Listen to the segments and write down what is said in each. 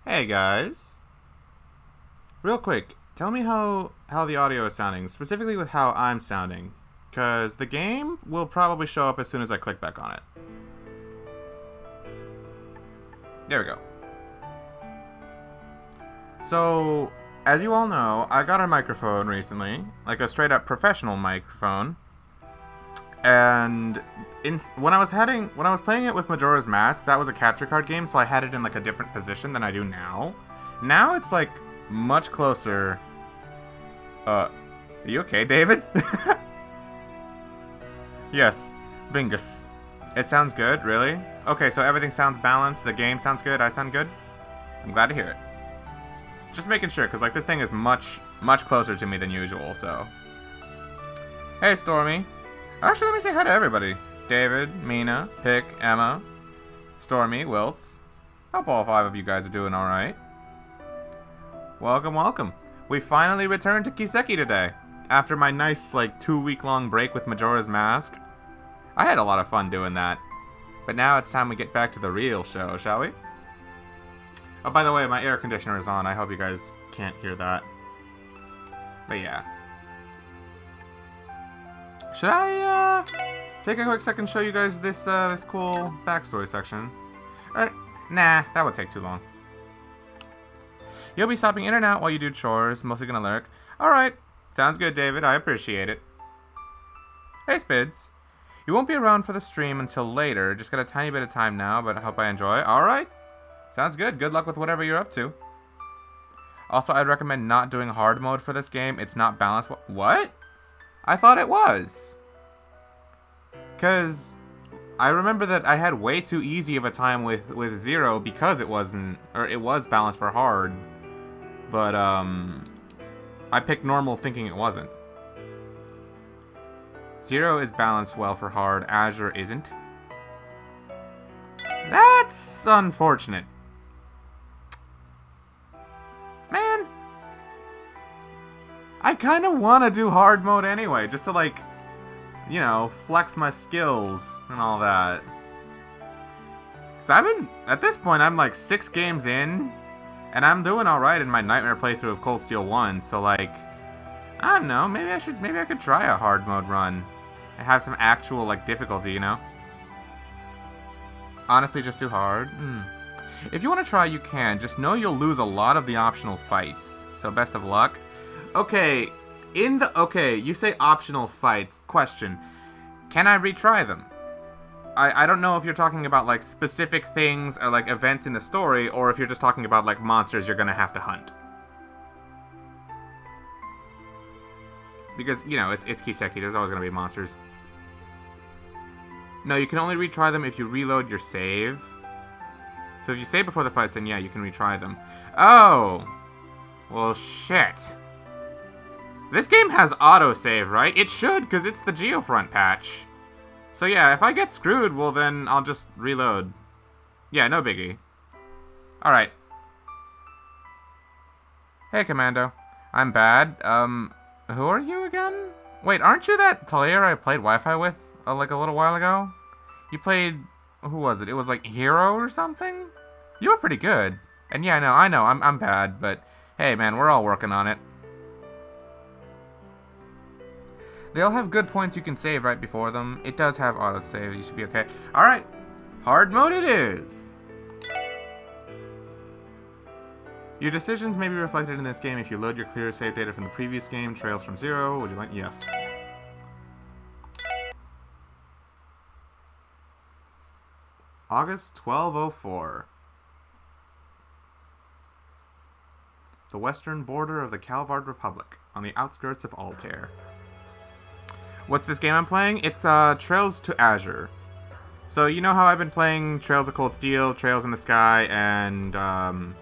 Hey guys. Real quick, tell me how the audio is sounding, specifically with how I'm sounding. Because the game will probably show up as soon as I click back on it. There we go. So, as you all know, I got a microphone recently. Like a straight up professional microphone. And when I was playing it with Majora's Mask, that was a capture card game, so I had it in like a different position than I do now. Now it's like much closer. Are you okay, David? Yes, Bingus. It sounds good, really? Okay, so everything sounds balanced, the game sounds good, I sound good? I'm glad to hear it. Just making sure, because like this thing is much closer to me than usual, so. Hey, Stormy. Actually, let me say hi to everybody. David, Mina, Pick, Emma, Stormy, Wiltz. Hope all 5 of you guys are doing alright. Welcome, welcome. We finally returned to Kiseki today. After my nice, 2-week-long break with Majora's Mask. I had a lot of fun doing that. But now it's time we get back to the real show, shall we? Oh, by the way, my air conditioner is on. I hope you guys can't hear that. But yeah. Should I, take a quick second to show you guys this, this cool backstory section? Nah, that would take too long. You'll be stopping in and out while you do chores, mostly gonna lurk. Alright, sounds good, David, I appreciate it. Hey, Spids. You won't be around for the stream until later, just got a tiny bit of time now, but I hope I enjoy. Alright, sounds good, good luck with whatever you're up to. Also, I'd recommend not doing hard mode for this game, it's not balanced. What? I thought it was. Because I remember that I had way too easy of a time with Zero because it wasn't, or it was balanced for hard. But, I picked normal thinking it wasn't. Zero is balanced well for hard, Azure isn't. That's unfortunate. Man. I kind of want to do hard mode anyway, just to you know, flex my skills and all that. Because at this point, I'm 6 games in, and I'm doing alright in my Nightmare playthrough of Cold Steel 1, so I don't know, maybe I could try a hard mode run. And have some actual, difficulty, you know? Honestly, just too hard? If you want to try, you can. Just know you'll lose a lot of the optional fights. So best of luck. Okay, you say optional fights. Question. Can I retry them? I don't know if you're talking about, specific things or, events in the story, or if you're just talking about, monsters you're gonna have to hunt. Because, you know, it's Kiseki, there's always gonna be monsters. No, you can only retry them if you reload your save. So if you save before the fight, then yeah, you can retry them. Oh! Well, shit. This game has autosave, right? It should, because it's the Geofront patch. So yeah, if I get screwed, well then I'll just reload. Yeah, no biggie. Alright. Hey, Commando. I'm bad. Who are you again? Wait, aren't you that player I played Wi-Fi with, a little while ago? You played... Who was it? It was, Hero or something? You were pretty good. And yeah, I know, I'm bad, but... Hey, man, we're all working on it. They all have good points you can save right before them. It does have autosave, you should be okay. Alright, hard mode it is! Your decisions may be reflected in this game if you load your clear save data from the previous game, Trails from Zero. Would you like? Yes. August 1204. The western border of the Calvard Republic, on the outskirts of Altair. What's this game I'm playing? It's Trails to Azure. So you know how I've been playing Trails of Cold Steel, Trails in the Sky, and all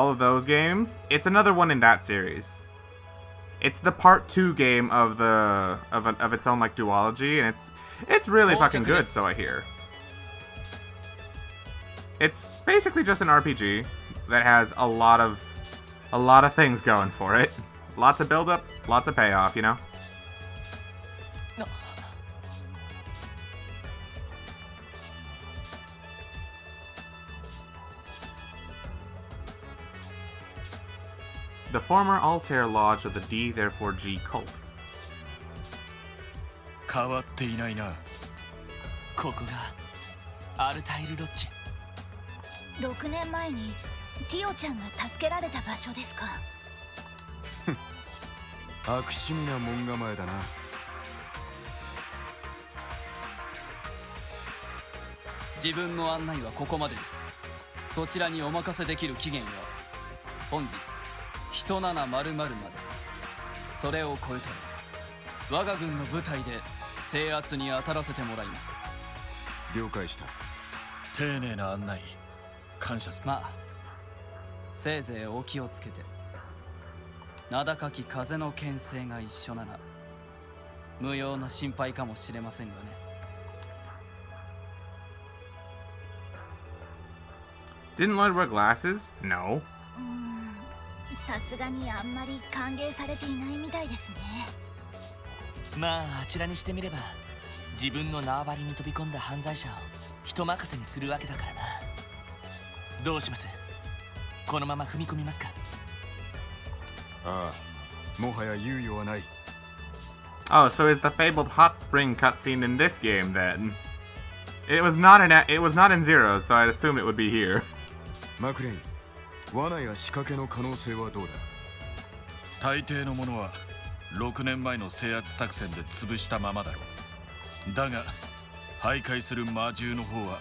of those games? It's another one in that series. It's the part 2 game of its own duology, and it's really fucking good, so I hear. It's basically just an RPG that has a lot of things going for it. Lots of build up, lots of payoff, you know? The former Altair Lodge of the D therefore G cult. 変わっていないな。ここがアルタイルロッジ。6年前にティオちゃんが助けられた場所ですか。悪趣味な門構えだな。自分の案内はここまでです。そちらにお任せできる期限は本日1700まで。それを超えたら我が軍の部隊で制圧に当たらせてもらいます。了解した。丁寧な案内感謝す。まあせいぜいお気をつけて。名高き風の牽制が一緒なら無用の心配かもしれませんがね。Didn't Lloyd wear glasses? No. さすがにあんまり歓迎されていないみたいですね。まああちらにしてみれば自分の縄張りに飛び込んだ犯罪者を人任せにするわけだからな。どうします？このまま踏み込みますか？ああ、もはや猶予はない。 Oh, so is the fabled hot spring cutscene in this game then? It was not in Zeroes, so I'd assume it would be here. マクレイン、罠や仕掛けの可能性はどうだ？大抵のものは6年前の制圧作戦で潰したままだろう。だが徘徊する魔獣の方は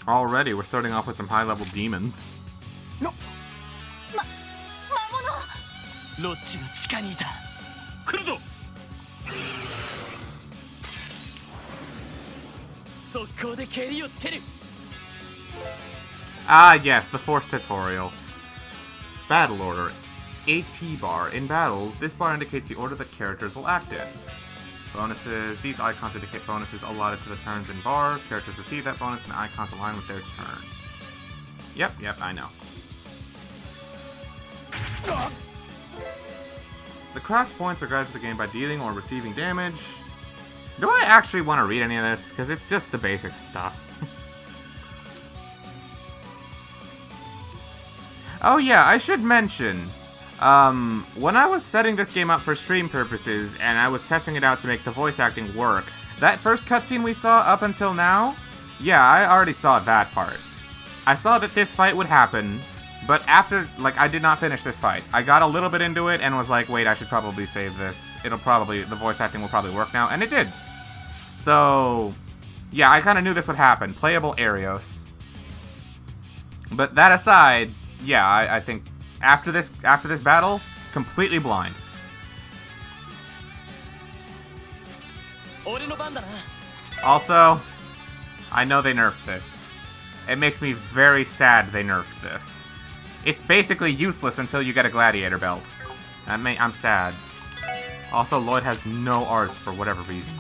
Already, we're starting off with some high-level demons. ロッジの地下にいた。来るぞ。速攻で蹴りをつける。Ah, yes, the Force tutorial. Battle order. AT bar. In battles, this bar indicates the order that characters will act in. Bonuses. These icons indicate bonuses allotted to the turns in bars. Characters receive that bonus and the icons align with their turn. Yep, I know. The craft points are guided to the game by dealing or receiving damage. Do I actually want to read any of this? Because it's just the basic stuff. Oh yeah, I should mention, when I was setting this game up for stream purposes and I was testing it out to make the voice acting work, that first cutscene we saw up until now, yeah, I already saw that part. I saw that this fight would happen, but after, I did not finish this fight. I got a little bit into it and was like, wait, I should probably save this. The voice acting will probably work now, and it did. So, yeah, I kind of knew this would happen. Playable Arios. But that aside, yeah, I think after this battle, completely blind. Also, I know they nerfed this. It makes me very sad they nerfed this. It's basically useless until you get a gladiator belt. I'm sad. Also, Lloyd has no arts for whatever reason.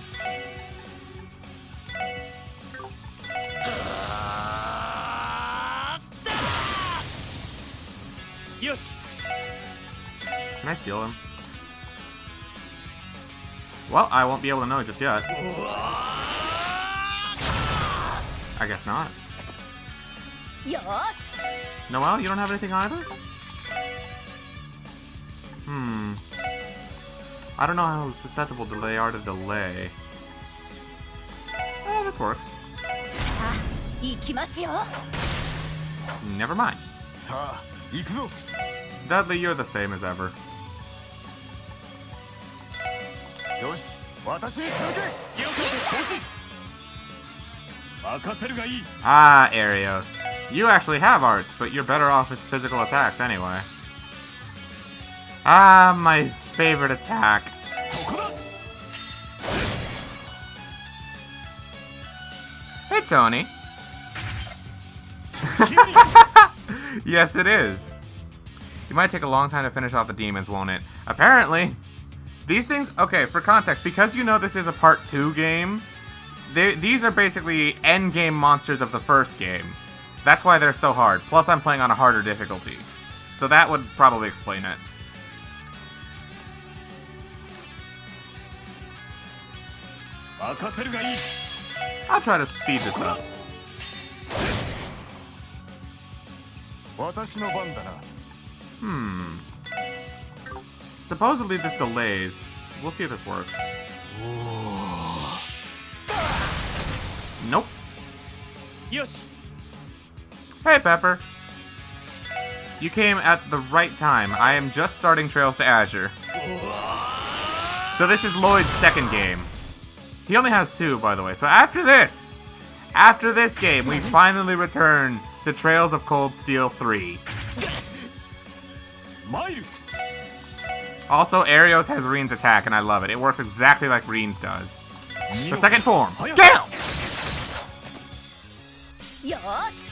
Can I seal him? Well, I won't be able to know just yet. I guess not. Noelle, you don't have anything either? I don't know how susceptible they are to delay. Oh, this works. Never mind. Dudley, you're the same as ever. Ah, Arios. You actually have arts, but you're better off as physical attacks anyway. Ah, my favorite attack. Hey, Tony. Yes, it is. It might take a long time to finish off the demons, won't it? Apparently. These things... Okay, for context, because you know this is a Part 2 game, these are basically endgame monsters of the first game. That's why they're so hard. Plus, I'm playing on a harder difficulty. So that would probably explain it. 任せるがいい。 I'll try to speed this up. 私の番だな。 Supposedly this delays. We'll see if this works. Nope. よし Hey, Pepper. You came at the right time. I am just starting Trails to Azure. So this is Lloyd's second game. He only has 2, by the way. So after this game, we finally return to Trails of Cold Steel 3. 参る。 Also, Arios has Reen's attack, and I love it. It works exactly like Reen's does. The second form. Down! よーし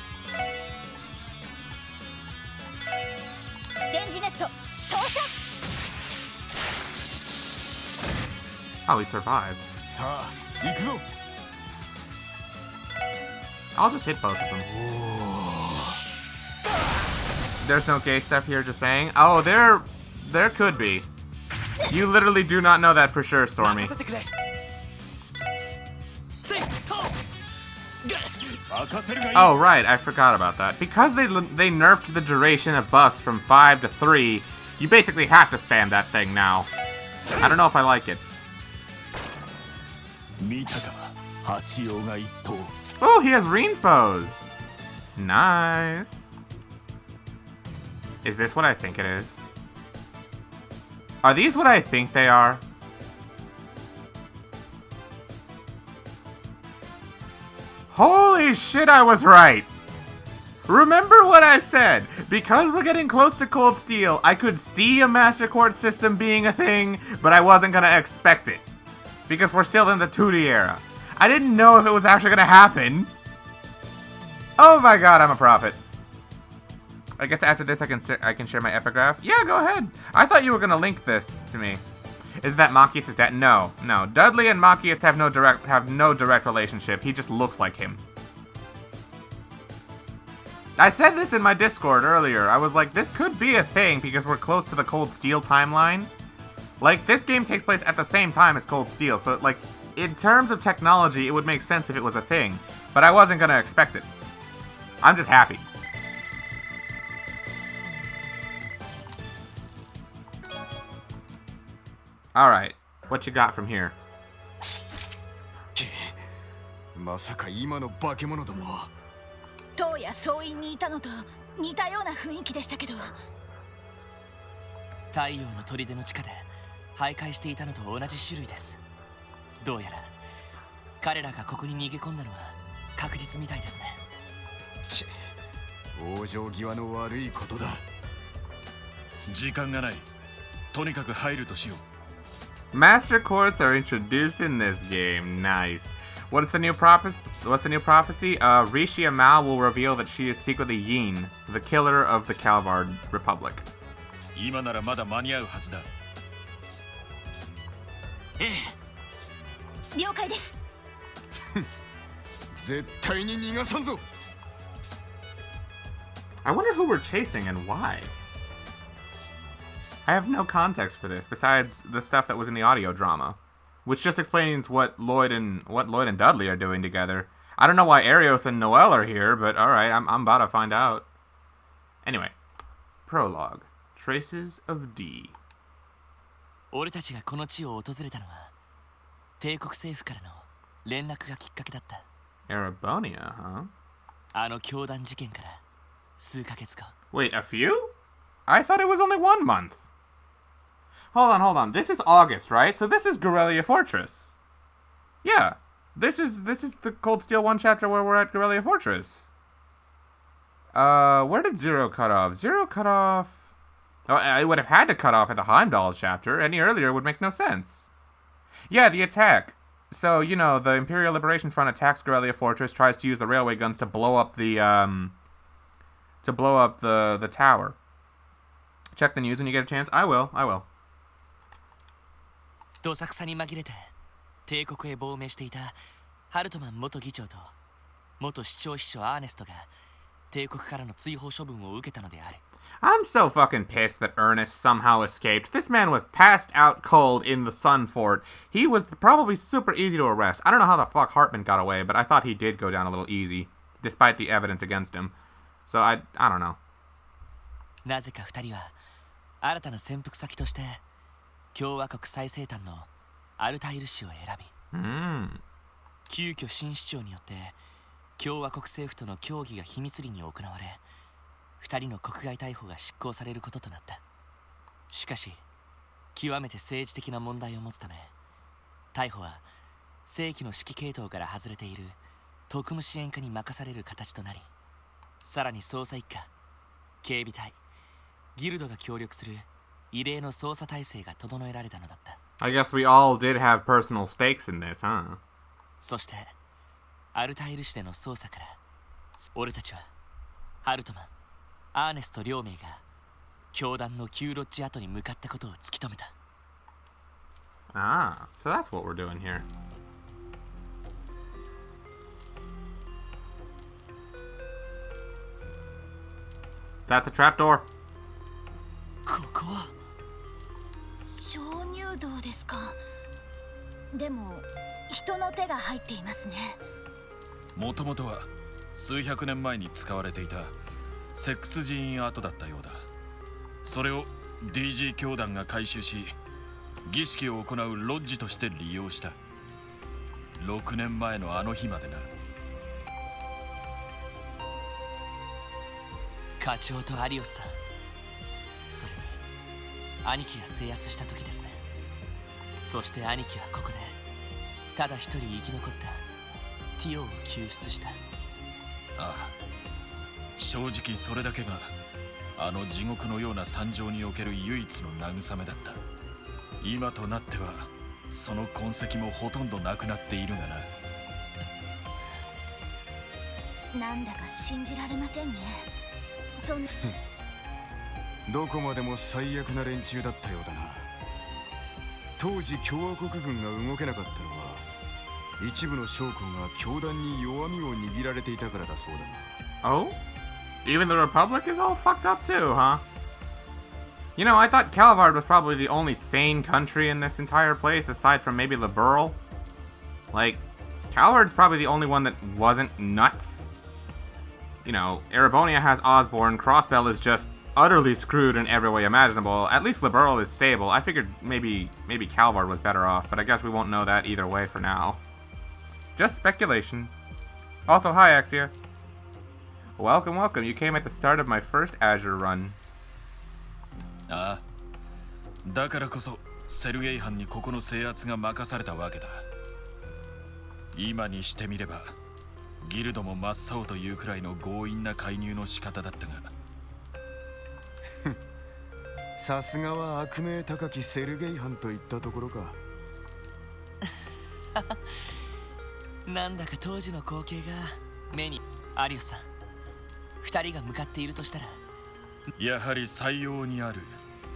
レンジネット投射 Oh, he survived. さあ行くぞ。 I'll just hit both of them. There's no gay stuff here, just saying. Oh, there could be. You literally do not know that for sure, Stormy. 任せてくれせいと 任せるがいい。 Oh, right, I forgot about that. Because they nerfed the duration of buffs from 5 to 3, you basically have to spam that thing now. I don't know if I like it. 見たか八王が一頭。 Oh, he has Reen's pose. Nice. Is this what I think it is? Are these what I think they are? Holy shit, I was right! Remember what I said? Because we're getting close to Cold Steel, I could see a Master Quartz system being a thing, but I wasn't gonna expect it. Because we're still in the 2D era. I didn't know if it was actually gonna happen. Oh my god, I'm a prophet. I guess after this I can share my epigraph. Yeah, go ahead. I thought you were gonna link this to me. Is that Machias' dad? No. Dudley and Machias have no direct relationship. He just looks like him. I said this in my Discord earlier. I was like, this could be a thing because we're close to the Cold Steel timeline. Like, this game takes place at the same time as Cold Steel, so, like, in terms of technology, it would make sense if it was a thing. But I wasn't gonna expect it. I'm just happy. Alright, what you got from here? まさか今の化け物ども。当夜総員にいたのと似たような雰囲気でしたけど。太陽の砦の地下で徘徊していたのと同じ種類です。どうやら彼らがここに逃げ込んだのは確実みたいですね。ち、往生際の悪いことだ。時間がない。とにかく入るとしよう。 Master Quartz are introduced in this game. Nice. What's the new prophecy? Rishi Amal will reveal that she is secretly Yin, the killer of the Calvard Republic. 今ならまだ間に合うはずだ。了解です。絶対に逃がさんぞ。 I wonder who we're chasing and why. I have no context for this besides the stuff that was in the audio drama, which just explains what Lloyd and Dudley are doing together. I don't know why Arios and Noel are here, but all right, I'm about to find out. Anyway, Prologue. Traces of D. 俺たちがこの地を訪れたのは帝国政府からの連絡がきっかけだった。 Erabonia, huh? あの教団事件から数ヶ月後。 Wait, a few? I thought it was only 1 month. Hold on. This is August, right? So this is Guerrilla Fortress. Yeah. This is the Cold Steel 1 chapter where we're at Guerrilla Fortress. Where did Zero cut off? Zero cut off... Oh, I would have had to cut off at the Heimdall chapter. Any earlier would make no sense. Yeah, the attack. So, you know, the Imperial Liberation Front attacks Guerrilla Fortress, tries to use the railway guns to blow up the, the tower. Check the news when you get a chance. I will. どさくさに紛れて帝国へ亡命していたハルトマン元議長と元市長秘書アーネストが帝国からの追放処分を受けたのである。I'm so fucking pissed that Ernest somehow escaped. This man was passed out cold in the sun fort. He was probably super easy to arrest. I don't know how the fuck Hartman got away, but I thought he did go down a little easy, despite the evidence against him. So I don't know. なぜか2人は新たな潜伏先として共和国最西端のアルタイル市を選び、急遽新市長によって共和国政府との協議が秘密裏に行われ、2人の国外逮捕が執行されることとなった。しかし極めて政治的な問題を持つため、逮捕は正規の指揮系統から外れている特務支援課に任される形となり、さらに捜査一課、警備隊、ギルドが協力する異例の捜査体制が整えられたのだった。 I guess we all did have personal stakes in this, huh? そしてアルタイル市での捜査から、俺たちはハルトマン、アーネスト両名が教団の旧ロッジ跡に向かったことを突き止めた。Ah, so that's what we're doing here. That the trapdoor? ここは鍾乳洞ですか。でも人の手が入っていますね。もともとは数百年前に使われていた石窟寺院跡だったようだ。それを DG 教団が改修し、儀式を行うロッジとして利用した。6年前のあの日までな。課長とアリオスさん、それに兄貴が制圧した時ですね。そして兄貴はここでただ一人生き残ったティオを救出した。ああ、正直それだけがあの地獄のような惨状における唯一の慰めだった。今となってはその痕跡もほとんどなくなっているがな。なんだか信じられませんね。そんどこまでも最悪な連中だったようだな。当時共和国軍が動けなかったのは一部の将校が教団に弱みを握られていたからだそうだな。 Oh? Even the Republic is all fucked up too, huh? You know, I thought Calvard was probably the only sane country in this entire place, aside from maybe Liberal. Like, Calvard's probably the only one that wasn't nuts. You know, Erebonia has Osborne, Crossbell is just utterly screwed in every way imaginable. At least Liberal is stable. I figured maybe Calvard was better off, but I guess we won't know that either way for now. Just speculation. Also, hi, Axia. Welcome, welcome. You came at the start of my first Azure run. ああ、だからこそセルゲイ藩にここの制圧が任されたわけだ。今にしてみればギルドも真っ青というくらいの強引な介入の仕方だったが、さすがは悪名高きセルゲイ藩といったところか。なんだか当時の光景が目に。アリオスさん、2人が向かっているとしたら、やはり採用にある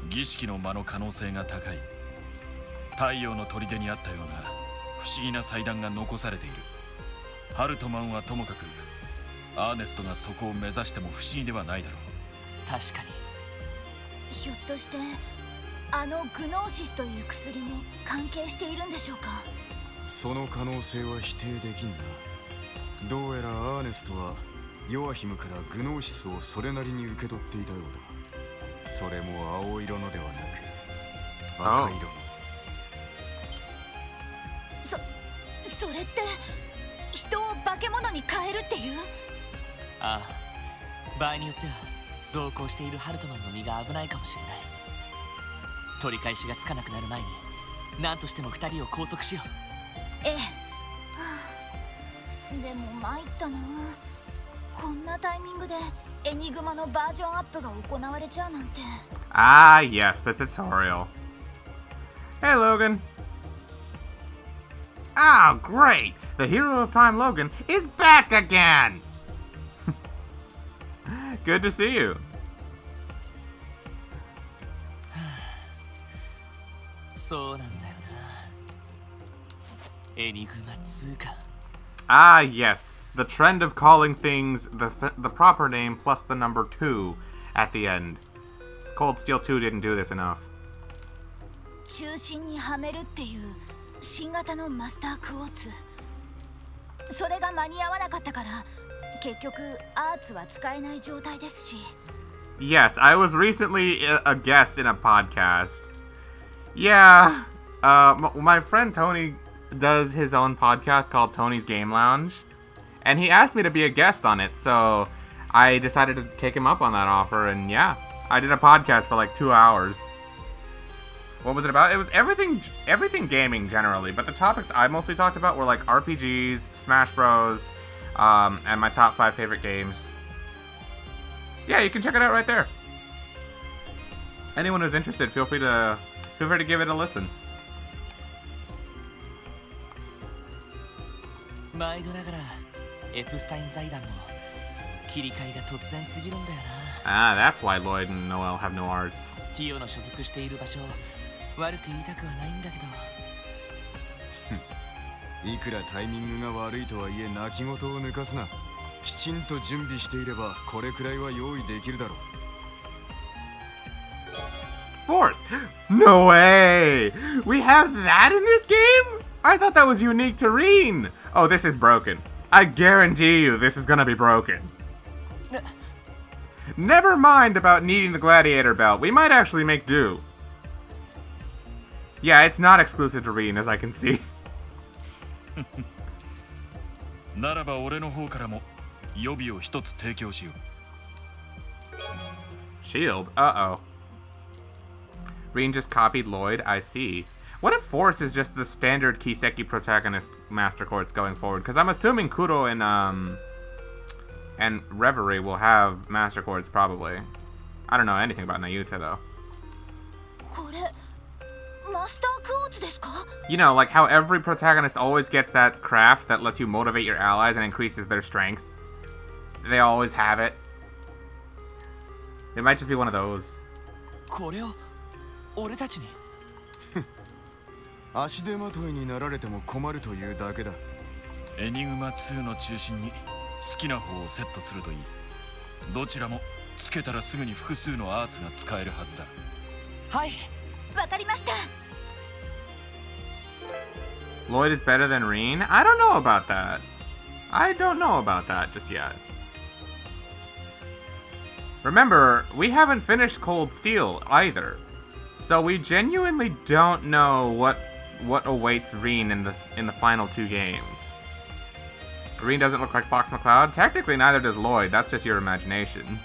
儀式の間の可能性が高い。太陽の砦にあったような不思議な祭壇が残されている。ハルトマンはともかくアーネストがそこを目指しても不思議ではないだろう。確かに。ひょっとしてあのグノーシスという薬も関係しているんでしょうか。その可能性は否定できんな。どうやらアーネストはヨアヒムからグノーシスをそれなりに受け取っていたようだ。それも青色のではなく赤色の。それって人を化け物に変えるっていう。ああ、場合によっては同行しているハルトマンの身が危ないかもしれない。取り返しがつかなくなる前に何としても2人を拘束しよう。ええ、はあ、でも参ったな。こんなタイミングでエニグマのバージョンアップが行われちゃうなんて。Ah, yes, the tutorial. Hey, Logan. Oh, great! The hero of time, Logan, is back again! Good to see you. そうなんだよな。エニグマ2か。Ah, yes. The trend of calling things the proper name plus the number 2. at the end. Cold Steel 2 didn't do this enough. 中心にはめるっていう新型のマスタークォーツ。それが間に合わなかったから結局アーツは使えない状態ですし。Yes, I was recently a guest in a podcast. Yeah, my friend Tony does his own podcast called Tony's Game Lounge, and he asked me to be a guest on it, so I decided to take him up on that offer, and yeah, I did a podcast for like 2 hours. What was it about? It was everything gaming generally, but the topics I mostly talked about were like RPGs, Smash Bros, and my top 5 favorite games. Yeah, you can check it out right there. Anyone who's interested, feel free to give it a listen. 毎度ながらエプスタイン財団も切り替えが突然すぎるんだよな。 Ah, that's why Lloyd and Noel have no arts. ティオの所属している場所悪く言いたくはないんだけど。いくらタイミングが悪いとはいえ泣き言を抜かすな。きちんと準備していればこれくらいは用意できるだろう。 Force! No way! We have that in this game? I thought that was unique to Reen! Oh, this is broken. I guarantee you this is gonna be broken. Never mind about needing the gladiator belt. We might actually make do. Yeah, it's not exclusive to Reen, as I can see. ならば俺の方からも予備を一つ提供しよう。 Shield? Uh-oh. Reen just copied Lloyd? I see. What if Force is just the standard Kiseki protagonist Master Quartz going forward? Because I'm assuming Kuro and Reverie will have Master Quartz probably. I don't know anything about Nayuta though. これマスタークォーツですか? You know, like how every protagonist always gets that craft that lets you motivate your allies and increases their strength. They always have it. It might just be one of those. これを俺たちに。足手まといになられても困るというだけだ。エニグマ2の中心に好きな方をセットするといい。どちらもつけたらすぐに複数のアーツが使えるはずだ。はい。わかりました。Lloyd is better than Reen? I don't know about that. I don't know about that just yet. Remember, we haven't finished Cold Steel either. So we genuinely don't know what awaits Reen in the final 2 games. Reen doesn't look like Fox McCloud. Technically, neither does Lloyd. That's just your imagination.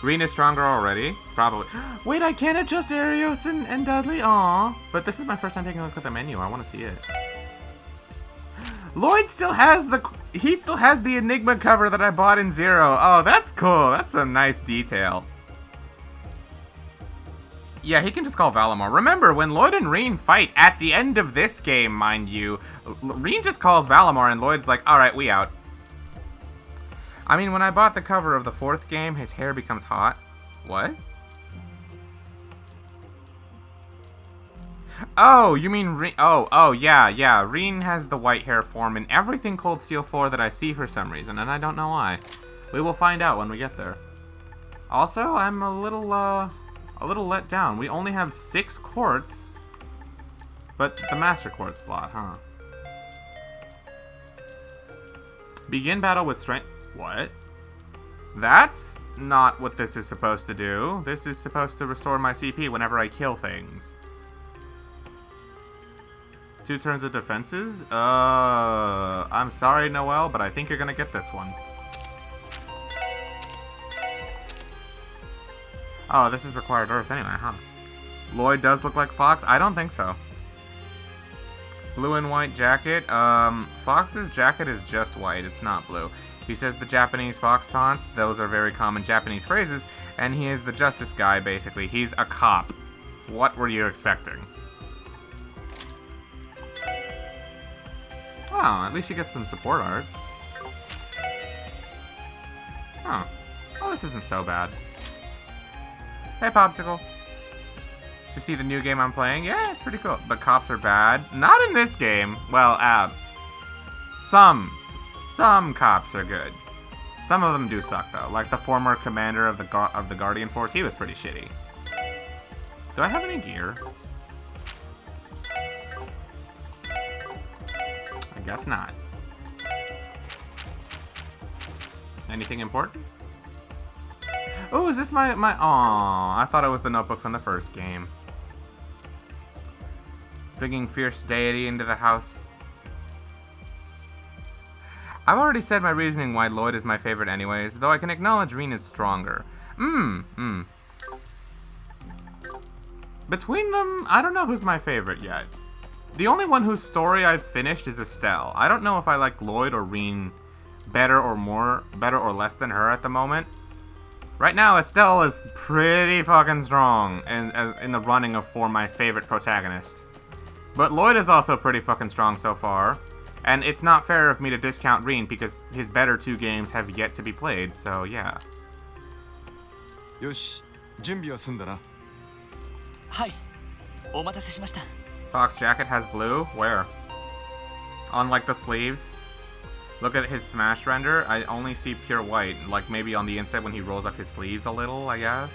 Reen is stronger already? Probably. Wait, I can't adjust Arios and Dudley? Aw. But this is my first time taking a look at the menu. I want to see it. Lloyd still has the Enigma cover that I bought in Zero. Oh, that's cool. That's a nice detail. Yeah, he can just call Valimar. Remember, when Lloyd and Reen fight at the end of this game, mind you, Reen just calls Valimar and Lloyd's like, alright, we out. I mean, when I bought the cover of the 4th game, his hair becomes hot. What? Oh, you mean Reen? Oh, yeah. Reen has the white hair form in everything Cold Steel 4 that I see for some reason, and I don't know why. We will find out when we get there. Also, I'm a little let down. We only have 6 quartz, but the Master Quartz slot, huh? Begin battle with strength. What? That's not what this is supposed to do. This is supposed to restore my CP whenever I kill things. 2 turns of defenses? I'm sorry, Noel, but I think you're gonna get this one. Oh, this is required Earth anyway, huh? Lloyd does look like Fox? I don't think so. Blue and white jacket. Fox's jacket is just white. It's not blue. He says the Japanese Fox taunts. Those are very common Japanese phrases. And he is the justice guy, basically. He's a cop. What were you expecting? Oh, at least you get some support arts. Oh. Oh, this isn't so bad. Hey, Popsicle. To see the new game I'm playing? Yeah, it's pretty cool. But cops are bad. Not in this game. Well, some cops are good. Some of them do suck though. Like the former commander of the Guardian Force, he was pretty shitty. Do I have any gear? I guess not. Anything important? Oh, is this my... Aw, I thought it was the notebook from the first game. Bringing fierce deity into the house. I've already said my reasoning why Lloyd is my favorite anyways, though I can acknowledge Reen is stronger. Between them, I don't know who's my favorite yet. The only one whose story I've finished is Estelle. I don't know if I like Lloyd or Reen better or less than her at the moment. Right now, Estelle is pretty fucking strong in the running for my favorite protagonist. But Lloyd is also pretty fucking strong so far. And it's not fair of me to discount Reen because his better 2 games have yet to be played, so yeah. Yoshi, 準備は済んだな。はい、お待たせしました。 Fox jacket has blue? Where? On like the sleeves? Look at his smash render. I only see pure white, like maybe on the inside when he rolls up his sleeves a little, I guess.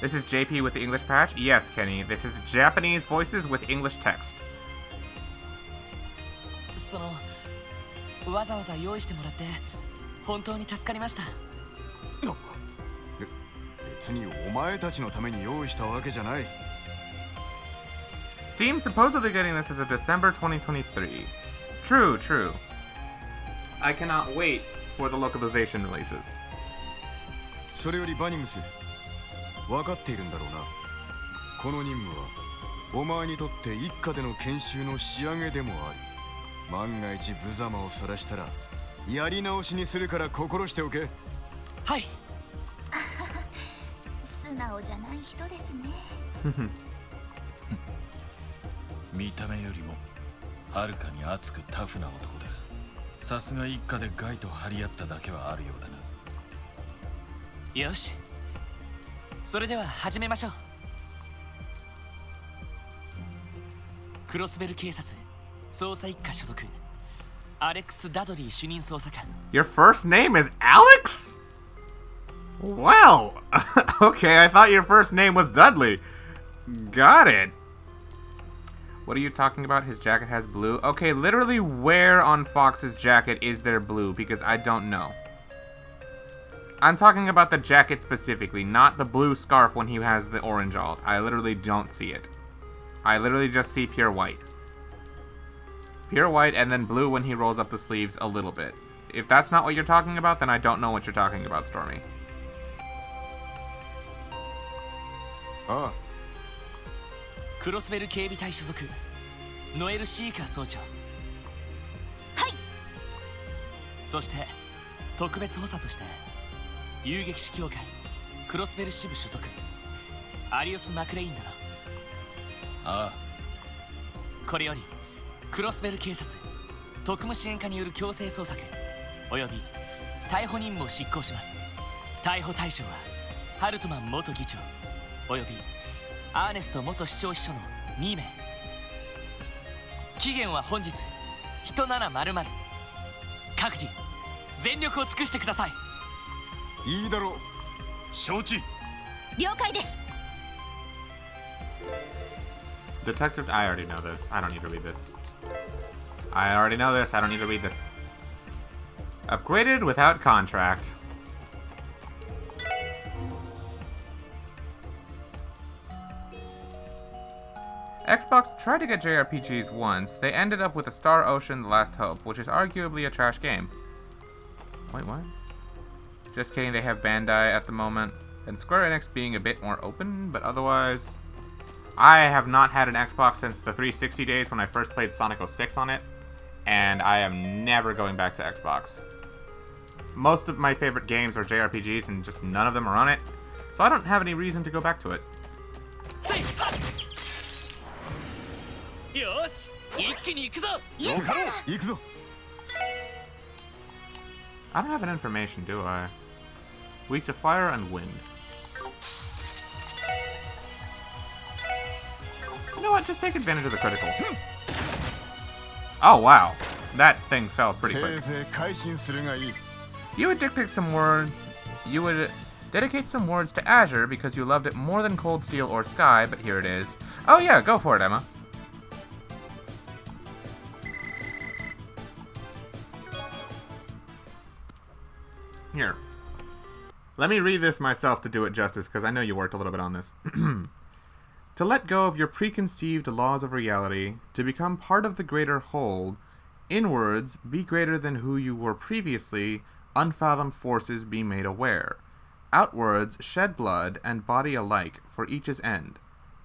This is JP with the English patch? Yes, Kenny. This is Japanese voices with English text. そのわざわざ用意してもらって本当に助かりました。別にお前たちのために用意したわけじゃない。Steam supposedly getting this as of December 2023. True, true. I cannot wait for the localization releases. それよりバニムス、分かっているんだろうな。この任務はお前にとって一家での研修の仕上げでもあり、万が一無様を晒したらやり直しにするから心しておけ。はい。素直じゃない人ですね。見た目よりもはるかに熱くタフな男だ。さすが一家でガイと張り合っただけはあるようだな。よし、それでは始めましょう。クロスベル警察捜査一課所属アレックス・ダドリー主任捜査官。 Your first name is Alex? Well, okay, I thought your first name was Dudley. Got it. What are you talking about? His jacket has blue? Okay, literally where on Fox's jacket is there blue? Because I don't know. I'm talking about the jacket specifically, not the blue scarf when he has the orange alt. I literally don't see it. I literally just see pure white. Pure white and then blue when he rolls up the sleeves a little bit. If that's not what you're talking about, then I don't know what you're talking about, Stormy. ああ、クロスベル警備隊所属ノエル・シーカー総長。はい。そして特別補佐として遊撃士協会クロスベル支部所属アリオス・マクレイン殿。ああ、これよりクロスベル警察特務支援課による強制捜索および逮捕任務を執行します。逮捕対象はハルトマン元議長およびアーネスト元市長秘書の2名。期限は本日1700。各自全力を尽くしてください。いいだろう。承知。了解です。 Detective, I already know this. I don't need to read this. I already know this. I don't need to read this. Upgraded without contract. Xbox tried to get JRPGs once. They ended up with a Star Ocean The Last Hope, which is arguably a trash game. Wait, what? Just kidding, they have Bandai at the moment. And Square Enix being a bit more open, but otherwise... I have not had an Xbox since the 360 days when I first played Sonic 06 on it. And I am never going back to Xbox. Most of my favorite games are JRPGs and just none of them are on it. So I don't have any reason to go back to it. よし、一気に行くぞ。よかろう、行くぞ。 I don't have an information, do I? Weak to fire and wind. what? Just take advantage of the critical. Oh, wow. That thing fell pretty quick. You would dedicate some words to Azure because you loved it more than Cold Steel or Sky, but here it is. Oh yeah, go for it, Emma. Here. Let me read this myself to do it justice, because I know you worked a little bit on this. To let go of your preconceived laws of reality, to become part of the greater whole, inwards be greater than who you were previously, unfathomed forces be made aware. Outwards shed blood and body alike, for each's end.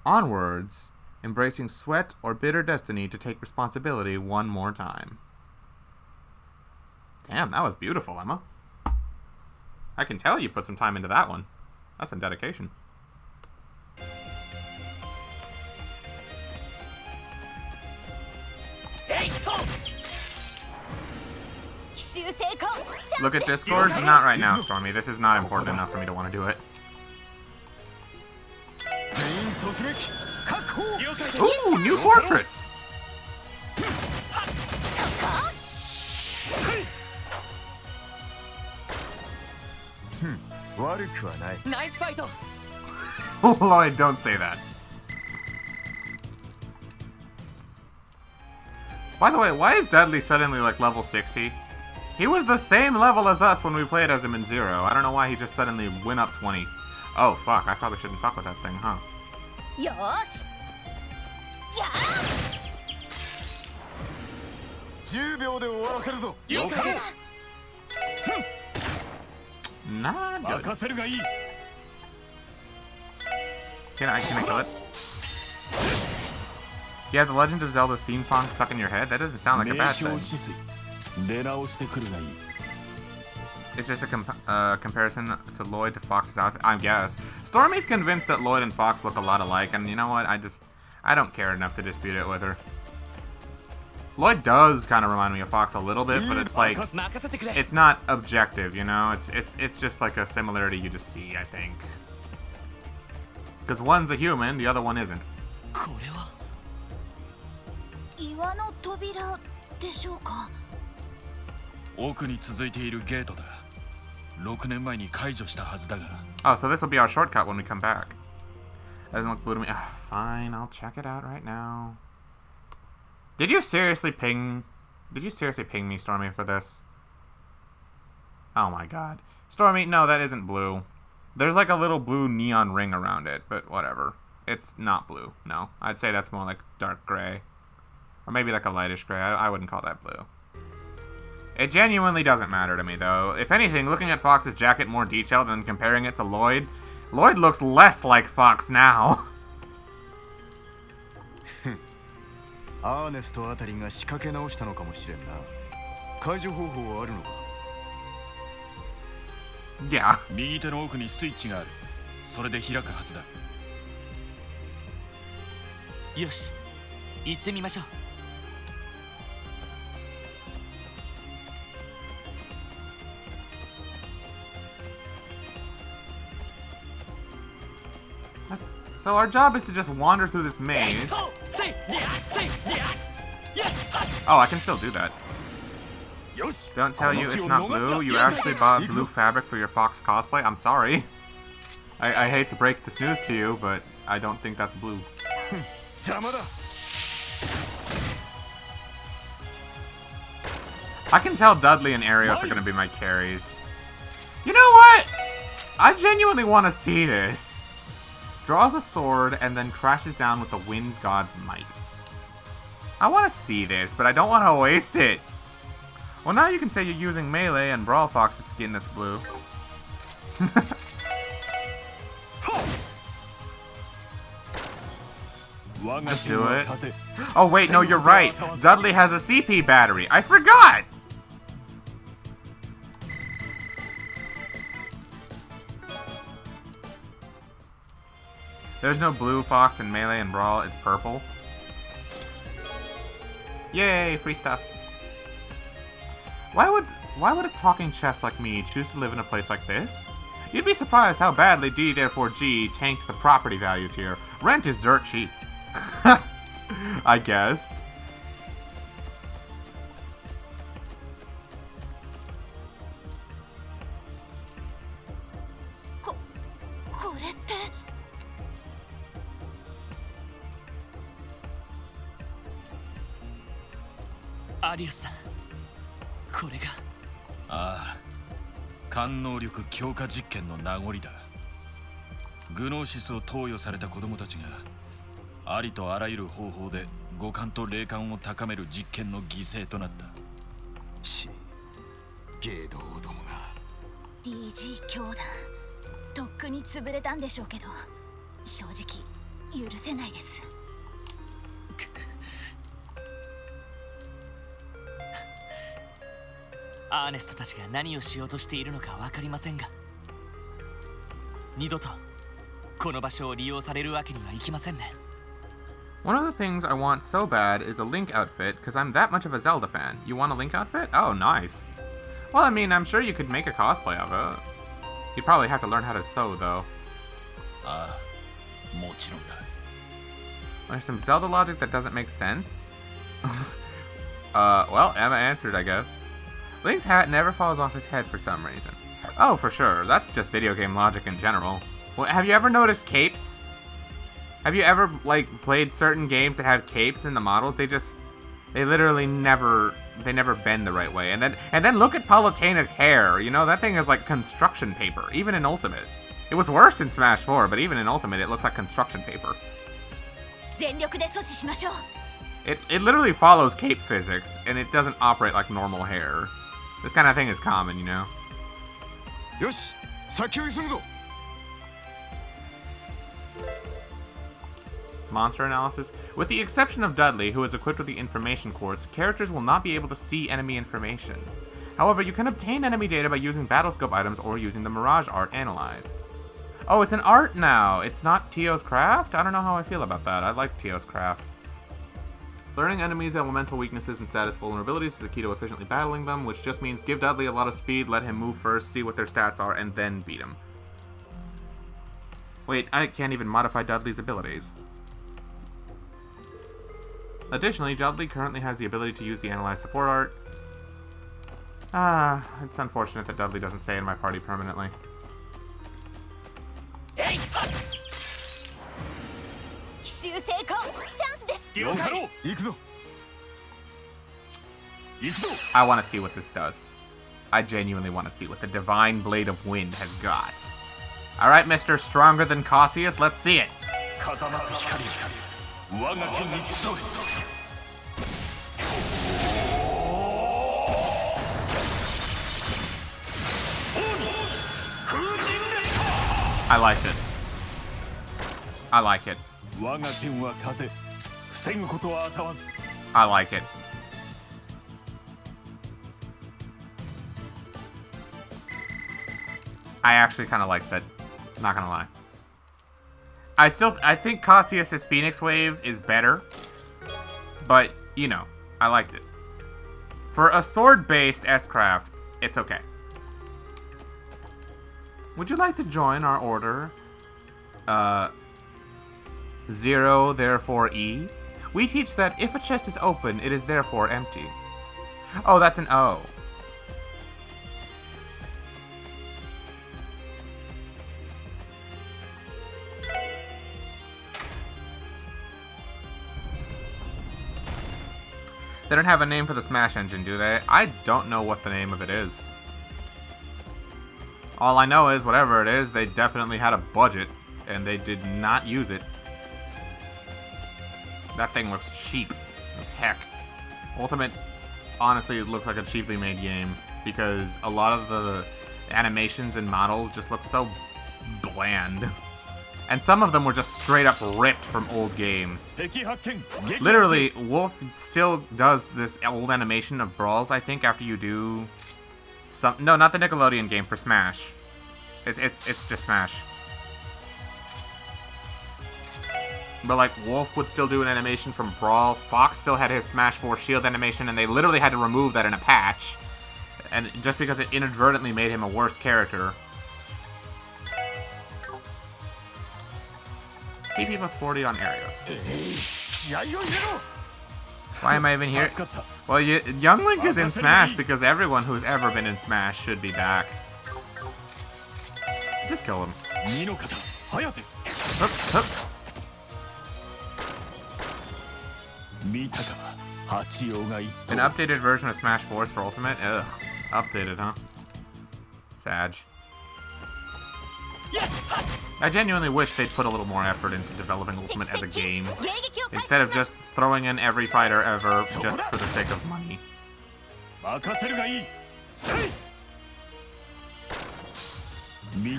Onwards, embracing sweat or bitter destiny to take responsibility one more time. Damn, that was beautiful, Emma. I can tell you put some time into that one. That's some dedication. Look at Discord? Not right now, Stormy. This is not important enough for me to want to do it. Ooh, new portraits! Nice fight. Lloyd, don't say that. By the way, why is Dudley suddenly like level 60? He was the same level as us when we played as him in Zero. I don't know why he just suddenly went up 20. Oh fuck, I probably shouldn't fuck with that thing, huh? Yosh. Not good. Can I kill it? Yeah, the Legend of Zelda theme song stuck in your head? That doesn't sound like a bad thing. It's just a comparison to Lloyd to Fox's outfit, I guess. Stormy's convinced that Lloyd and Fox look a lot alike, and you know what? I don't care enough to dispute it with her. Lloyd does kind of remind me of Fox a little bit, but it's like, it's not objective, you know? It's just like a similarity you just see, I think. Because one's a human, the other one isn't. 岩の扉でしょうか。奥に続いているゲートだ。6年前に解除したはずだが。Oh, so this will be our shortcut when we come back. Doesn't look blue to me. Fine, I'll check it out right now. Did you seriously ping me, Stormy, for this? Oh my god. Stormy, no, that isn't blue. There's like a little blue neon ring around it, but whatever. It's not blue, no. I'd say that's more like dark gray. Or maybe like a lightish gray. I wouldn't call that blue. It genuinely doesn't matter to me, though. If anything, looking at Fox's jacket more detailed and comparing it to Lloyd, Lloyd looks less like Fox now. Yeah. 右手の奥にスイッチがある。それで開くはずだ。よし、行ってみましょう。So our job is to just wander through this maze. Oh, I can still do that. Don't tell you it's not blue. You actually bought blue fabric for your Fox cosplay. I'm sorry. I hate to break this news to you, but I don't think that's blue. I can tell Dudley and Arios are going to be my carries. You know what? I genuinely want to see this. Draws a sword and then crashes down with the wind god's might. I want to see this, but I don't want to waste it. Well, now you can say you're using Melee and Brawl Fox's skin that's blue. Just do it. Oh wait, no, you're right. Dudley has a CP battery. I forgot! There's no blue Fox in Melee and Brawl, it's purple. Yay, free stuff. Why would a talking chest like me choose to live in a place like this? You'd be surprised how badly D therefore G tanked the property values here. Rent is dirt cheap. I guess.これって。アリアスさん、これが。ああ、感能力強化実験の名残だ。グノーシスを投与された子供たちがありとあらゆる方法で五感と霊感を高める実験の犠牲となった。ゲ道どもが。 DG 教団とっくに潰れたんでしょうけど、正直許せないです。アーネストたちが何をしようとしているのか分かりませんが、二度とこの場所を利用されるわけにはいきませんね。One of the things I want so bad is a Link outfit, because I'm that much of a Zelda fan. You want a Link outfit? Oh, nice. Well, I mean, I'm sure you could make a cosplay of it. You'd probably have to learn how to sew, though. ああ、もちろんだ。There's some Zelda logic that doesn't make sense. Well, Emma answered, I guess. Link's hat never falls off his head for some reason. Oh, for sure. That's just video game logic in general. Well, have you ever noticed capes? Have you ever, like, played certain games that have capes in the models? They literally never bend the right way. And then look at Palutena's hair. You know, that thing is like construction paper, even in Ultimate. It was worse in Smash 4, but even in Ultimate, it looks like construction paper. 全力で阻止しましょう。 It literally follows cape physics, and it doesn't operate like normal hair. This kind of thing is common, you know? よし、先を急ぐぞ。 Monster analysis. With the exception of Dudley, who is equipped with the information quartz, characters will not be able to see enemy information. However, you can obtain enemy data by using battlescope items or using the Mirage Art Analyze. Oh, it's an art now! It's not Tio's craft? I don't know how I feel about that. I like Tio's craft. Learning enemies' elemental weaknesses and status vulnerabilities is the key to efficiently battling them, which just means give Dudley a lot of speed, let him move first, see what their stats are, and then beat him. Wait, I can't even modify Dudley's abilities. Additionally, Dudley currently has the ability to use the Analyze support art. It's unfortunate that Dudley doesn't stay in my party permanently. 奇襲成功、チャンスです。了解。行くぞ。行くぞ。 I want to see what this does. I genuinely want to see what the Divine Blade of Wind has got. Alright, Mr. Stronger Than Cassius, let's see it. 風間く光我が剣に集え。 I like it. I like it. 我が剣は風、防ぐことは当わず。 I like it. I actually kind of like that. Not gonna lie. I think Cassius's Phoenix Wave is better, but you know, I liked it. For a sword-based S-Craft, it's okay. Would you like to join our order? 0, therefore E. We teach that if a chest is open, it is therefore empty. Oh, that's an O. They don't have a name for the Smash engine, do they? I don't know what the name of it is. All I know is, whatever it is, they definitely had a budget, and they did not use it. That thing looks cheap as heck. Ultimate, honestly, it looks like a cheaply made game, because a lot of the animations and models just look so bland. And some of them were just straight up ripped from old games. Literally, Wolf still does this old animation of brawls, I think, after you do some... No, not the Nickelodeon game, for Smash. It's just Smash. But, like, Wolf would still do an animation from Brawl. Fox still had his Smash 4 shield animation, and they literally had to remove that in a patch. And just because it inadvertently made him a worse character. CP plus 40 on Arios. Why am I even here? Well, Young Link is in Smash because everyone who's ever been in Smash should be back. Just kill him. Hup, hup. An updated version of Smash 4 for Ultimate? Ugh. Updated, huh? Sag. I genuinely wish they'd put a little more effort into developing Ultimate as a game, instead of just throwing in every fighter ever just for the sake of money.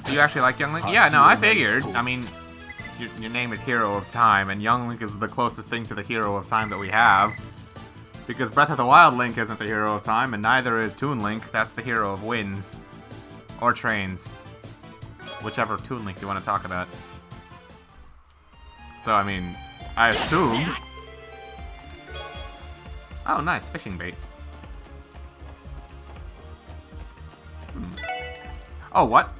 Do you actually like Young Link? Yeah, no, I figured. I mean, your name is Hero of Time, and Young Link is the closest thing to the Hero of Time that we have. Because Breath of the Wild Link isn't the Hero of Time, and neither is Toon Link. That's the Hero of Winds. Or Trains. Whichever Toon Link you want to talk about. So, I mean, I assumed... Oh, nice. Fishing bait. Oh, what?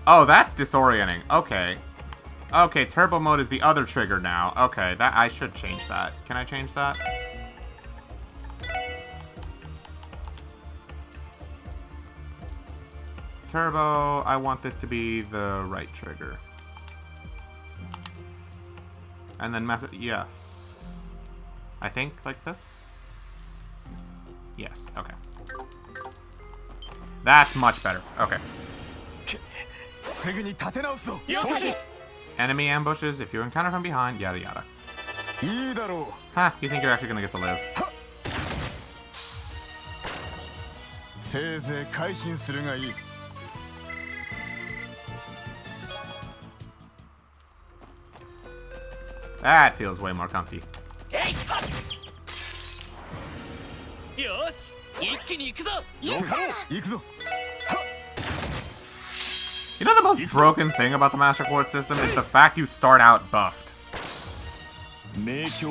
Oh, that's disorienting. Okay. Okay, turbo mode is the other trigger now. Okay, that I should change that. Can I change that? Turbo, I want this to be the right trigger. And then method, yes. I think like this? Yes, okay. That's much better. Okay. Enemy ambushes, if you encounter from behind, yada yada. Ha, you think you're actually gonna get to live. That feels way more comfy. You know the most broken thing about the Master Quartz system is the fact you start out buffed. If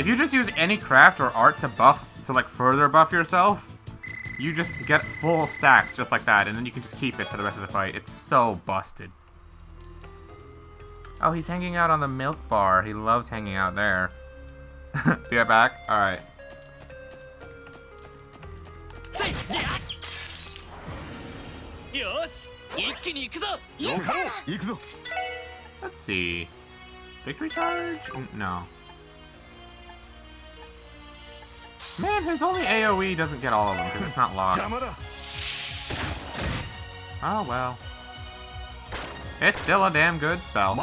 you just use any craft or art to buff, to like further buff yourself, you just get full stacks just like that, and then you can just keep it for the rest of the fight. It's so busted. Oh, he's hanging out on the milk bar. He loves hanging out there. Be right back? Alright. Let's see. Victory charge? No. Man, his only AoE doesn't get all of them because it's not locked. Oh well. It's still a damn good spell.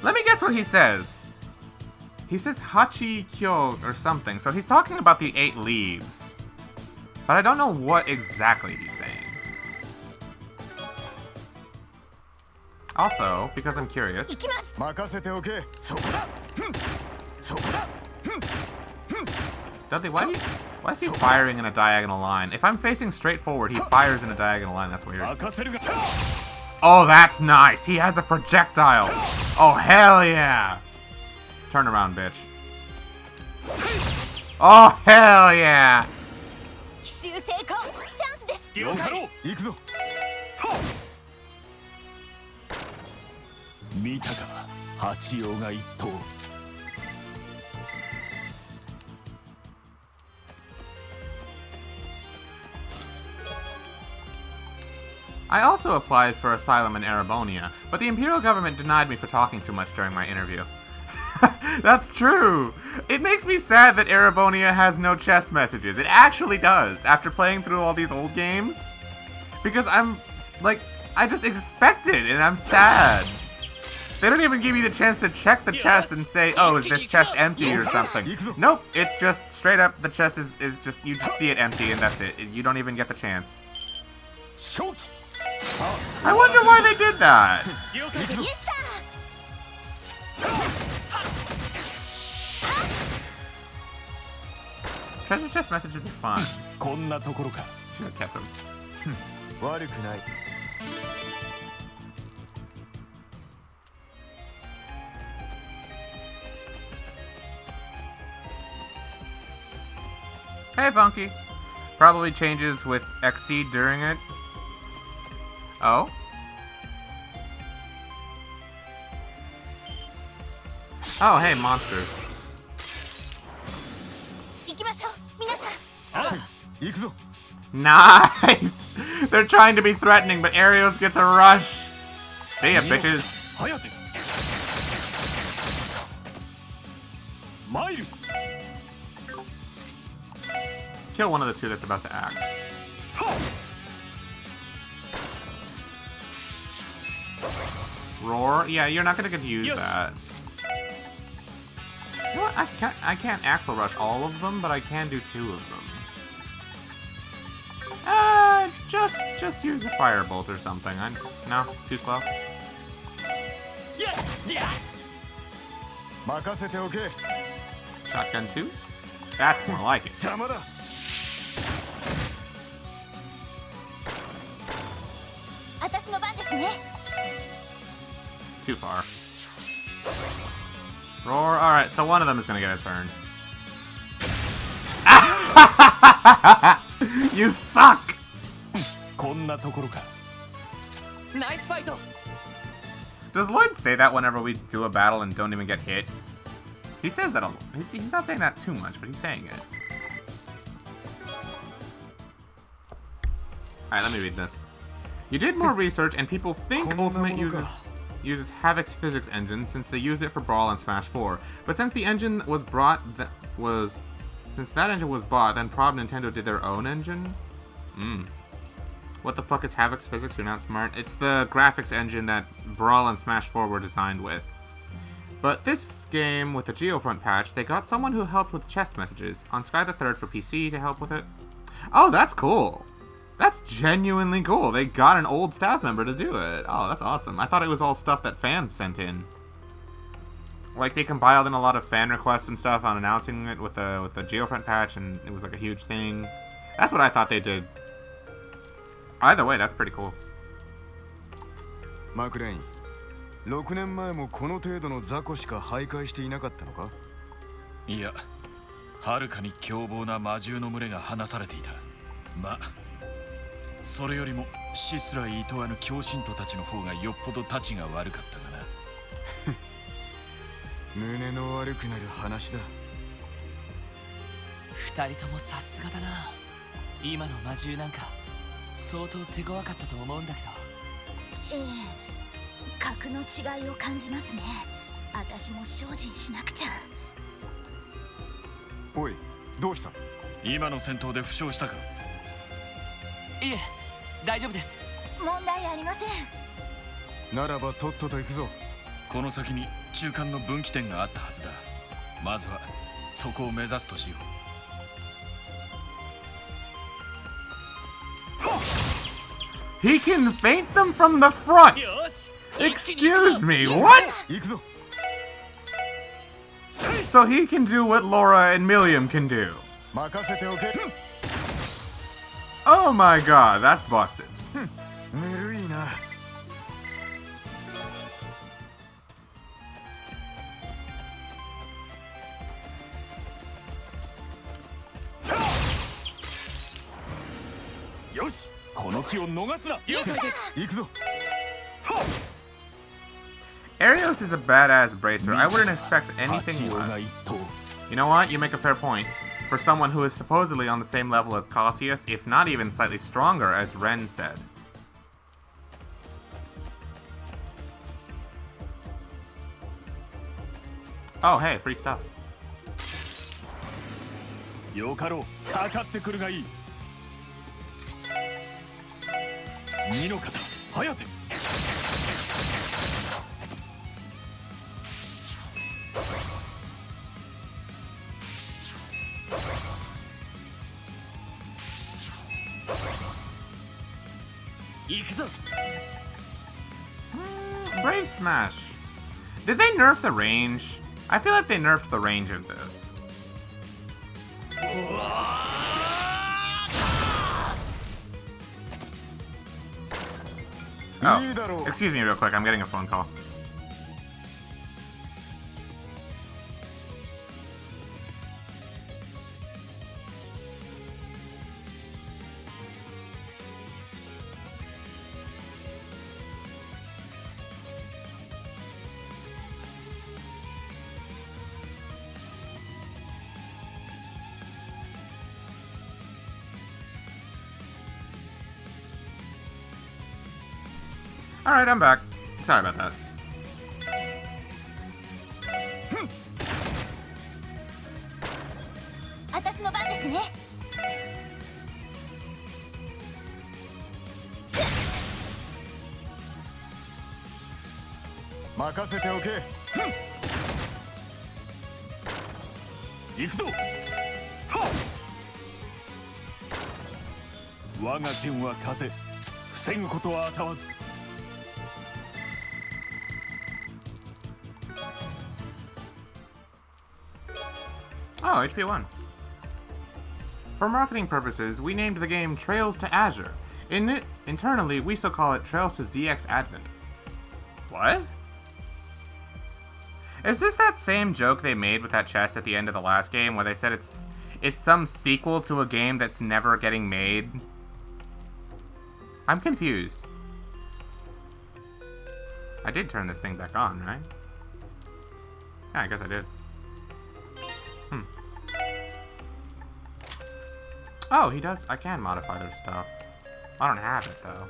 Let me guess what he says. He says Hachi Kyo or something, so he's talking about the 8 leaves. But I don't know what exactly he's saying. Also, because I'm curious... Dudley, why is he firing in a diagonal line? If I'm facing straight forward, he fires in a diagonal line. That's weird. Oh, that's nice. He has a projectile. Oh, hell yeah. Turn around, bitch. Oh, hell yeah. I also applied for asylum in Erebonia, but the Imperial government denied me for talking too much during my interview. That's true! It makes me sad that Erebonia has no chest messages. It actually does, after playing through all these old games. Because I'm, like, I just expect it, and I'm sad. They don't even give you the chance to check the chest and say, oh, is this chest empty or something. Nope, it's just straight up, the chest is just, you just see it empty and that's it. You don't even get the chance. I wonder why they did that. Treasure chest messages are fun. Should have kept them. Hey, Funky. Probably changes with XC during it. Oh? Oh, hey, monsters. 行きましょう皆さん。行くぞ。 Nice! They're trying to be threatening, but Arios gets a rush. See ya, bitches. はやて参る Kill one of the two that's about to act. Roar? Yeah, you're not gonna get to use Yes. that. You know what? I can't Axel Rush all of them, but I can do 2 of them. Just use a Firebolt or something. No, too slow. 任せておけ。 Shotgun 2? That's more like it. 邪魔だ。私の番ですね。 Too far. Roar. Alright, so one of them is gonna get a turn. You suck! こんなところかナイスファイト Does Lloyd say that whenever we do a battle and don't even get hit? He says that a lot. He's not saying that too much, but he's saying it. Alright, let me read this. You did more research, and people think Ultimate uses Havoc's physics engine since they used it for Brawl and Smash 4. But since the engine was since that engine was bought, then Prob Nintendo did their own engine? What the fuck is Havoc's physics? You're not smart. It's the graphics engine that Brawl and Smash 4 were designed with. But this game, with the Geofront patch, they got someone who helped with chest messages on Sky the Third for PC to help with it. Oh, that's cool. That's genuinely cool. They got an old staff member to do it. Oh, that's awesome. I thought it was all stuff that fans sent in. Like, they compiled in a lot of fan requests and stuff on announcing it with the Geofront patch, and it was like a huge thing. That's what I thought they did. Either way, that's pretty cool. マクレイン、6年前もこの程度の雑魚しか徘徊していなかったのか？いやはるかに凶暴な魔獣の群れが放されていたまあそれよりも死すら厭わぬ狂信徒たちの方がよっぽどたちが悪かったがな胸の悪くなる話だ。2人ともさすがだな。今の魔獣なんか相当手強かったと思うんだけど。ええ、格の違いを感じますね。私も精進しなくちゃ。おい、どうした？今の戦闘で負傷したか？いえ、大丈夫です。問題ありません。ならばとっとと行くぞ。この先に中間の分岐点があったはずだ。まずはそこを目指すとしよう。He can feint them from the front! Excuse me, what? 行くぞ。 So he can do what Laura and Milliam can do. 任せておけ。 Oh my god, that's busted. ぬるいな。よしこの気を逃すな。了解です。行くぞ。 Arios is a badass bracer. I wouldn't expect anything less. You know what? You make a fair point. For someone who is supposedly on the same level as Cassius, if not even slightly stronger, as Ren said. Oh, hey, free stuff. よかろうかかってくるがいい。二の方早手。行くぞ。 Brave Smash. Did they nerf the range? I feel like they nerfed the range of this. Oh, excuse me real quick, I'm getting a phone call. Alright, I'm back. Sorry about that. Oh, HP 1. For marketing purposes, we named the game Trails to Azure. Internally, we still call it Trails to ZX Advent. What? Is this that same joke they made with that chest at the end of the last game where they said it's some sequel to a game that's never getting made? I'm confused. I did turn this thing back on, right? Yeah, I guess I did. Oh, he does. I can modify their stuff. I don't have it, though.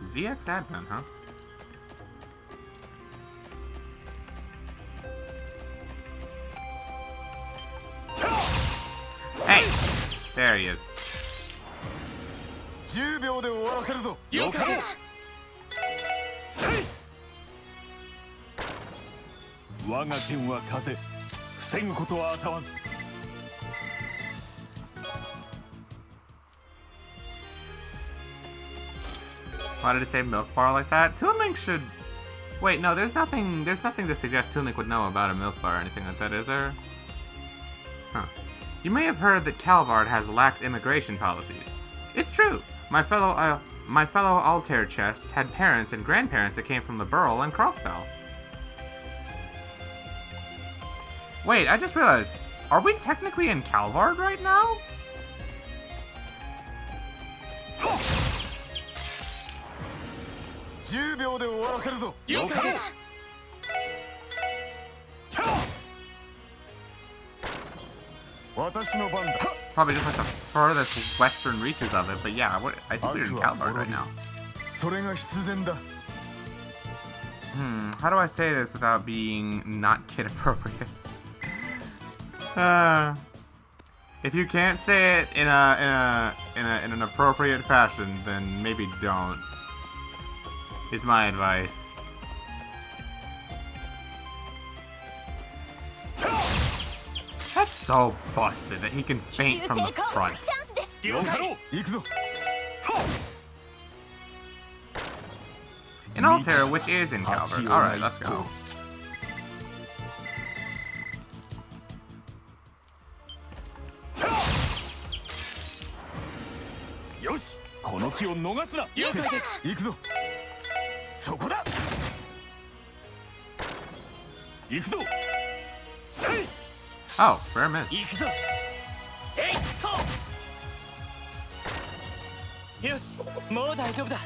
ZX Advent, huh? Hey! There he is. 10秒で終わらせるぞ。了解です。我が剣は風、防ぐことは当たわず。Why did it say milk bar like that? Toon Link should... Wait, no, there's nothing to suggest Toon Link would know about a milk bar or anything like that, is there? Huh. You may have heard that Calvard has lax immigration policies. It's true. My fellow Altair chests had parents and grandparents that came from the Burl and Crossbell. Wait, I just realized, are we technically in Calvard right now? 10秒で終わらせるぞ。了解です。私の番だ。 Probably just like the furthest western reaches of it, but yeah, I think we're in Calvard right now. それが必然だ。How do I say this without being not kid appropriate? If you can't say it in an appropriate fashion, then maybe don't. Is my advice. That's so busted that he can feint from the front. 行くぞ。 In Altair, which is in Calvard. Alright, let's go. Yosh! この気を逃すな。了解です。行くぞ。そこだ。行くぞ。せい。 Oh, rare miss. 行くぞ。えいっと。よし、もう大丈夫だ。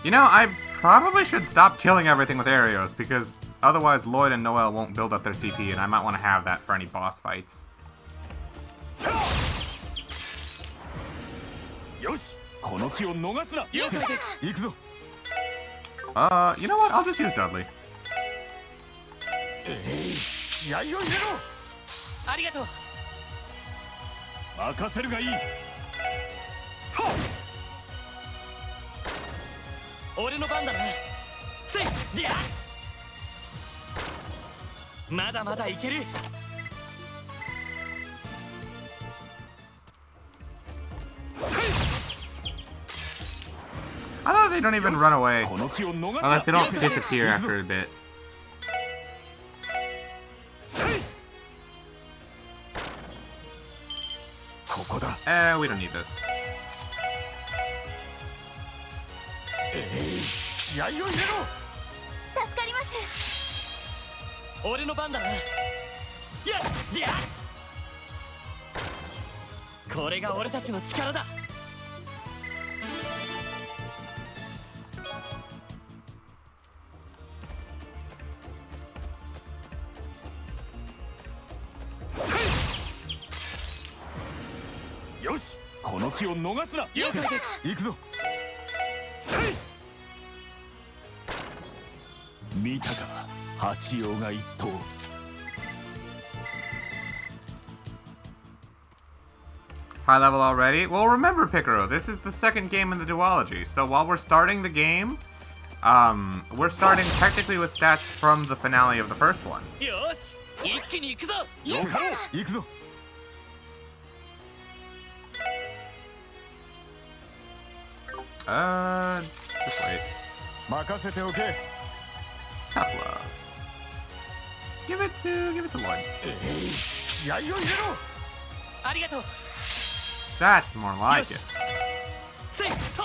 You know, I probably should stop killing everything with Arios, because otherwise Lloyd and Noel won't build up their CP, and I might want to have that for any boss fights. Yosh! この気を逃すな。了解です。行くぞ。 You know what? I'll just use Dudley. 気合を入れろ。ありがとう。任せるがいい。はっ。俺の番だな。せい、りゃ。まだまだいける。 I love they don't even run away. I like they don't disappear after a bit. We don't need this. 気合を入れろ。助かります。俺の番だな。やっ、りゃ。これが俺たちの力だ。 せいこの気を逃すな。了解です。行くぞ。見たか、八葉が一頭。High level already? Well, remember, Picaro, this is the second game in the duology. So while we're starting the game, we're starting technically with stats from the finale of the first one. よし、一気に行くぞ。よかろう。行くぞ。Just wait. 任せておけ。Tough love. Give it to one. 気合を入れろ。ありがとう。That's more like it. せいと。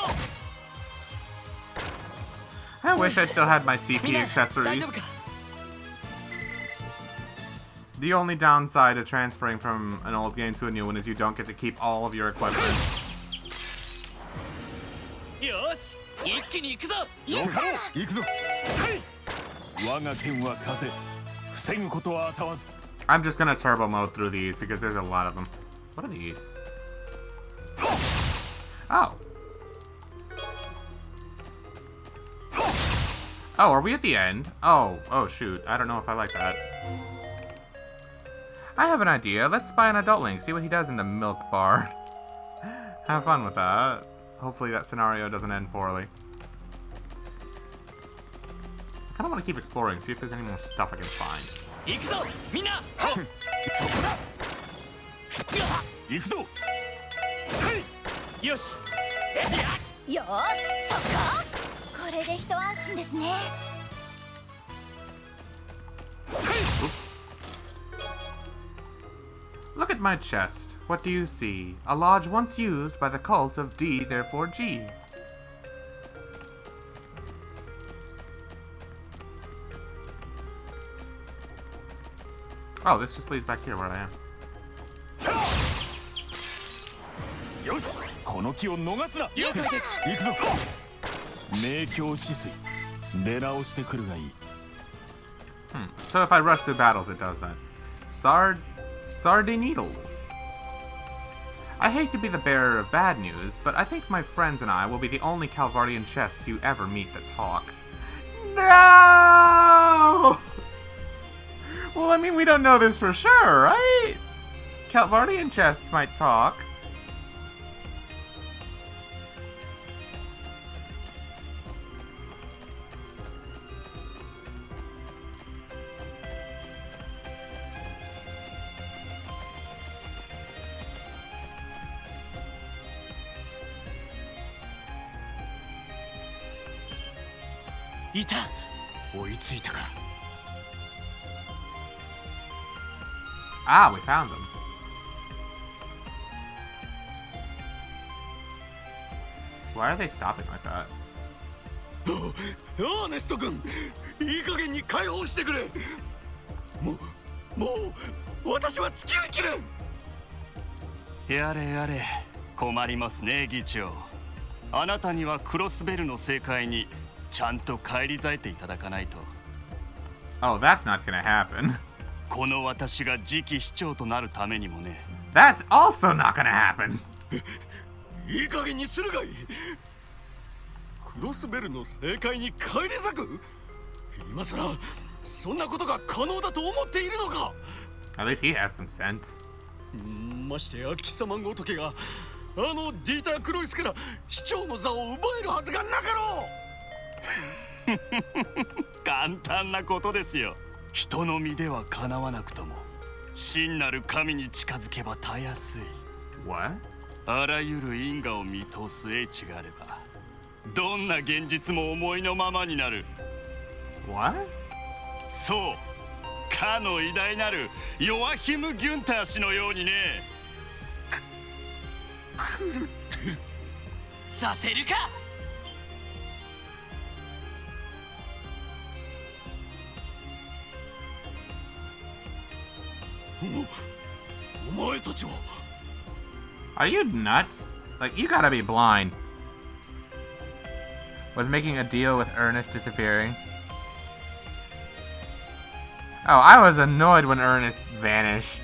I wish I still had my CP みんな大 accessories. 丈夫か。The only downside of transferring from an old game to a new one is you don't get to keep all of your equipment. よし、一気に行くぞ。よかろう。行くぞ。我が剣は風、防ぐことは当たわず。 I'm just gonna turbo mode through these because there's a lot of them. What are these? Oh. Oh, are we at the end? Oh shoot. I don't know if I like that. I have an idea. Let's spy on Adult Link, see what he does in the milk bar. Have fun with that. Hopefully that scenario doesn't end poorly. I kind of want to keep exploring, see if there's any more stuff I can find. 行くぞ、みんな。そこだ。行くぞ。よし。よーし、そこ。これで一安心ですね。Oops. Look at my chest. What do you see? A lodge once used by the cult of D, therefore G. Oh, this just leads back here where I am. よし、この気を逃すな。了解です。行くぞ。明鏡止水、出直してくるがいい。So if I rush through battles, it does that. Sardineedles. I hate to be the bearer of bad news, but I think my friends and I will be the only Calvardian chests you ever meet that talk. No! Well, I mean, we don't know this for sure, right? Calvardian chests might talk.いた。追いついたか。Ah, we found them. Why are they stopping like that? アーネスト君、いい加減に解放してくれ。もう私は付き合いきれん。やれやれ、困りますね議長。あなたにはクロスベルの正解にちゃんと返り咲いていただかないと。 Oh, that's not gonna happen. この私が次期市長となるためにもね。 That's also not gonna happen. いい加減にするがいい。クロスベルの正解に返り咲く。今さらそんなことが可能だと思っているのか。 At least he has some sense. ましてや貴様ごときがディーター・クロイスから市長の座を奪えるはずがなかろう。簡単なことですよ。人の身ではかなわなくとも真なる神に近づけばたやすい。 What? あらゆる因果を見通す英知があればどんな現実も思いのままになる。 What? そうかの偉大なるヨアヒム・ギュンター氏のようにね。狂ってる。させるか。お前たちは。 Are you nuts? Like, you gotta be blind. Was making a deal with Ernest disappearing? Oh, I was annoyed when Ernest vanished.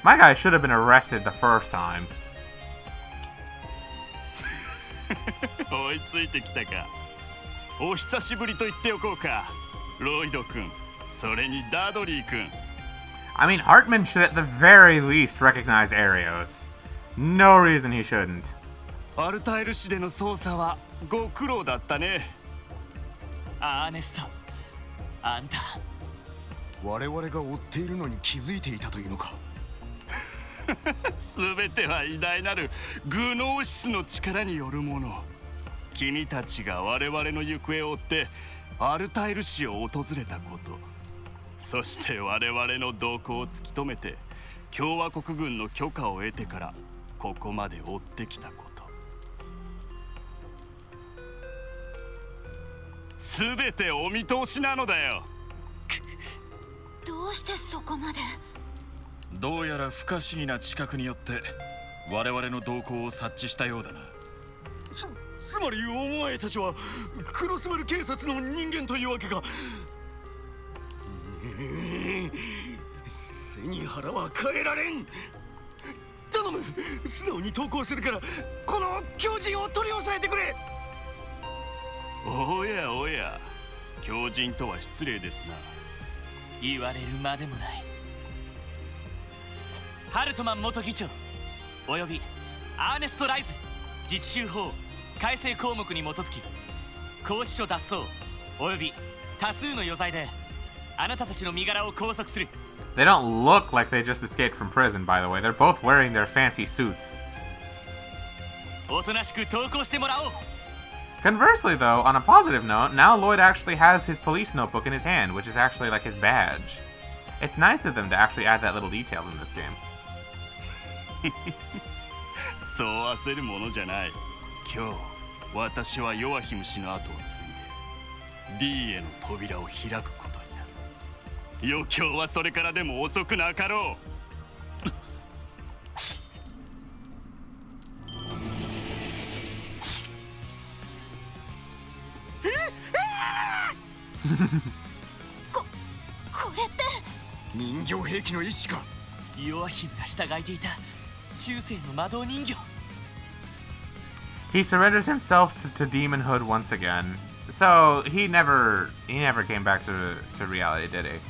My guy should have been arrested the first time. 追いついてきたか。お久しぶりと言っておこうか、ロイド君、それにダドリー君。I mean, Hartman should at the very least recognize Arios. No reason he shouldn't. アルタイル市での捜査はご苦労だったね。アーネスト、あんた我々が追っているのに気づいていたというのか。全ては偉大なるグノーシスの力によるもの。君たちが我々の行方を追ってアルタイル市を訪れたこと、そして我々の動向を突き止めて共和国軍の許可を得てからここまで追ってきたこと、全てお見通しなのだよ。どうしてそこまで。どうやら不可思議な知覚によって我々の動向を察知したようだな。つまりお前たちはクロスベル警察の人間というわけか。背に腹は変えられん。頼む、素直に投降するからこの狂人を取り押さえてくれ。おやおや、狂人とは失礼ですな。言われるまでもない。ハルトマン元議長およびアーネスト・ライズ自治州法改正項目に基づき拘置所脱走および多数の余罪であなたたちの身柄を拘束する。 They don't look like they just escaped from prison, by the way. They're both wearing their fancy suits. おとなしく投降してもらおう。 Conversely, though, on a positive note, now Lloyd actually has his police notebook in his hand, which is actually like his badge. It's nice of them to actually add that little detail in this game. そう焦るものじゃない。今日私はヨアヒム氏の後を継いで D への扉を開くことになる。余興はそれからでも遅くなかろう。これって人形兵器の一種か。ヨアヒムが従えていた中世の魔導人形。 He surrenders himself to demonhood once again. So he never came back to reality, did he?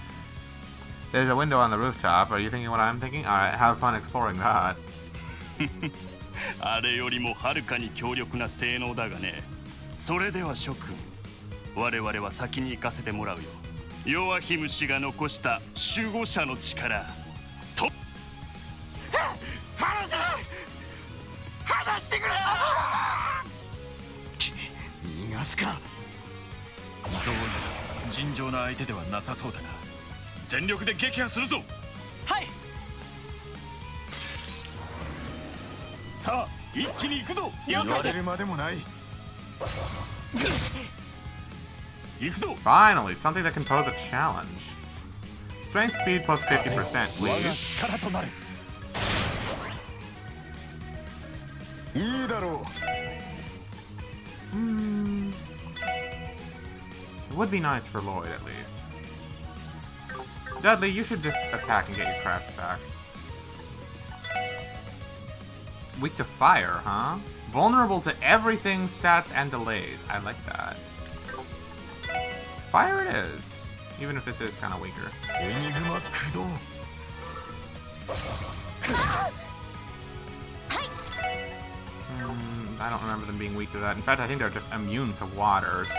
There's a window on the rooftop. Are you thinking what I'm thinking? Alright, have fun exploring that. あれよりもはるかに強力な性能だがね。それでは諸君、我々は先に行かせてもらうよ。ヨアヒム氏が残した守護者の力と。離してくれ。逃がすか。どうやら尋常な相手ではなさそうだな。全力で撃破するぞ。はい。さあ一気に行くぞ。言われるまでもない。行くぞ。 Finally, something that can pose a challenge. Strength speed plus 50%, please. 力となる。いいだろう。It would be nice for Lloyd, at least. Dudley, you should just attack and get your crafts back. Weak to fire, huh? Vulnerable to everything, stats, and delays. I like that. Fire it is. Even if this is kind of weaker. エニグマ駆動。I don't remember them being weak to that. In fact, I think they're just immune to water, so...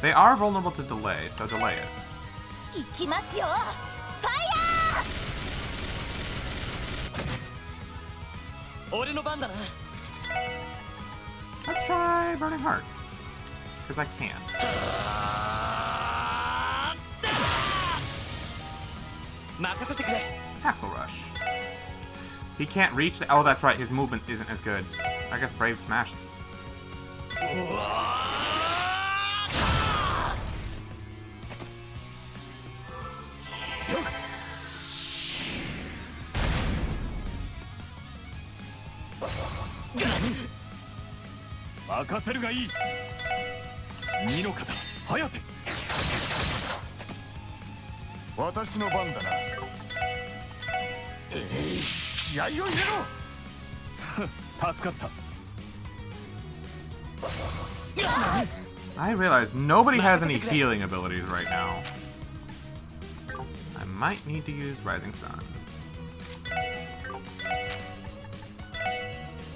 They are vulnerable to delay, so delay it. 行きますよ。ファイヤー。俺の番だな。 Let's try Burning Heart. Because I can. 任せてくれ。 Axel Rush. He can't reach the... Oh, that's right. His movement isn't as good. I guess Brave smashed. Makaseru 任せるがいい。二の方、颯。私の番だな。気合を入れろ。助かった。 I realize nobody has any healing abilities right now. I might need to use Rising Sun.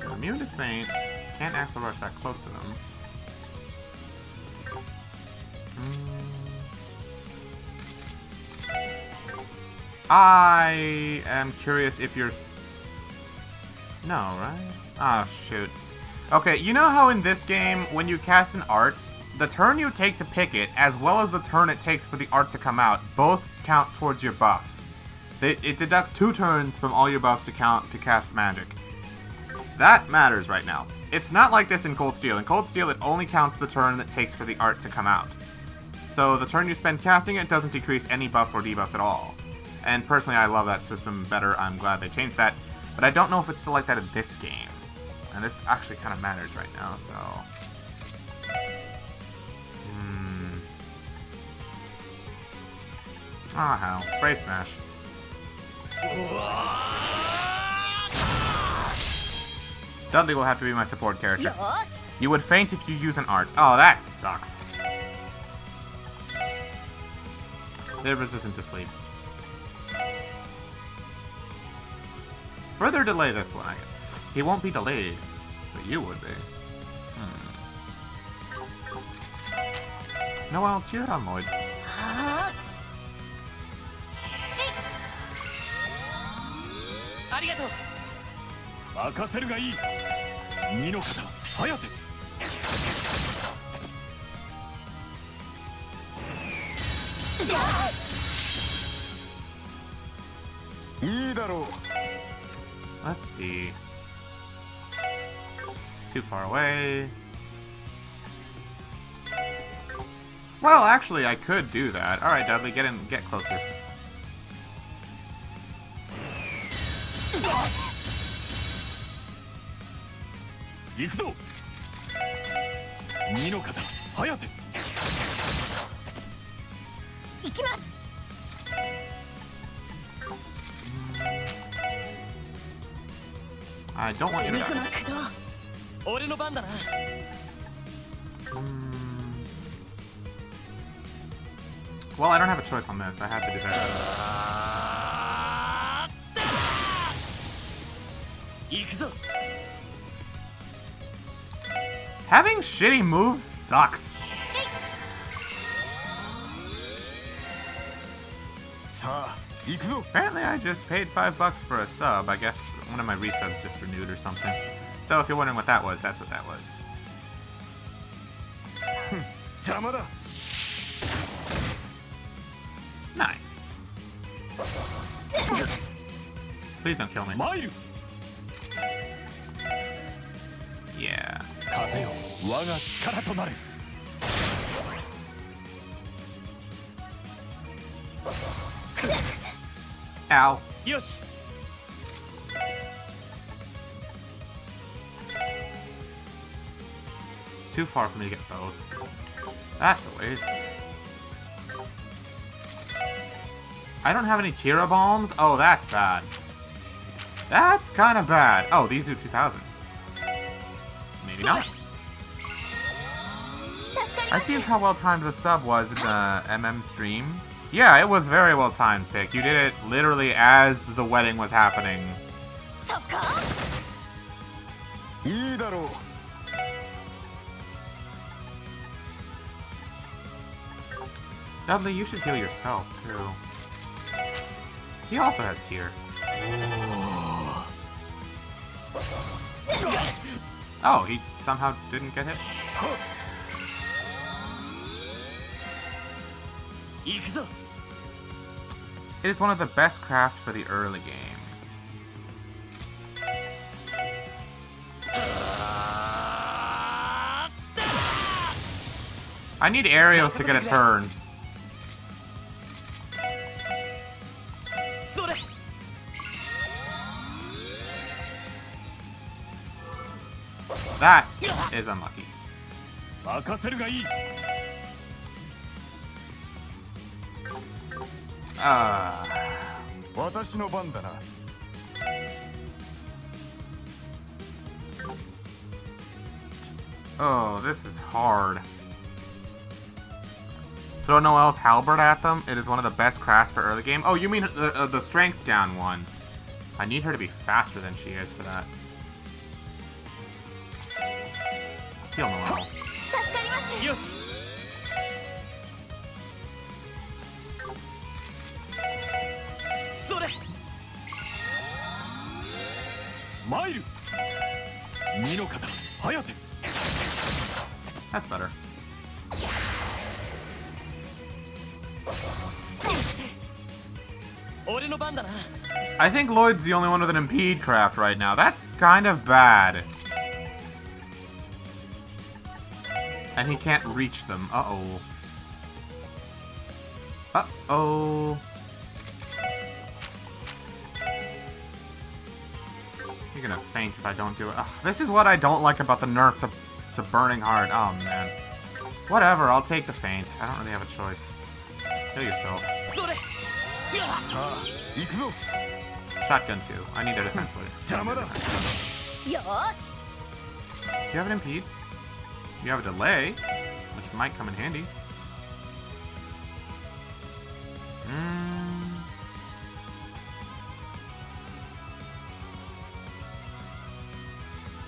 They're immune to faint. Can't Axel Rush that close to them. I am curious if you're... No, right? Oh, shoot. Okay, you know how in this game, when you cast an art, the turn you take to pick it, as well as the turn it takes for the art to come out, both count towards your buffs. It deducts 2 turns from all your buffs to count to cast magic. That matters right now. It's not like this in Cold Steel. In Cold Steel, it only counts the turn that takes for the art to come out. So the turn you spend casting it doesn't decrease any buffs or debuffs at all. And personally, I love that system better. I'm glad they changed that. But I don't know if it's still like that in this game. And this actually kind of matters right now, so... Ah, hell. Brave Smash. Dudley will have to be my support character. You would faint if you use an art. Oh, that sucks. They're resistant to sleep. Further delay this one, I guess. He won't be delayed, but you would be. Noel, cheer on Lloyd. Arigato. 任せるがいい。二の方、颯。いいだろう。 Let's see. Too far away. Well, actually, I could do that. All right, Dudley, get closer.行くぞ。二の方、颯。行きます。 I don't want you to die. 俺の番だな。Well, I don't have a choice on this. I have to do that. 行くぞ。 Having shitty moves sucks. さあ、行くぞ。 Apparently, I just paid $5 for a sub. I guess one of my resubs just renewed or something. So if you're wondering what that was, that's what that was. 邪魔だ。 Nice. Please don't kill me. マイル。 Yeah. 風よ、我が力となれ。 Ow. よし。 Too far for me to get both. That's a waste. I don't have any Tira Bombs? Oh, that's bad. That's kind of bad. Oh, these do 2,000. Maybe not. I see how well timed the sub was in the MM stream. Yeah, it was very well timed, Pick. You did it literally as the wedding was happening. そっか。いいだろう。 Dudley, you should heal yourself, too. He also has Tear. Oh, he somehow didn't get hit? 行くぞ。 It is one of the best crafts for the early game. I need Arios to get a turn. それ。 That is unlucky. 任せるがいい。 私の番だな。Oh, this is hard. Throw Noel's halberd at them. It is one of the best crafts for early game. Oh, you mean the strength down one. I need her to be faster than she is for that. Heal Noel. よしそれマイル二の方颯 That's better. I think Lloyd's the only one with an impede craft right now. That's kind of bad. And he can't reach them. Uh-oh. Uh-oh. You're gonna faint if I don't do it. Ugh, this is what I don't like about the nerf to Burning Heart. Oh, man. Whatever, I'll take the faint. I don't really have a choice. Kill yourself. Shotgun too. I need a defense lead. Do you have an impede? You have a delay, which might come in handy.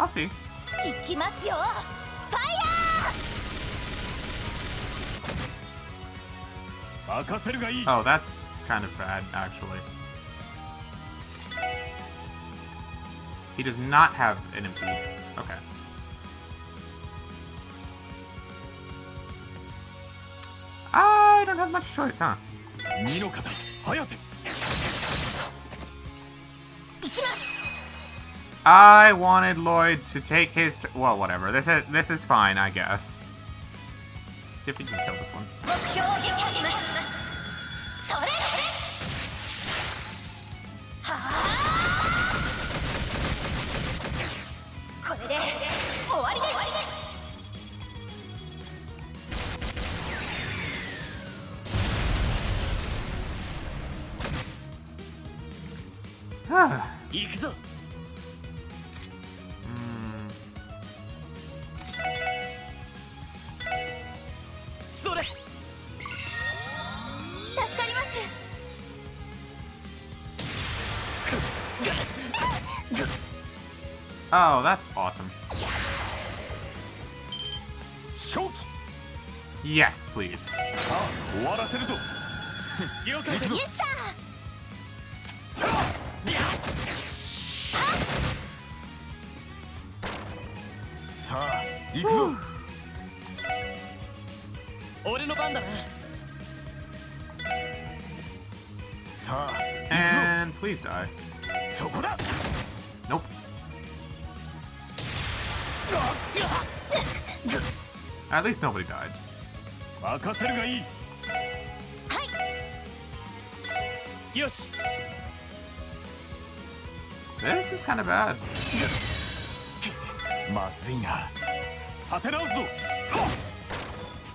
I'll see. Oh, that's kind of bad, actually. He does not have an impede. Okay. I don't have much choice, huh? I wanted Lloyd to take his well, whatever. This is fine, I guess. See if he can kill this one. Oh, that's awesome. Yes, please. And please die. Nope. At least nobody died. This is kind of bad.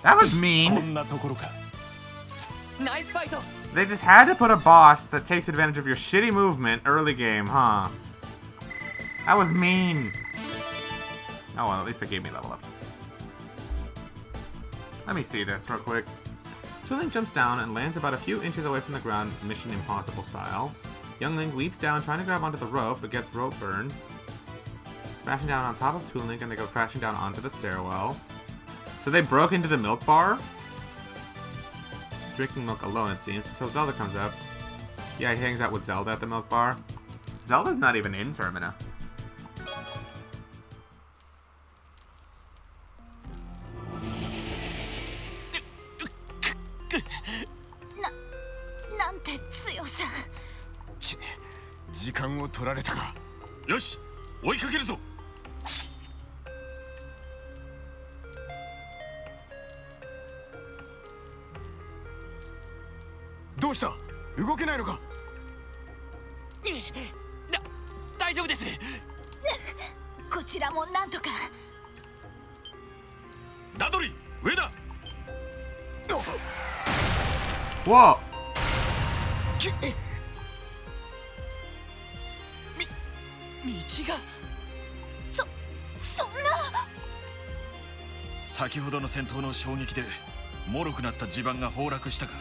That was mean. They just had to put a boss that takes advantage of your shitty movement early game, huh? That was mean. Oh well, at least they gave me level ups. Let me see this real quick. Toon Link jumps down and lands about a few inches away from the ground, Mission Impossible style. Young Link leaps down trying to grab onto the rope, but gets rope burned. Smashing down on top of Toon Link and they go crashing down onto the stairwell. So they broke into the milk bar? Drinking milk alone, it seems, until Zelda comes up. Yeah, he hangs out with Zelda at the milk bar. Zelda's not even in Termina. Whoa! 先ほどの戦闘の衝撃で脆くなった地盤が崩落したが、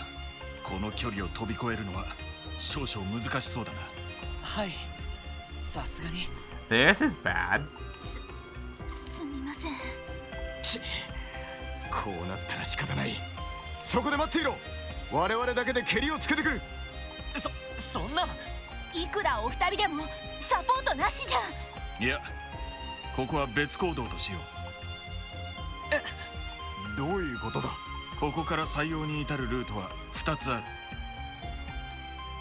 この距離を飛び越えるのは少々難しそうだな。はい、さすがに。 This is bad. すみません。ちこうなったら仕方ない。そこで待っていろ。我々だけで蹴りをつけてくる。そんな。いくらお二人でもサポートなしじゃ。いや、ここは別行動としよう。どういうことだ。ここから採用に至るルートは2つある。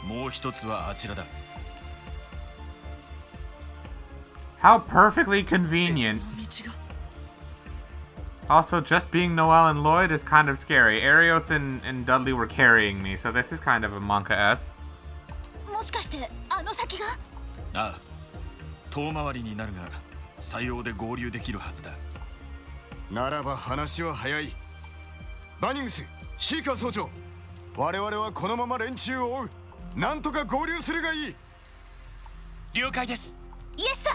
もう1つはあちらだ。 How perfectly convenient. 別の道が。 Also, just being Noel and Lloyd is kind of scary. Arios and Dudley were carrying me, so this is kind of a Monka-S. もしかしてあの先が。ああ、遠回りになるが採用で合流できるはずだ。ならば話は早い。バニングス、シーカー総長、我々はこのまま連中を追う。なんとか合流するがいい。了解です。イエスさん。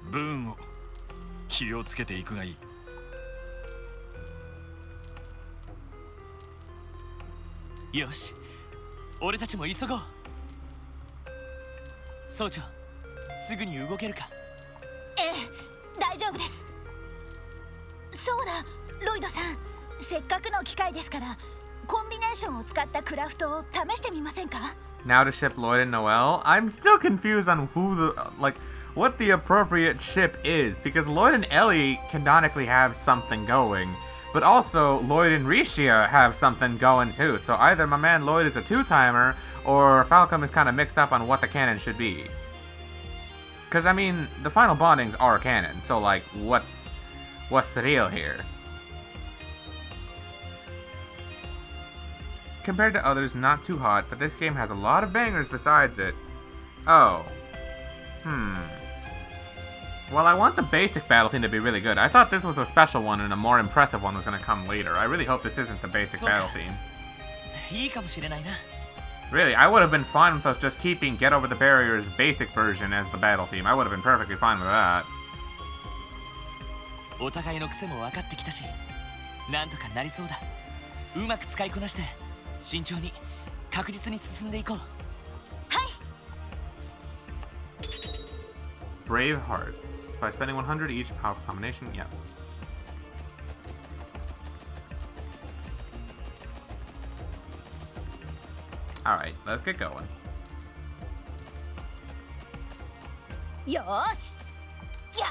ブーンを気をつけていくがいい。よし、俺たちも急ごう。総長、すぐに動けるか。ええ、大丈夫です。そうだ、ロイドさん、せっかくの機会ですからコンビネーションを使ったクラフトを試してみませんか。 Now to ship Lloyd and Noel. I'm still confused on what the appropriate ship is, because Lloyd and Ellie canonically have something going, but also Lloyd and Risha have something going too. So either my man Lloyd is a two-timer, or Falcom is kind of mixed up on what the canon should be. Because I mean, the final bondings are canon, so like, what's the deal here? Compared to others, not too hot, but this game has a lot of bangers besides it. Oh. Well, I want the basic battle theme to be really good. I thought this was a special one and a more impressive one was going to come later. I really hope this isn't the basic battle theme. いいかもしれないな。 Really, I would have been fine with us just keeping Get Over the Barrier's basic version as the battle theme. I would have been perfectly fine with that. お互いの癖も分かってきたし、なんとかなりそうだ。うまく使いこなして慎重に確実に進んでいこう。はい。 Brave Hearts. By spending 100 each powerful combination. Yep. Alright, let's get going. よーし。や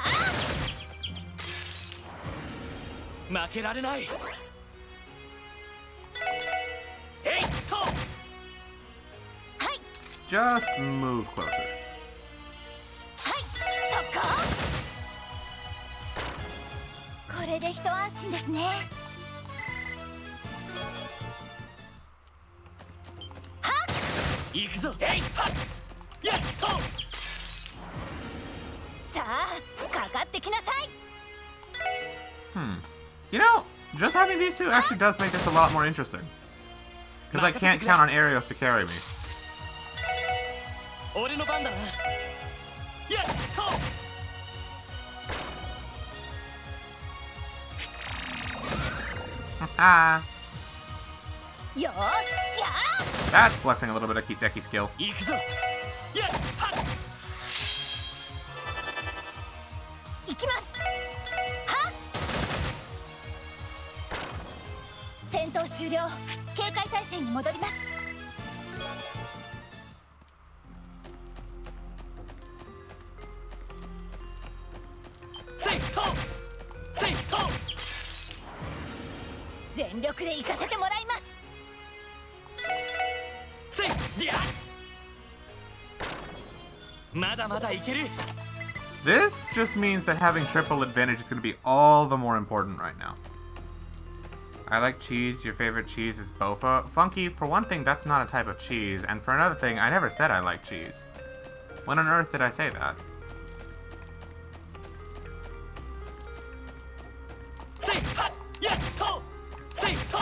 負けられない。えいっと。はい。 Just move closer. はい、そこ。これで一安心ですね。行くぞ。えいはっやっと。さあ、かかってきなさい。You know, just having these two actually does make this a lot more interesting. Because I can't count on Arios to carry me. 俺の番だな。やっと。Ah, よーし、や that's flexing a little bit of Kiseki skill. 行くぞ。やっはっ。行きます。はっ。戦闘終了。警戒態勢に戻ります。せいと。せいと。全力で行かせてもらいます。せいりゃ。まだまだいける。 This just means that having triple advantage is going to be all the more important right now. I like cheese. Your favorite cheese is Bofa. Funky, for one thing, that's not a type of cheese. And for another thing, I never said I like cheese. When on earth did I say that? せいはっやっと。せいと。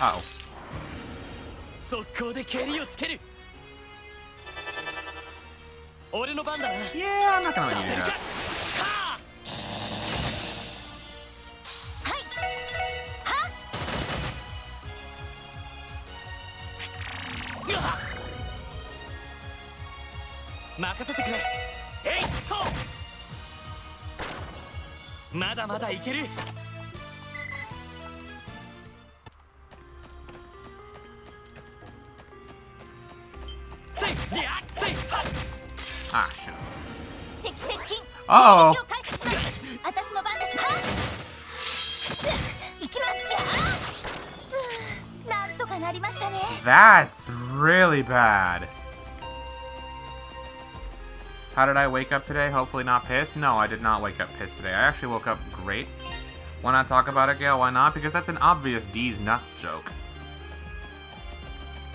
Oh. 速攻で蹴りをつける。俺の番だな。 Yeah, I'm not going to let you do that. はあ。はい。任せてくれ。えいっと。まだまだいける。せいりゃせいはっ。Ah, shit. 敵接近。 Uh-oh. 撃を開始します。私の番です。はっ。行きますきゃ。なんとかなりましたね。 That's really bad. How did I wake up today? Hopefully not pissed. No, I did not wake up pissed today. I actually woke up great. Why not talk about it, Gail? Why not? Because that's an obvious D's nuts joke.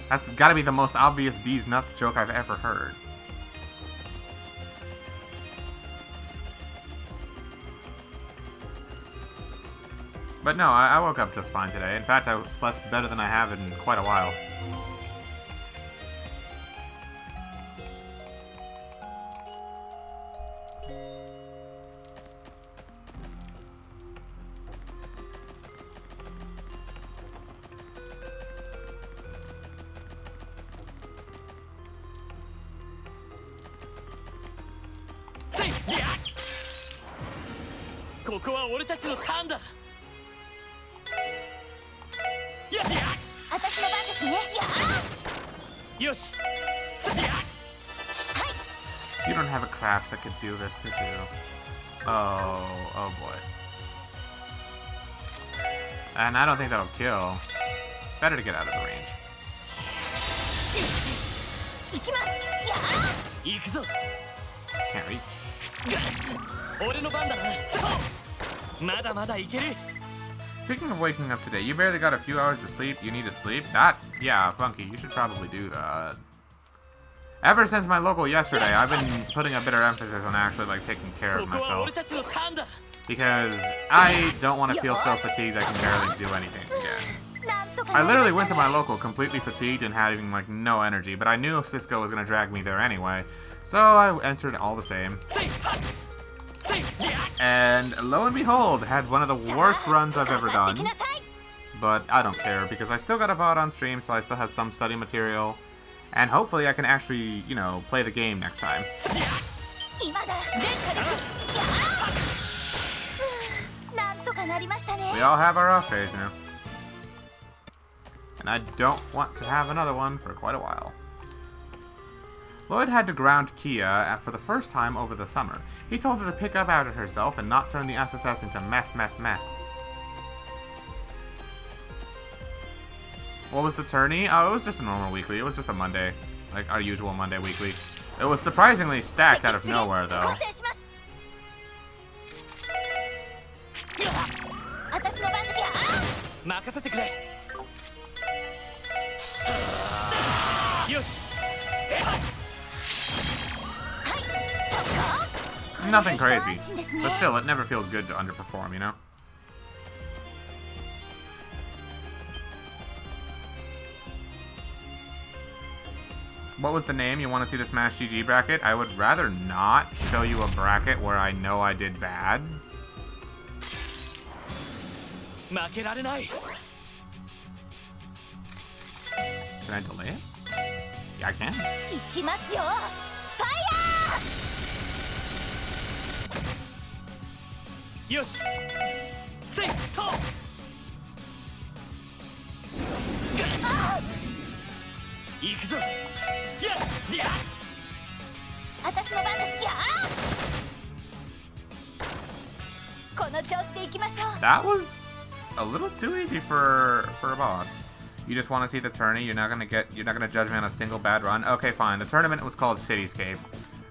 That's gotta be the most obvious D's nuts joke I've ever heard. But no, I woke up just fine today. In fact, I slept better than I have in quite a while.せいりゃ。ここは俺たちのターンだ。やりゃ。私の番ですね。よし。せりゃ。 You don't have a craft that could do this, could you? Oh boy. And I don't think that'll kill. Better to get out of the range. 行きます。行くぞ。 Can't reach. 俺の番だな。そうまだまだいける。 Speaking of waking up today, you barely got a few hours of sleep. You need to sleep? That, yeah, Funky, you should probably do that. Ever since my local yesterday, I've been putting a better emphasis on actually, like, taking care of ここは俺 myself. たちのターンだ。 Because I don't want to feel so fatigued I can barely do anything again. なんとか I なりま literally した went to ね。 my local completely fatigued and having, like, no energy, but I knew Cisco was going to drag me there anyway, so I entered all the same. せいはっ。せいりゃ。 And lo and behold, had one of the worst runs I've ever 行 done. きなさい。 But I don't care, because I still got a VOD on stream, so I still have some study material. And hopefully I can actually, you know, play the game next time. 今だ。全火力。なんとかなりましたね。 We all have our off days now. And I don't want to have another one for quite a while. Lloyd had to ground Kia for the first time over the summer. He told her to pick up after herself and not turn the SSS into mess. What was the tourney? Oh, it was just a normal weekly. It was just a Monday. Like our usual Monday weekly. It was surprisingly stacked out of nowhere, though. 構成します。私の番だ。任せてくれ。よし。 はい。そこ。 Nothing crazy. 安心ですね。 But still, it never feels good to underperform, you know? What was the name? You want to see the Smash GG bracket? I would rather not show you a bracket where I know I did bad. 負けられない。 Can I delay it? Yeah, I can. 行きますよ。ファイヤー。よし。せいと。行くぞ。やっや。私の番ですきゃ。この調子で行きましょう。 That was a little too easy for a boss. You just want to see the tourney. You're not gonna judge me on a single bad run. Okay, fine. The tournament was called Cityscape.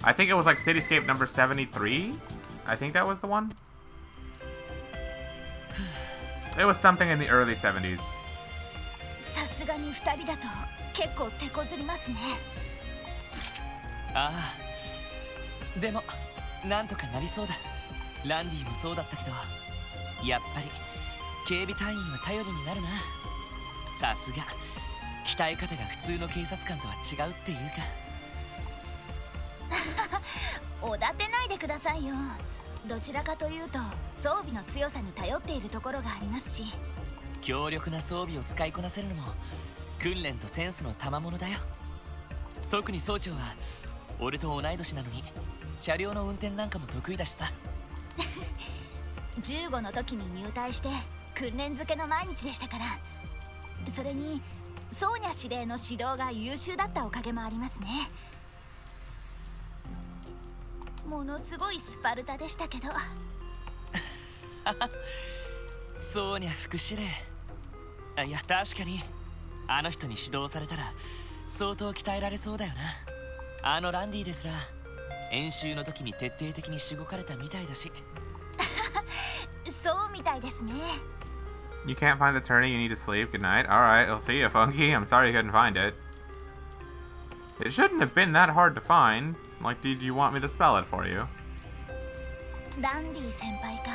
I think it was like Cityscape number 73. I think that was the one. It was something in the early 70s. さすがに2人だと結構手こずりますね。ああ。でもなんとかなりそうだ。ランディもそうだったけど、やっぱり警備隊員は頼りになるな。さすが鍛え方が普通の警察官とは違うっていうか。おだてないでくださいよ。どちらかというと装備の強さに頼っているところがありますし。強力な装備を使いこなせるのも訓練とセンスの賜物だよ。特に総長は俺と同い年なのに車両の運転なんかも得意だしさ。15の時に入隊して訓練漬けの毎日でしたから。それにソーニャ司令の指導が優秀だったおかげもありますね。ものすごいスパルタでしたけど。ソーニャ副司令。あ、いや確かにあの人に指導されたら相当鍛えられそうだよな。あのランディですら演習の時に徹底的にしごかれたみたいだし。そうみたいですね。You can't find the tourney, you need to sleep. Good night. Alright, I'll see you, Funky. I'm sorry you couldn't find it. It shouldn't have been that hard to find. Like, did you want me to spell it for you? ランディ先輩か。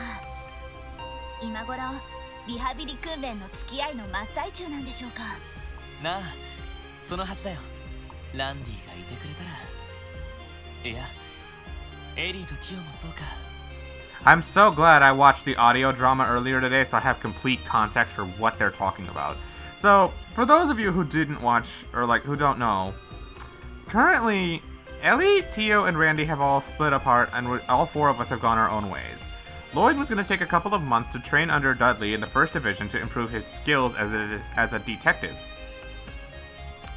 今頃リハビリ訓練の付き合いの真っ最中なんでしょうか。なあ、そのはずだよ。ランディがいてくれたら。いや、エリーとティオもそうか。I'm so glad I watched the audio drama earlier today so I have complete context for what they're talking about. So, for those of you who didn't watch, or like, who don't know, currently, Ellie, Tio, and Randy have all split apart and all four of us have gone our own ways. Lloyd was going to take a couple of months to train under Dudley in the First Division to improve his skills as a detective.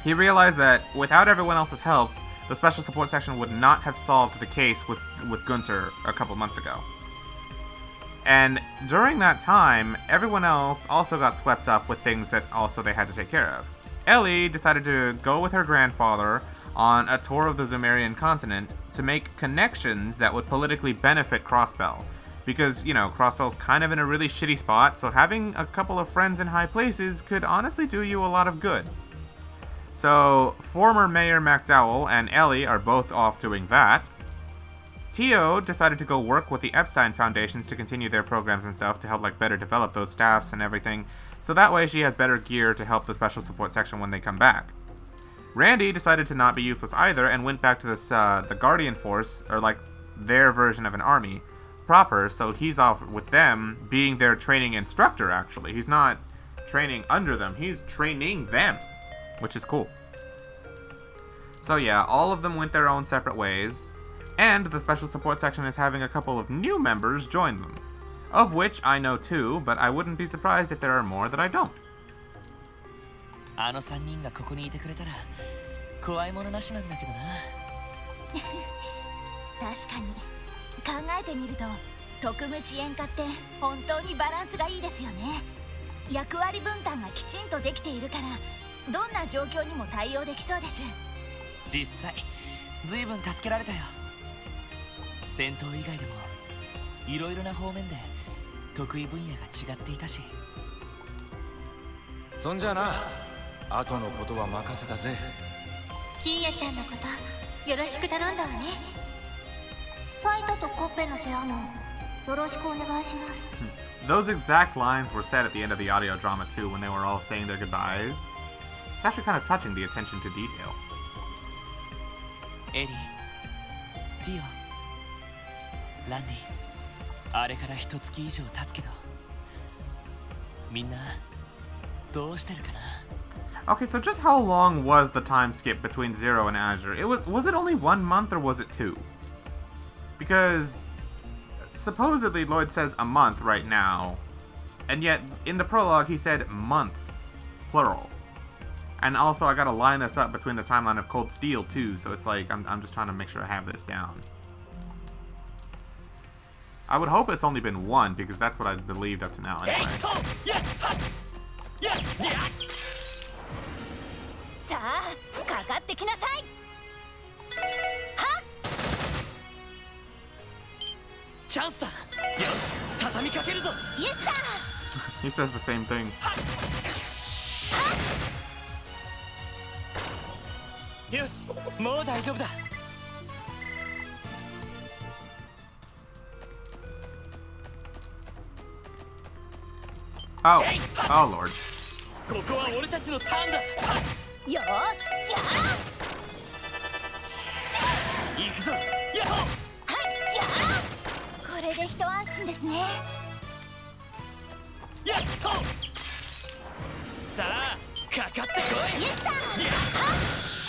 He realized that without everyone else's help, the Special Support Section would not have solved the case with Gunther a couple months ago. And during that time, everyone else also got swept up with things that also they had to take care of. Ellie decided to go with her grandfather on a tour of the Zumerian continent to make connections that would politically benefit Crossbell. Because, you know, Crossbell's kind of in a really shitty spot, so having a couple of friends in high places could honestly do you a lot of good. So, former Mayor McDowell and Ellie are both off doing that. Tio decided to go work with the Epstein Foundations to continue their programs and stuff to help, like, better develop those staffs and everything. So that way she has better gear to help the Special Support Section when they come back. Randy decided to not be useless either and went back to this, the Guardian Force, or, like, their version of an army, proper, so he's off with them, being their training instructor, actually. He's not training under them, he's training them, which is cool. So yeah, all of them went their own separate ways. And the Special Support Section is having a couple of new members join them. Of which I know two, but I wouldn't be surprised if there are more that I don't. あの3人がここにいてくれたら怖いものなしなんだけどな。確かに考えてみると特務支援課って本当にバランスがいいですよね。役割分担がきちんとできているからどんな状況にも対応できそうです。実際ずいぶん助けられたよ。戦闘以外でもいろいろな方面で得意分野が違っていたし。そんじゃな、後のことは任せたぜ。キーヤちゃんのことよろしく頼んだわね。ファイトとコッペの世話もよろしくお願いします。Those exact lines were said at the end of the audio drama too when they were all saying their goodbyes. It's actually kind of touching, the attention to detail. エリー、ティオ、ランディ、あれから1月以上経つけどみんなどうしてるかな。 Okay, so just how long was the time skip between Zero and Azure? Was it only 1 month or was it 2? Because supposedly Lloyd says a month right now, and yet in the prologue he said months, plural. And also I gotta line this up between the timeline of Cold Steel too, so it's like I'm just trying to make sure I have this down. I would hope it's only been 1 because that's what I believed up to now anyway. さあ、かかってきなさい。はっ。チャンスだ。よし、畳みかけるぞ。イエスサー。 He says the same thing. よし、もう大丈夫だ。Oh, oh Lord. ここは俺たちのターンだ。よーし、やー。行くぞ。やっほ。はい、やー。これで一安心ですね。やっほ。さあ、かかってこい。イエスサー。はっ。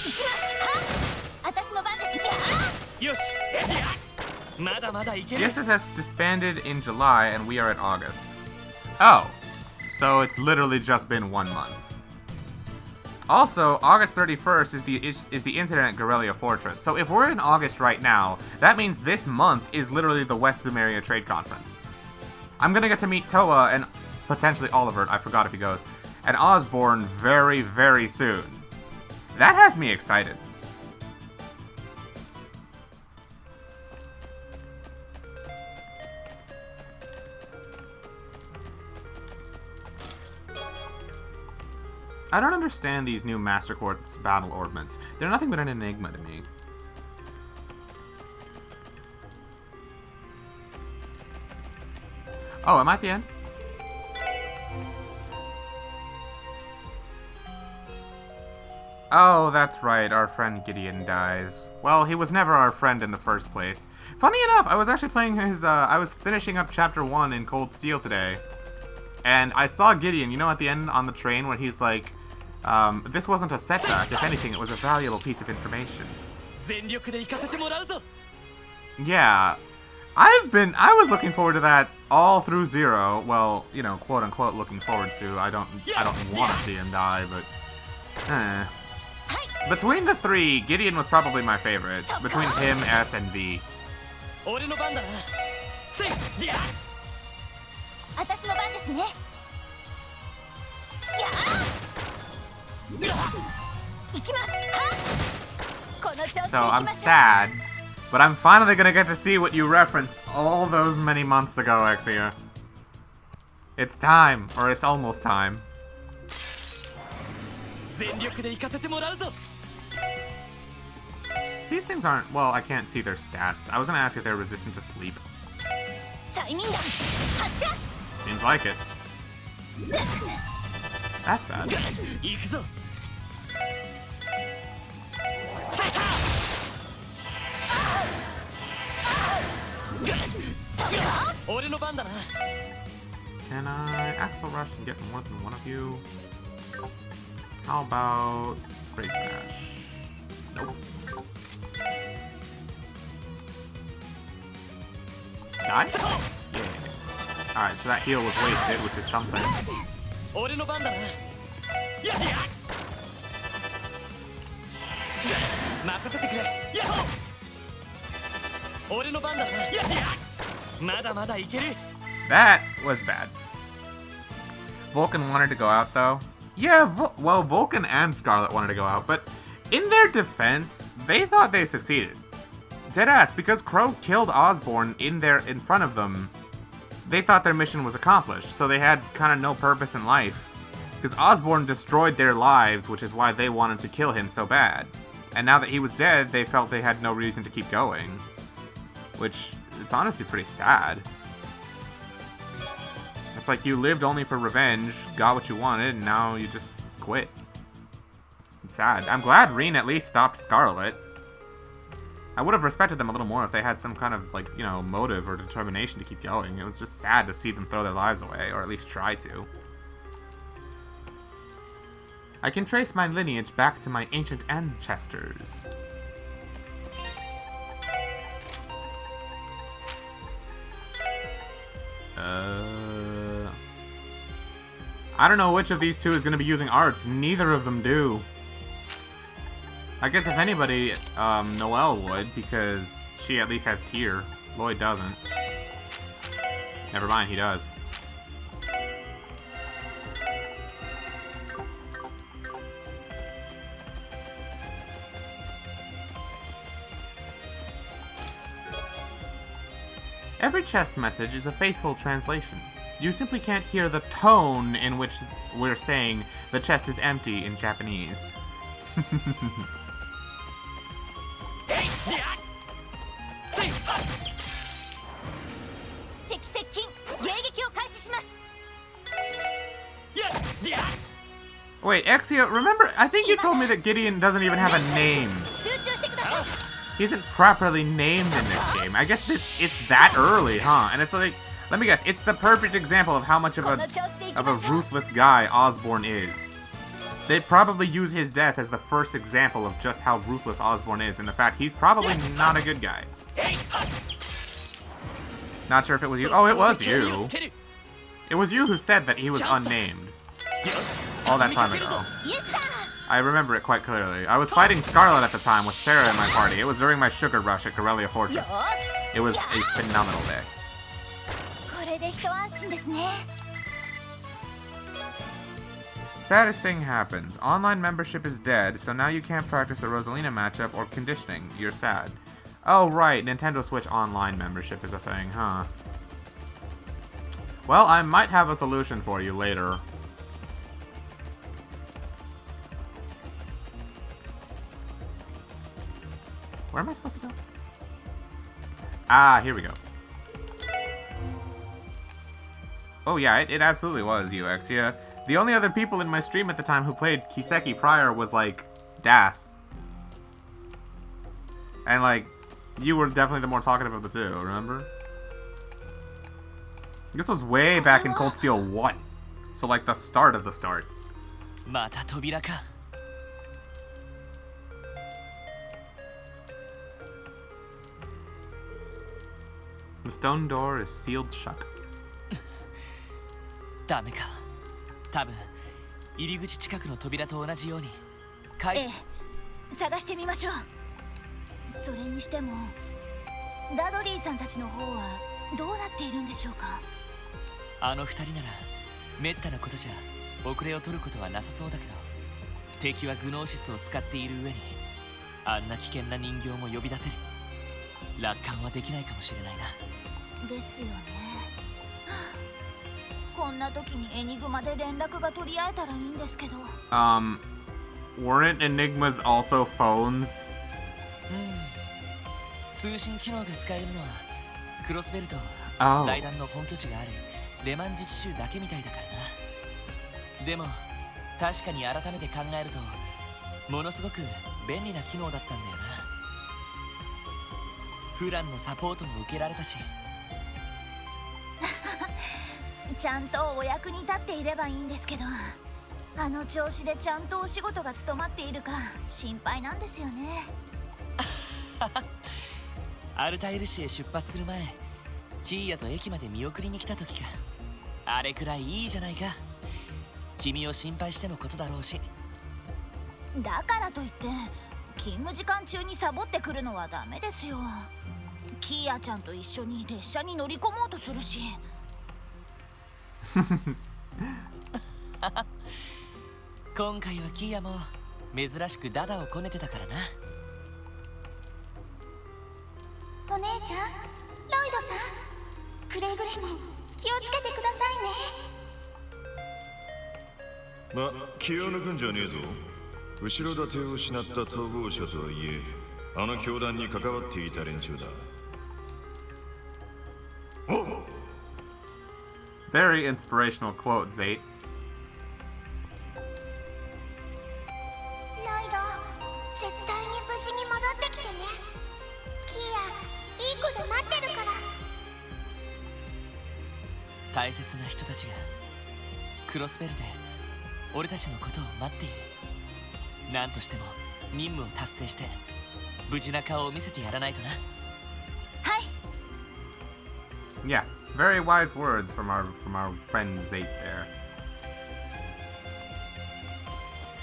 行きます。はっ。私の番です。やー。よしまだまだいけ The る SSS disbanded in July and we are at August. Oh, so it's literally just been 1 month. Also, August 31st is the incident at Guerrilla Fortress. So if we're in August right now, that means this month is literally the West Zumeria Trade Conference. I'm gonna get to meet Toa and potentially Olivert, I forgot if he goes, and Osborne very, very soon. That has me excited. I don't understand these new Master Quartz battle orbments. They're nothing but an enigma to me. Oh, am I at the end? Oh, that's right, our friend Gideon dies. Well, he was never our friend in the first place. Funny enough, I was actually playing his, I was finishing up Chapter 1 in Cold Steel today. And I saw Gideon, you know, at the end on the train where he's like, this wasn't a setback. If anything, it was a valuable piece of information. Yeah. I was looking forward to that all through Zero. Well, you know, quote unquote looking forward to. I don't want to see him die, but between the three, Gideon was probably my favorite. Between him, S, and V. 私の番ですね。行きます。この調子で行きましょう。 So I'm sad, but I'm finally gonna get to see what you referenced all those many months ago, Exia. It's time, or it's almost time. 全力で行かせてもらうぞ。 These things aren't, well, I can't see their stats. I was gonna ask if they're resistant to sleep. 催眠弾発射。 Seems like it. That's bad. 行くぞ。俺の番だな。 Can I Axel Rush and get more than one of you? How about Grace Smash? Nope. Die? Yeah. Alright, so that heal was wasted, which is something. 俺の番だな。任せてくれ。俺の番だな。まだまだいける。 That was bad. Vulcan wanted to go out, though. Yeah, well, Vulcan and Scarlet wanted to go out, but in their defense, they thought they succeeded. Deadass, because Crow killed Osborne in front of them, they thought their mission was accomplished, so they had kind of no purpose in life. Because Osborne destroyed their lives, which is why they wanted to kill him so bad. And now that he was dead, they felt they had no reason to keep going. Which, it's honestly pretty sad. It's like you lived only for revenge, got what you wanted, and now you just quit. It's sad. I'm glad Reen at least stopped Scarlet. I would have respected them a little more if they had some kind of, like, you know, motive or determination to keep going. It was just sad to see them throw their lives away, or at least try to. I can trace my lineage back to my ancient ancestors. I don't know which of these two is going to be using arts. Neither of them do. I guess if anybody, Noelle would, because she at least has tier. Lloyd doesn't. Never mind, he does. Every chest message is a faithful translation. You simply can't hear the tone in which we're saying the chest is empty in Japanese. Wait, Exia, remember, I think you told me that Gideon doesn't even have a name. He isn't properly named in this game. I guess it's that early, huh? And it's like, let me guess, it's the perfect example of how much of a ruthless guy Osborne is. They'd probably use his death as the first example of just how ruthless Osborn is, and the fact he's probably not a good guy. Not sure if it was you. Oh, it was you. It was you who said that he was unnamed. All that time ago. I remember it quite clearly. I was fighting Scarlet at the time with Sarah in my party. It was during my sugar rush at Corellia Fortress. It was a phenomenal day. Saddest thing happens. Online membership is dead, so now you can't practice the Rosalina matchup or conditioning. You're sad. Oh, right. Nintendo Switch Online membership is a thing, huh? Well, I might have a solution for you later. Where am I supposed to go? Ah, here we go. Oh yeah, it absolutely was UX, yeah. The only other people in my stream at the time who played Kiseki prior was, like, Dath. And, like, you were definitely the more talkative of the two, remember? This was way back in Cold Steel 1. So, like, the start of the start. The stone door is sealed shut. ダメか。多分入り口近くの扉と同じように。ええ、探してみましょう。それにしても、ダドリーさんたちの方はどうなっているんでしょうか。あの二人ならめったなことじゃ遅れを取ることはなさそうだけど、敵はグノーシスを使っている上にあんな危険な人形も呼び出せる。楽観はできないかもしれないな。ですよね。こんな時にエニグマで連絡が取り合えたらいいんですけど。Weren't Enigmas also phones? 通信機能が使えるのはクロスベルと財団の本拠地があるレマン自治州だけみたいだからな。でも確かに改めて考えるとものすごく便利な機能だったんだよな。フランのサポートも受けられたし。ちゃんとお役に立っていればいいんですけど、あの調子でちゃんとお仕事が務まっているか心配なんですよね。アルタイル市へ出発する前、キーヤと駅まで見送りに来た時か。あれくらいいいじゃないか。君を心配してのことだろうし。だからといって勤務時間中にサボってくるのはダメですよ。キーヤちゃんと一緒に列車に乗り込もうとするし。今回はキーヤも珍しくダダをこねてたからな。お姉ちゃん、ロイドさん、くれぐれも気をつけてくださいね。ま、気を抜くんじゃねえぞ。後ろ盾を失った逃亡者とはいえ、あの教団に関わっていた連中だ。おっ、Very inspirational quote, Zate. ロイド、絶対に無事に戻ってきてね。キーヤ、いい子で待ってるから。大切な人たちがクロスベルで俺たちのことを待っている。何としても任務を達成して無事な顔を見せてやらないとな。はい。Yeah, very wise words from our friend Zate there.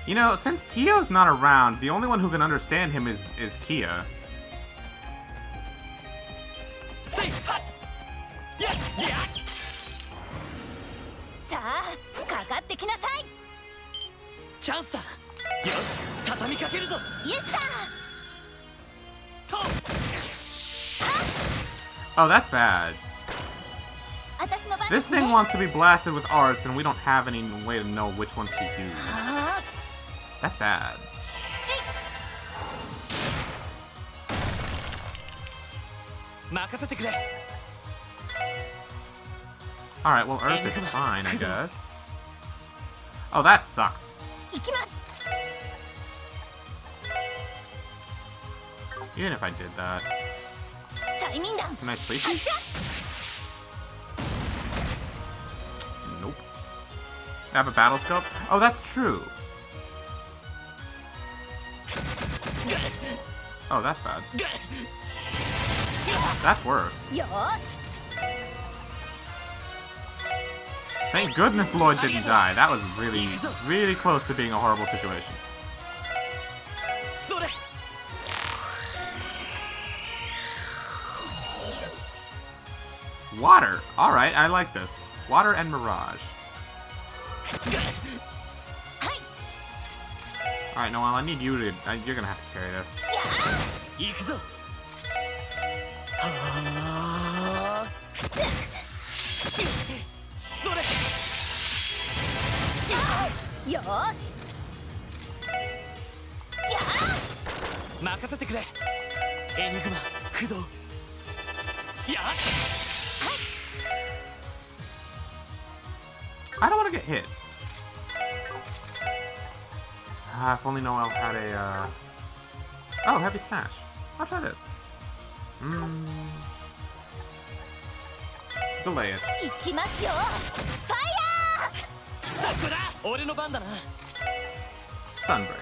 You know, since Tio's not around, the only one who can understand him is Kia. Oh, that's bad. This thing wants to be blasted with arts, and we don't have any way to know which ones to use. That's bad. Alright, well, Earth is fine, I guess. Oh, that sucks. Even if I did that. Can I sleep? Nope. I have a battle scope? Oh, that's true. Oh, that's bad. That's worse. よーし Thank goodness Lloyd didn't die. That was really, really close to being a horrible situation. それ Water. Alright, I like this. Water and Mirage. Alright, Noel, I need you to... you're gonna have to carry this. 行くぞはあそれよーし 任せてくれエニグマ駆動やっ I don't want to get hit. If only Noel had a, Oh, Heavy Smash. I'll try this. Delay it. 行きますよファイヤそこだ俺の番だな Stun Break.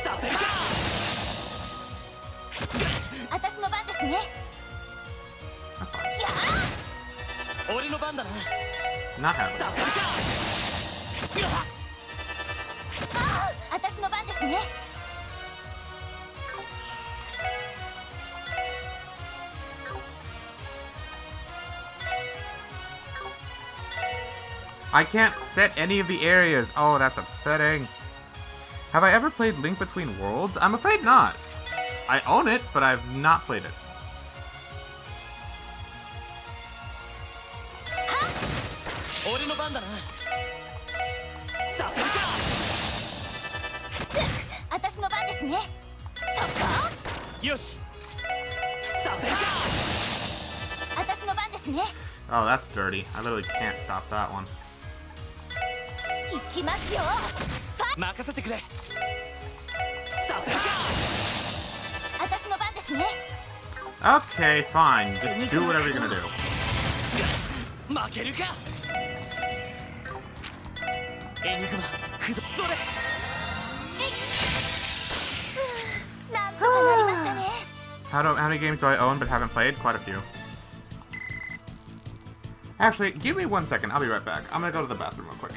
させるかー私の番ですね That's fine. 俺の番だな Not having さ it. せるか私の番ですね I can't set any of the areas. Oh, that's upsetting. Have I ever played Link Between Worlds? I'm afraid not. I own it, but I've not played it. 俺の番だなさせるか私の番ですねそこよしさせるか私の番ですね Oh, that's dirty. I literally can't stop that one. 行きますよ任せてくれさせるか私の番ですね Okay, fine. Just do whatever you're gonna do. 負けるかエニグマ駆動それなんとかなりましたね How many games do I own but haven't played? Quite a few. Actually, give me 1 second. I'll be right back. I'm gonna go to the bathroom real quick.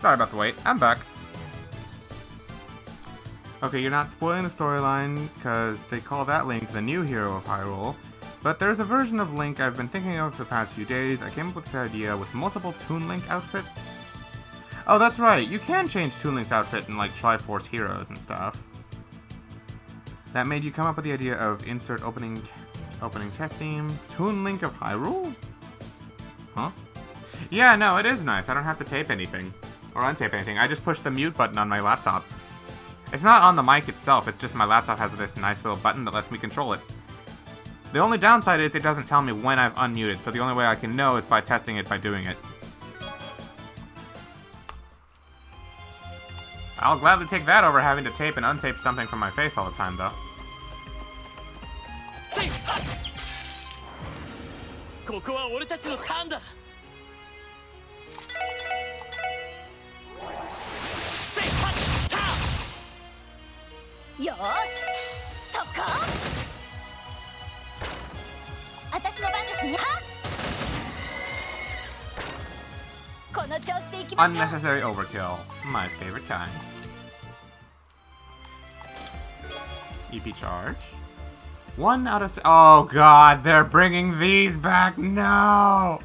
Sorry about the wait. I'm back. Okay, you're not spoiling the storyline, because they call that Link the new hero of Hyrule. But there's a version of Link I've been thinking of for the past few days. I came up with this idea with multiple Toon Link outfits. Oh, that's right. You can change Toon Link's outfit in, like, Triforce Heroes and stuff. That made you come up with the idea of insert opening chest theme, Toon Link of Hyrule? Huh? Yeah, no, it is nice. I don't have to tape anything. Or untape anything. I just push the mute button on my laptop. It's not on the mic itself, it's just my laptop has this nice little button that lets me control it. The only downside is it doesn't tell me when I've unmuted, so the only way I can know is by testing it by doing it. I'll gladly take that over having to tape and untape something from my face all the time, though. Unnecessary overkill. My favorite kind. EP charge. 1 out of... Oh god, they're bringing these back! No!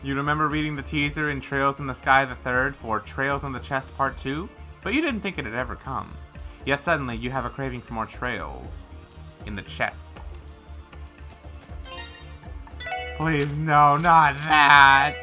You remember reading the teaser in Trails in the Sky the Third for Trails on the Chest Part 2? But you didn't think it'd ever come. Yet suddenly you have a craving for more trails. In the chest. Please, no, not that!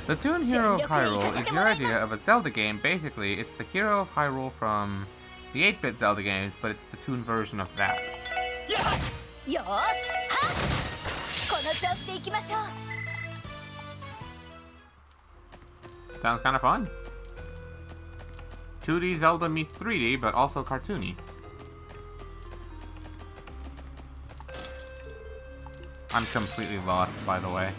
The Toon Hero of Hyrule is your idea of a Zelda game. Basically, it's the Hero of Hyrule from the 8-bit Zelda games, but it's the Toon version of that. Sounds kind of fun. 2D Zelda meets 3D, but also cartoony. I'm completely lost, by the way.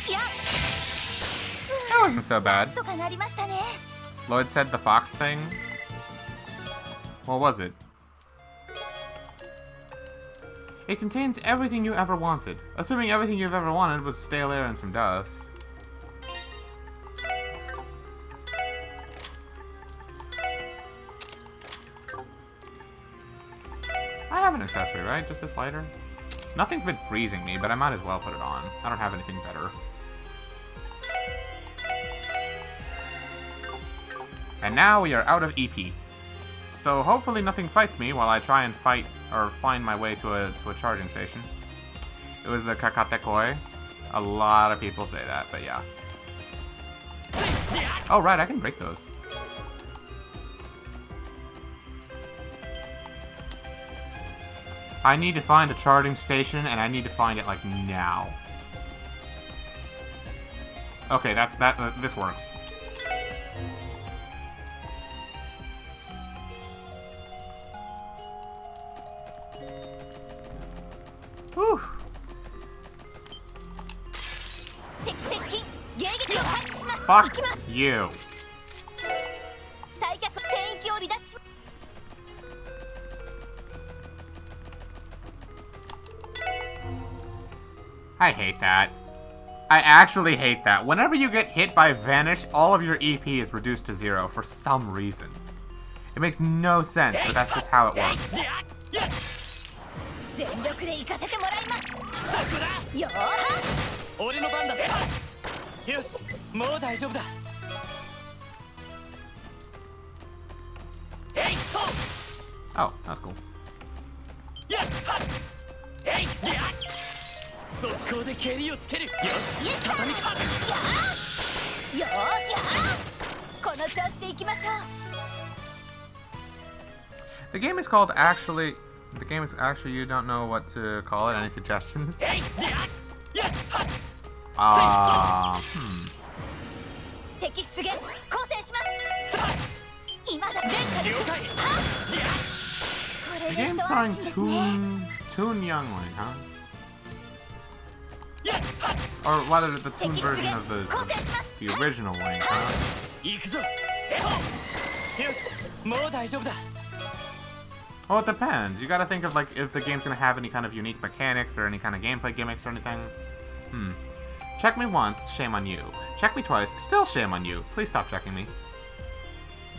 Yes. That wasn't so bad. Lloyd said the fox thing. What was it? It contains everything you ever wanted. Assuming everything you've ever wanted was stale air and some dust. I have an accessory, right? Just this lighter? Nothing's been freezing me, but I might as well put it on. I don't have anything better. And now we are out of EP. So hopefully nothing fights me while I try and fight or find my way to a charging station. It was the Kakatekoi. A lot of people say that, but yeah. Oh right, I can break those. I need to find a charging station and I need to find it like now. Okay, this works. Whew. Fuck you. I hate that. I actually hate that. Whenever you get hit by Vanish, all of your EP is reduced to 0 for some reason. It makes no sense, but that's just how it works. Oh, that's cool. 速攻で蹴りをつける。よし、畳か。よーし、この調子でいきましょう。 The game is called actually. The game is actually. You don't know what to call it. Any suggestions? 敵出現、交戦します。さあ、今だ。前回了解。こ The れで game's 一安 starring 心ですね。 Toon Youngling, huh? Or rather, the Toon version of the original Link, huh? 行くぞ。エホ。よし、もう大丈夫だ。 Well, it depends. You gotta think of like if the game's gonna have any kind of unique mechanics or any kind of gameplay gimmicks or anything. Check me once, shame on you. Check me twice, still shame on you. Please stop checking me.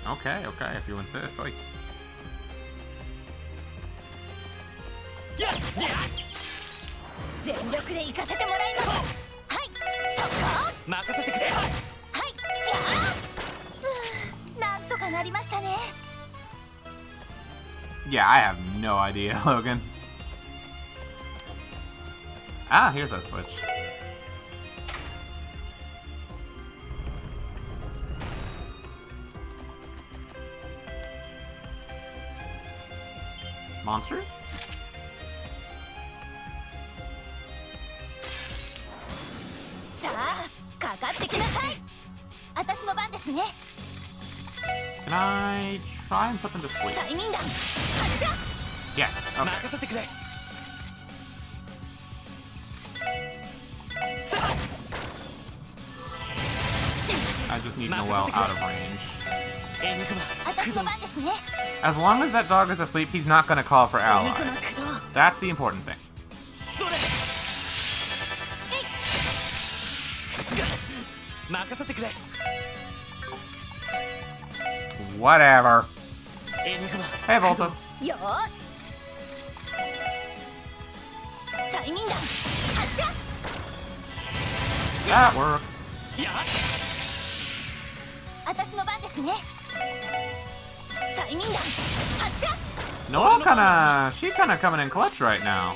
Okay, if you insist. Oi. 全力で行かせてもらいます。はい、そこ。任せてくれ。はい、なんとかなりましたね。 Yeah, I have no idea, Logan. Ah, here's a switch. Monster? さあ、かかってきなさい。私の番ですね。 Can I try and put them to sleep? 催眠弾、発射。 Yes, okay. 任せてくれ。 I just need Noel out of range. エニグマ、私の番ですね。 As long as that dog is asleep, he's not gonna call for お肉の allies. 駆動。 That's the important thing. それ。任せてくれ。 Whatever. エニグマ。 Hey, Volta. よーし。催眠弾、発射。 That works. や。私の番ですね。催眠弾、発射。 Noel she's kinda coming in clutch right now.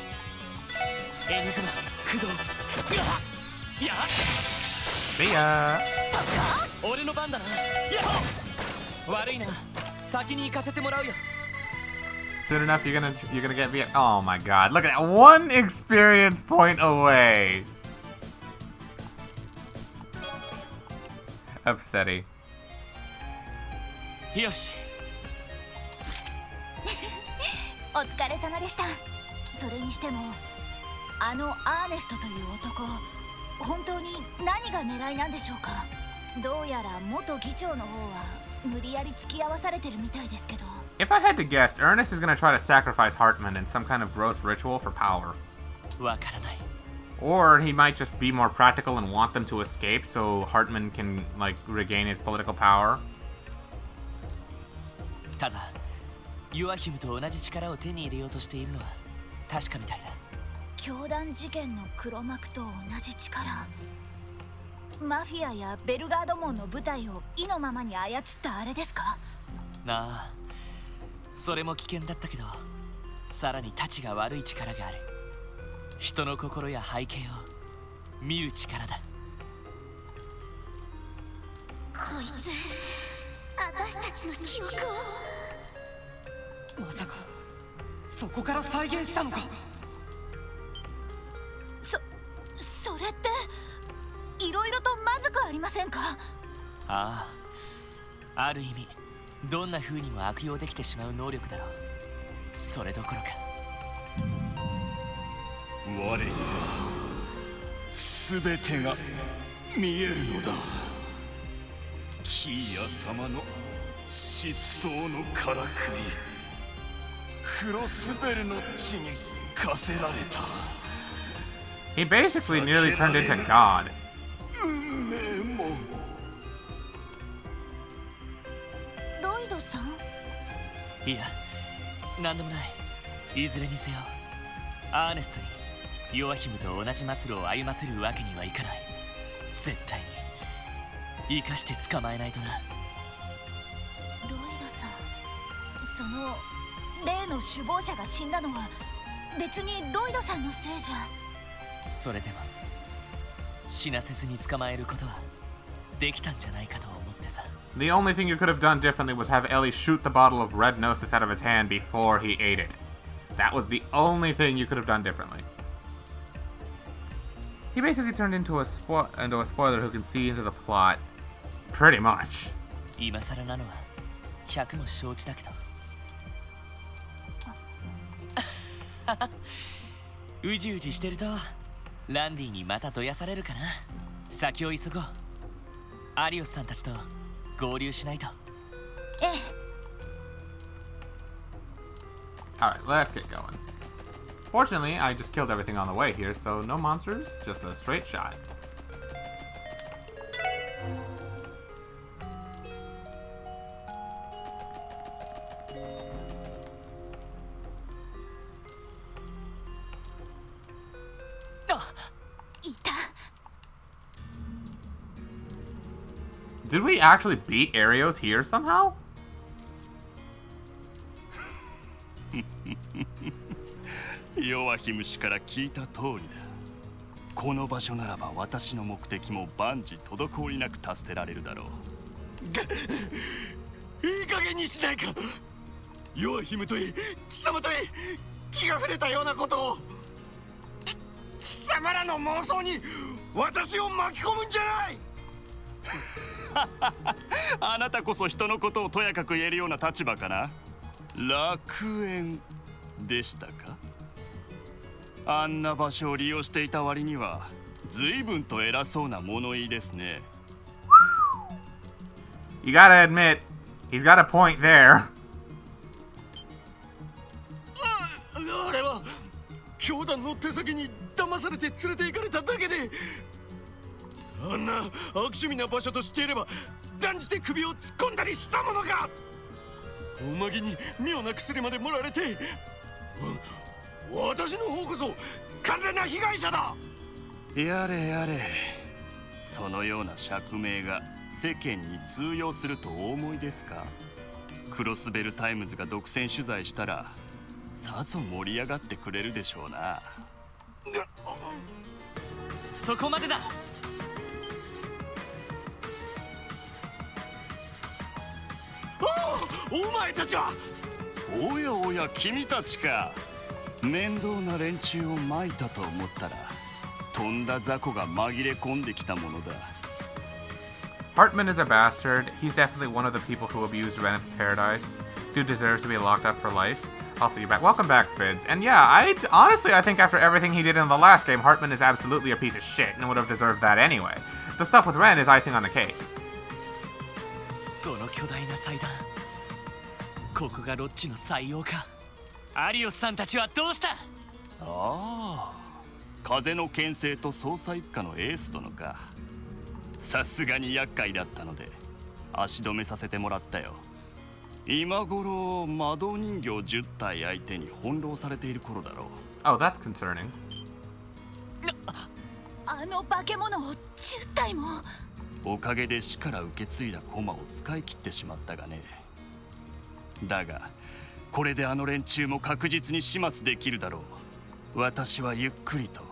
エニグマ、駆動。や。 See ya. そこ。俺の番だな。やっ。悪いな。先に行かせてもらうよ。 Soon enough, you're gonna get via. Oh my god! Look at that, 1 experience point away. Upsetty. よし。お疲れ様でした。それにしても、あのアーネストという男、本当に何が狙いなんでしょうか。どうやら元議長の方は無理やり付き合わされてるみたいですけど。 If I had to guess, Ernest is gonna try to sacrifice Hartman in some kind of gross ritual for power. わからない。 Or he might just be more practical and want them to escape so Hartman can, like, regain his political power. ただ、ヨアヒムと同じ力を手に入れようとしているのは確かみたいだ。教団事件の黒幕と同じ力。マフィアやベルガード門の部隊を意のままに操ったあれですか。なあ、それも危険だったけど、さらにたちが悪い力がある。人の心や背景を見る力だ。こいつ、私たちの記憶を。まさかそこから再現したのか。それっていろいろとまずくありませんか。ああ、ある意味どんな風にも悪用できてしまう能力だろう。それどころか我には全てが見えるのだ。キーヤ様の失踪のからくり、クロスベルの地に課せられた。 He basically nearly turned into God. 運命も。ロイドさん。いや、なんでもない。いずれにせよアーネストにヨアヒムと同じ末路を歩ませるわけにはいかない。絶対に生かして捕まえないとな。ロイドさん、その例の首謀者が死んだのは別にロイドさんのせいじゃ。それでも死なせずに捕まえることはできたんじゃないかと思ってさ。 The only thing you could have done differently was have Ellie shoot the bottle of red gnosis out of his hand before he ate it. That was the only thing you could have done differently. He basically turned into a spoiler who can see into the plot. Pretty much. 今更なのは100も承知だけどうじうじしてるとランディにまたどやされるかな。先を急ごう。アリオスさんたちと合流しないと。ええ。 Alright, let's get going. Fortunately, I just killed everything on the way here, so no monsters, just a straight shot. Did we actually beat Arios here somehow? ヨアヒム氏から聞いた通りだ。この場所ならば私の目的も万事滞りなく達せられるだろう。いい加減にしないか。ヨアヒムといい貴様といい気が触れたようなことを。貴様らの妄想に私を巻き込むんじゃない。あなたこそ人のことをとやかく言えるような立場かな。楽園でしたか。あんな場所を利用していた割には随分と偉そうな物言いですね。You gotta admit, he's got a point there. あれは教団の手先に騙されて連れて行かれただけで、あんな悪趣味な場所と知っていれば断じて首を突っ込んだりしたものか。おまけに妙な薬まで盛られて、私の方こそ完全な被害者だ。やれやれ、そのような釈明が世間に通用するとお思いですか。クロスベルタイムズが独占取材したらさぞ盛り上がってくれるでしょうな。そこまでだ。お前たちは。おやおや、君たちか。面倒な連中をまいたと思ったらとんだ雑魚が紛れ込んできたものだ。 Hartman is a bastard. He's definitely one of the people who abused Ren of Paradise. Dude deserves to be locked up for life. I'll see you back. Welcome back, Spids. And yeah, honestly, I think after everything he did in the last game, Hartman is absolutely a piece of shit and would have deserved that anyway. The stuff with Ren is icing on the cake. その巨大な祭壇、ここがロッチの採用か。アリオスさんたちはどうした。ああ、風の牽制と捜査一課のエース殿か。さすがに厄介だったので足止めさせてもらったよ。今頃魔導人形10体相手に翻弄されている頃だろう。 Oh, that's concerning. あの化け物を10体も。おかげで死から受け継いだ駒を使い切ってしまったがね。だがこれであの連中も確実に始末できるだろう。私はゆっくりと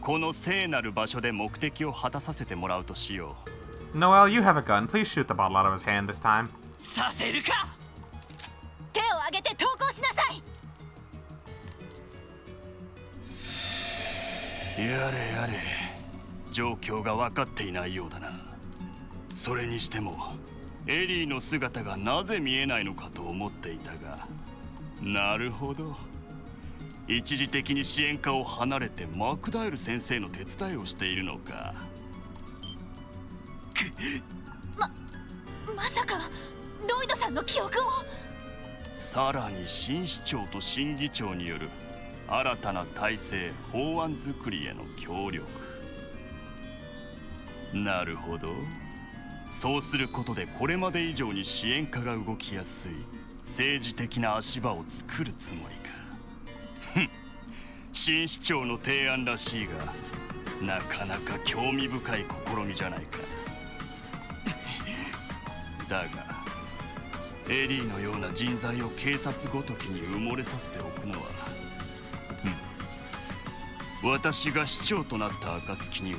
この聖なる場所で目的を果たさせてもらうとしよう。Noel, you have a gun. Please shoot the bottle out of his hand this time. させるか。手を挙げて投降しなさい。やれやれ、状況が分かっていないようだな。それにしてもエリーの姿がなぜ見えないのかと思っていたが、なるほど、一時的に支援課を離れてマクダエル先生の手伝いをしているのか。まさかロイドさんの記憶を。さらに新市長と新議長による新たな体制法案作りへの協力。なるほど、そうすることでこれまで以上に支援課が動きやすい政治的な足場を作るつもりか。ふん、新市長の提案らしいがなかなか興味深い試みじゃないか。だがエリーのような人材を警察ごときに埋もれさせておくのは、私が市長となった暁には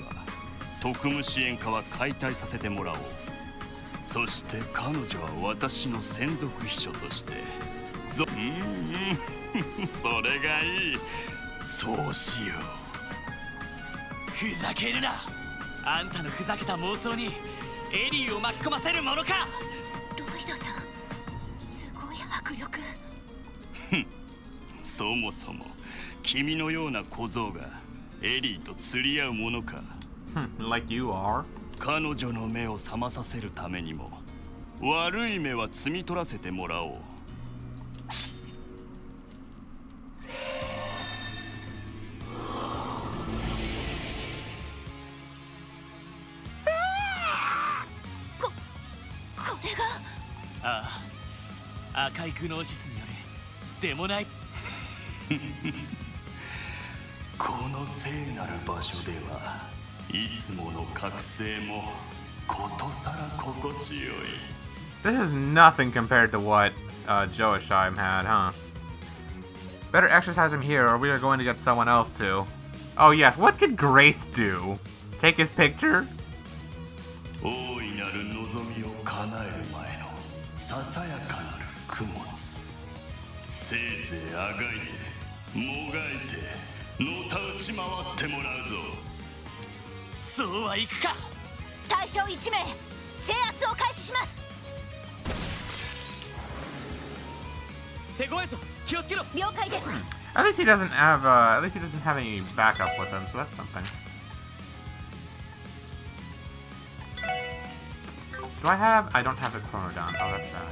特務支援課は解体させてもらおう。そして彼女は私の専属秘書としてそれがいい。そうしよふざけるな。あんたのふざけた妄想にエリーを巻き込ませるものか。ロイドさん、すごい迫力。そもそも君のような小僧がエリーと釣り合うものか。Like you are. 彼女の目を覚まさせるためにも悪い目は摘み取らせてもらおう。これがああ、赤いグノーシスによるデモナイこの聖なる場所ではいつもの覚醒もことさら心地よい。 This is nothing compared to what Joachim had, huh? Better exercise him here or we are going to get someone else to. Oh yes, what could Grace do? Take his picture? 大いなる望みを叶える前のささやかなる供物。せいぜいあがいてもがいてのたうち回ってもらうぞ。そうはいくか。対象1名制圧を開始します。手ごえぞ、気をつけろ。了解です。 At least he doesn't have any backup with him, so that's something. Do I have? I don't have the chrono down. Oh, that's bad.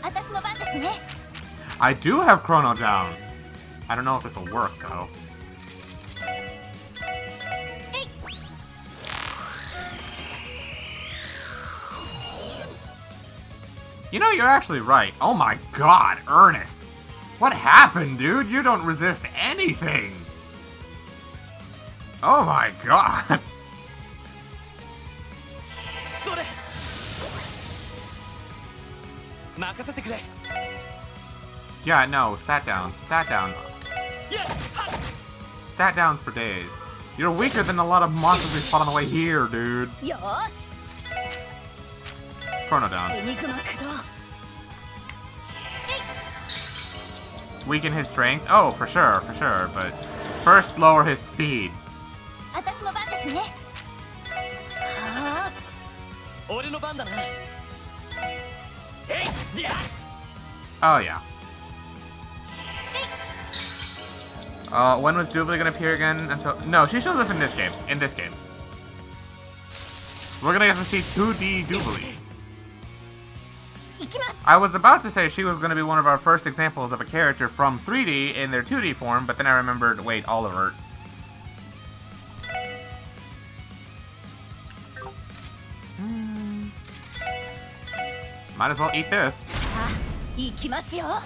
私の番ですね。 I do have chrono down. I don't know if this will work though. You know, you're actually right. Oh my god, Ernest. What happened, dude? You don't resist anything. Oh my god. それ任せてくれ。 Yeah, no, stat downs. Stat down. いや、はっ Stat downs for days. You're weaker than a lot of monsters we fought on the way here, dude. よーし。 Chrono down. エニグマ駆動。 Weaken his strength? Oh, for sure, but first lower his speed. 私の番ですね。はあ。俺の番だな。えい、りゃ。 Oh, yeah. When was Doobly gonna appear again? Until no, she shows up in this game. We're gonna get to see 2D Doobly. 行きます。 I was about to say she was gonna be one of our first examples of a character from 3D in their 2D form, but then I remembered, wait, Oliver. Might as well eat this. 行きますよ。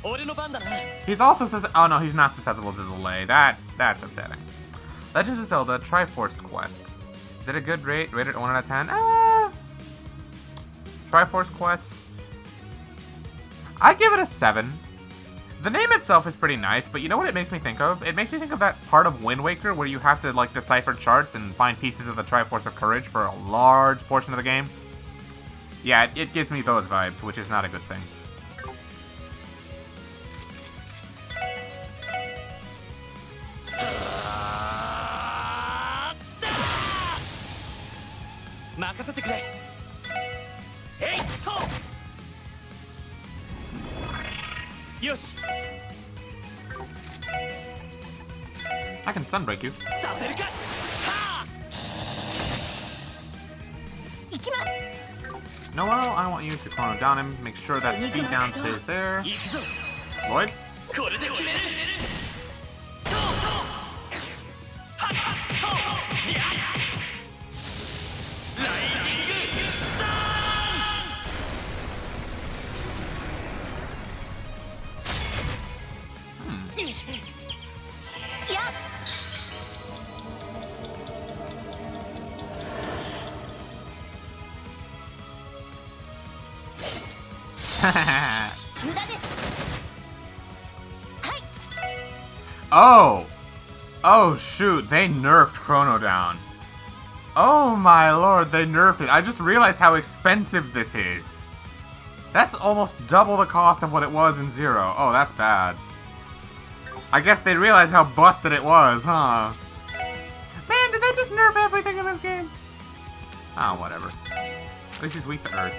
俺の番だな。 He's also says, oh no, he's not susceptible to delay. That's upsetting. Legends of Zelda Triforce Quest. Did a good rate, rated 1 out of 10. Triforce Quest. I'd give it a 7. The name itself is pretty nice, but you know what it makes me think of? It makes me think of that part of Wind Waker where you have to like decipher charts and find pieces of the Triforce of Courage for a large portion of the game. Yeah, it gives me those vibes, which is not a good thing. 任せてくれ。えいっと。よし。 I can stun break you. させるか。はあ。行きます。 Noel, I want you to chrono down him, make sure that speed down stays there. 行くぞ。 Lloyd? これで決める。とうとう。はっはっと。りゃ。ライジングサーン。いや。Oh! Oh shoot, they nerfed Chrono down. Oh my lord, they nerfed it. I just realized how expensive this is. That's almost double the cost of what it was in Zero. Oh, that's bad. I guess they realized how busted it was, huh? Man, did they just nerf everything in this game? Oh, whatever. At least he's weak to Earth.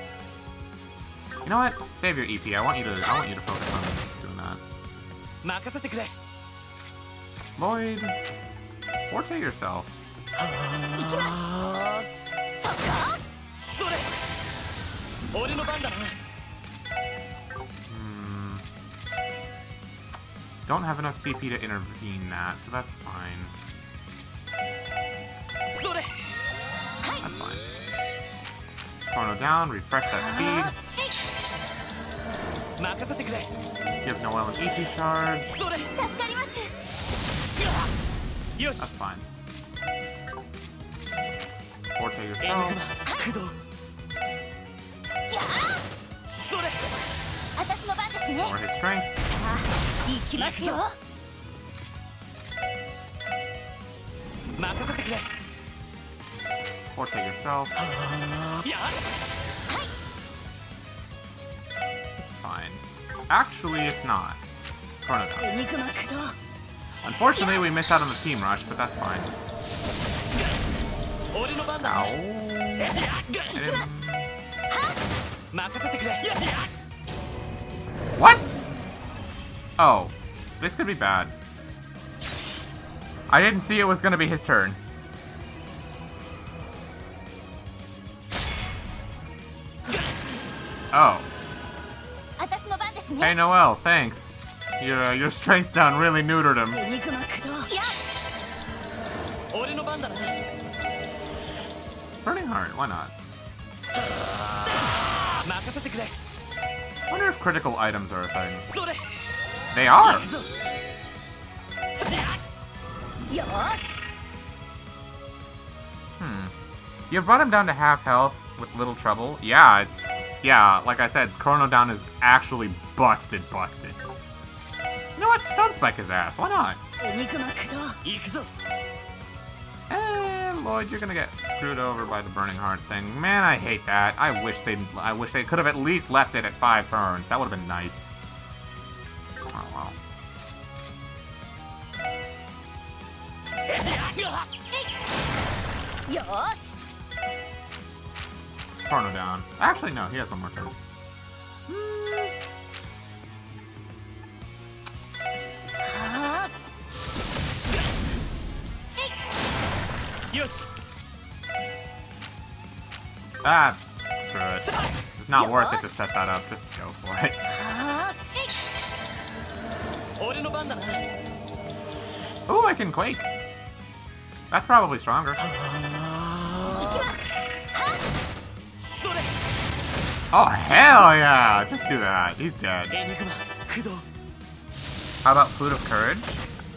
You know what? Save your EP. I want you to focus on doing that. Lloyd, forte yourself. Don't have enough CP to intervene that, so that's fine. That's fine. Chrono down, refresh that speed. Give Noelle an EP charge. That's fine. Forte yourself. More his strength. Forte yourself. This is fine. Actually, it's not. Chrono down. Unfortunately, we missed out on the team rush, but that's fine. Ow. What? Oh. This could be bad. I didn't see it was gonna be his turn. Oh. Hey, Noelle, thanks. Your strength down really neutered him. Burning Heart, why not? I wonder if critical items are a thing. They are! You've brought him down to half health with little trouble. Yeah, like I said, Chrono down is actually busted. You know what? Stun Spike his ass. Why not? Lloyd, you're gonna get screwed over by the Burning Heart thing. Man, I hate that. I wish they could have at least left it at 5 turns. That would have been nice. Oh well. Chrono down. Actually, no, he has one more turn. Ah, screw it. It's not worth it to set that up. Just go for it. Ooh, I can Quake. That's probably stronger. Oh, hell yeah! Just do that. He's dead. How about Flute of Courage?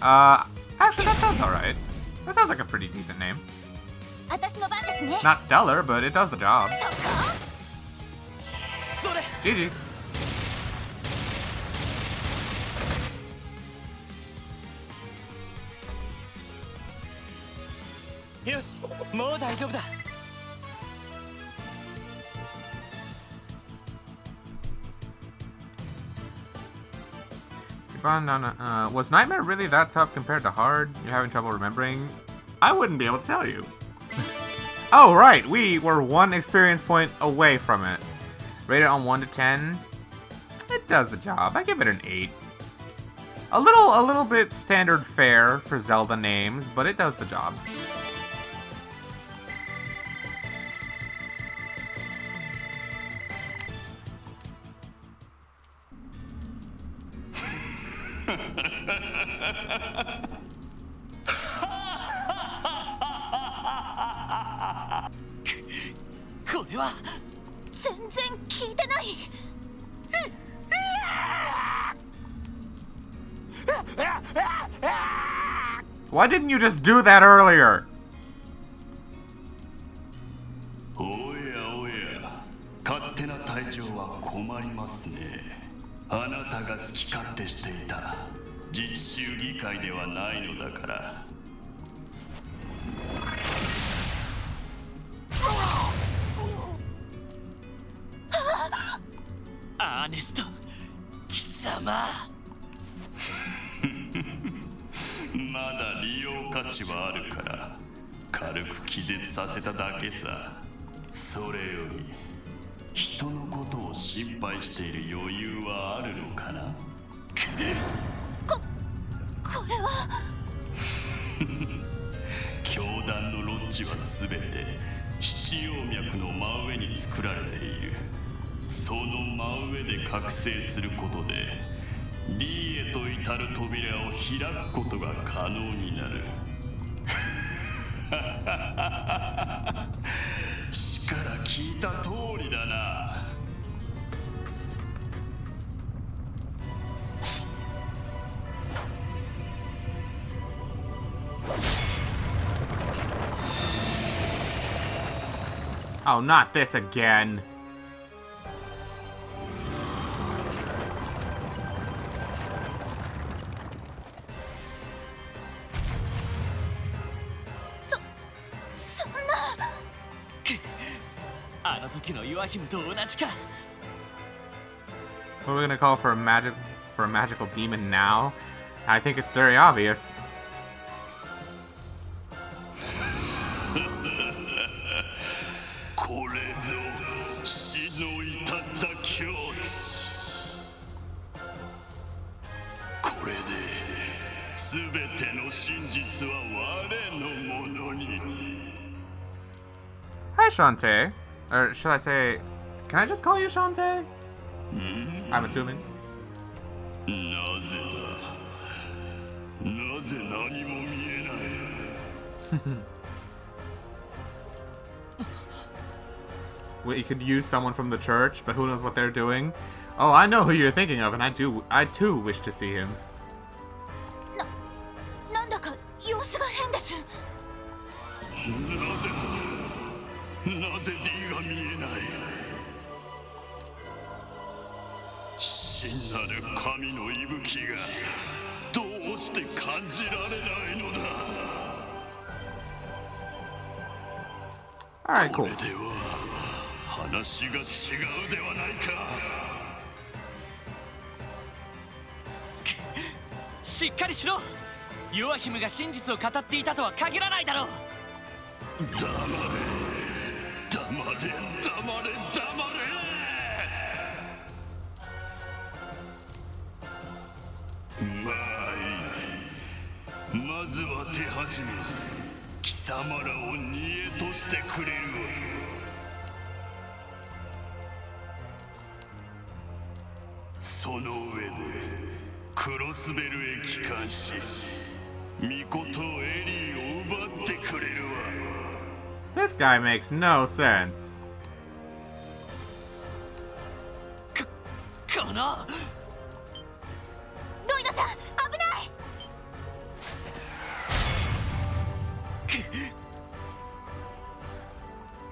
Actually, that sounds alright. That sounds like a pretty decent name. Not stellar, but it does the job. GG. Was Nightmare really that tough compared to Hard? You're having trouble remembering? I wouldn't be able to tell you. Oh, right. We were 1 experience point away from it. Rated on 1 to 10. It does the job. I give it an 8. A little bit standard fare for Zelda names, but it does the job. Why didn't you just do that earlier? Oh yeah. 勝手な退場は困りますね。あなたが好き勝手していた自治州議会ではないのだから。アーネスト貴様まだ利用価値はあるから軽く気絶させただけさ。それより人のことを心配している余裕はあるのかな。これは教団のロッジは全て七葉脈の真上に作られている。その真上で覚醒することで D へと至る扉を開くことが可能になる。しから聞いた通りだな。Oh, not this again.そんな。あの時のヨアヒムと同じか。 What are we gonna call for a magical demon now? I think it's very obvious. これぞ死の至った境地。これで全ての真実は我のものに。 Hi, Shantae. Or should I say, can I just call you Shantae? I'm assuming. なぜだ。なぜ何も見えない。We could use someone from the church, but who knows what they're doing. Oh, I know who you're thinking of, and I too wish to see him. なんだか様子が変です。なぜだ。なぜ D が見えない。真なる神の息吹がどうして感じられないのだ。Alright, こ cool. れでは話が違うではないか。しっかりしろ。ヨアヒムが真実を語っていたとは限らないだろう。黙れ黙れ黙れ黙れ。まあいい。まずは手始め貴様らを煮えとしてくれるわ。その上でクロスベルへ帰還しミコとエリーを奪ってくれるわ。 This guy makes no sense. このロイドさん危ない。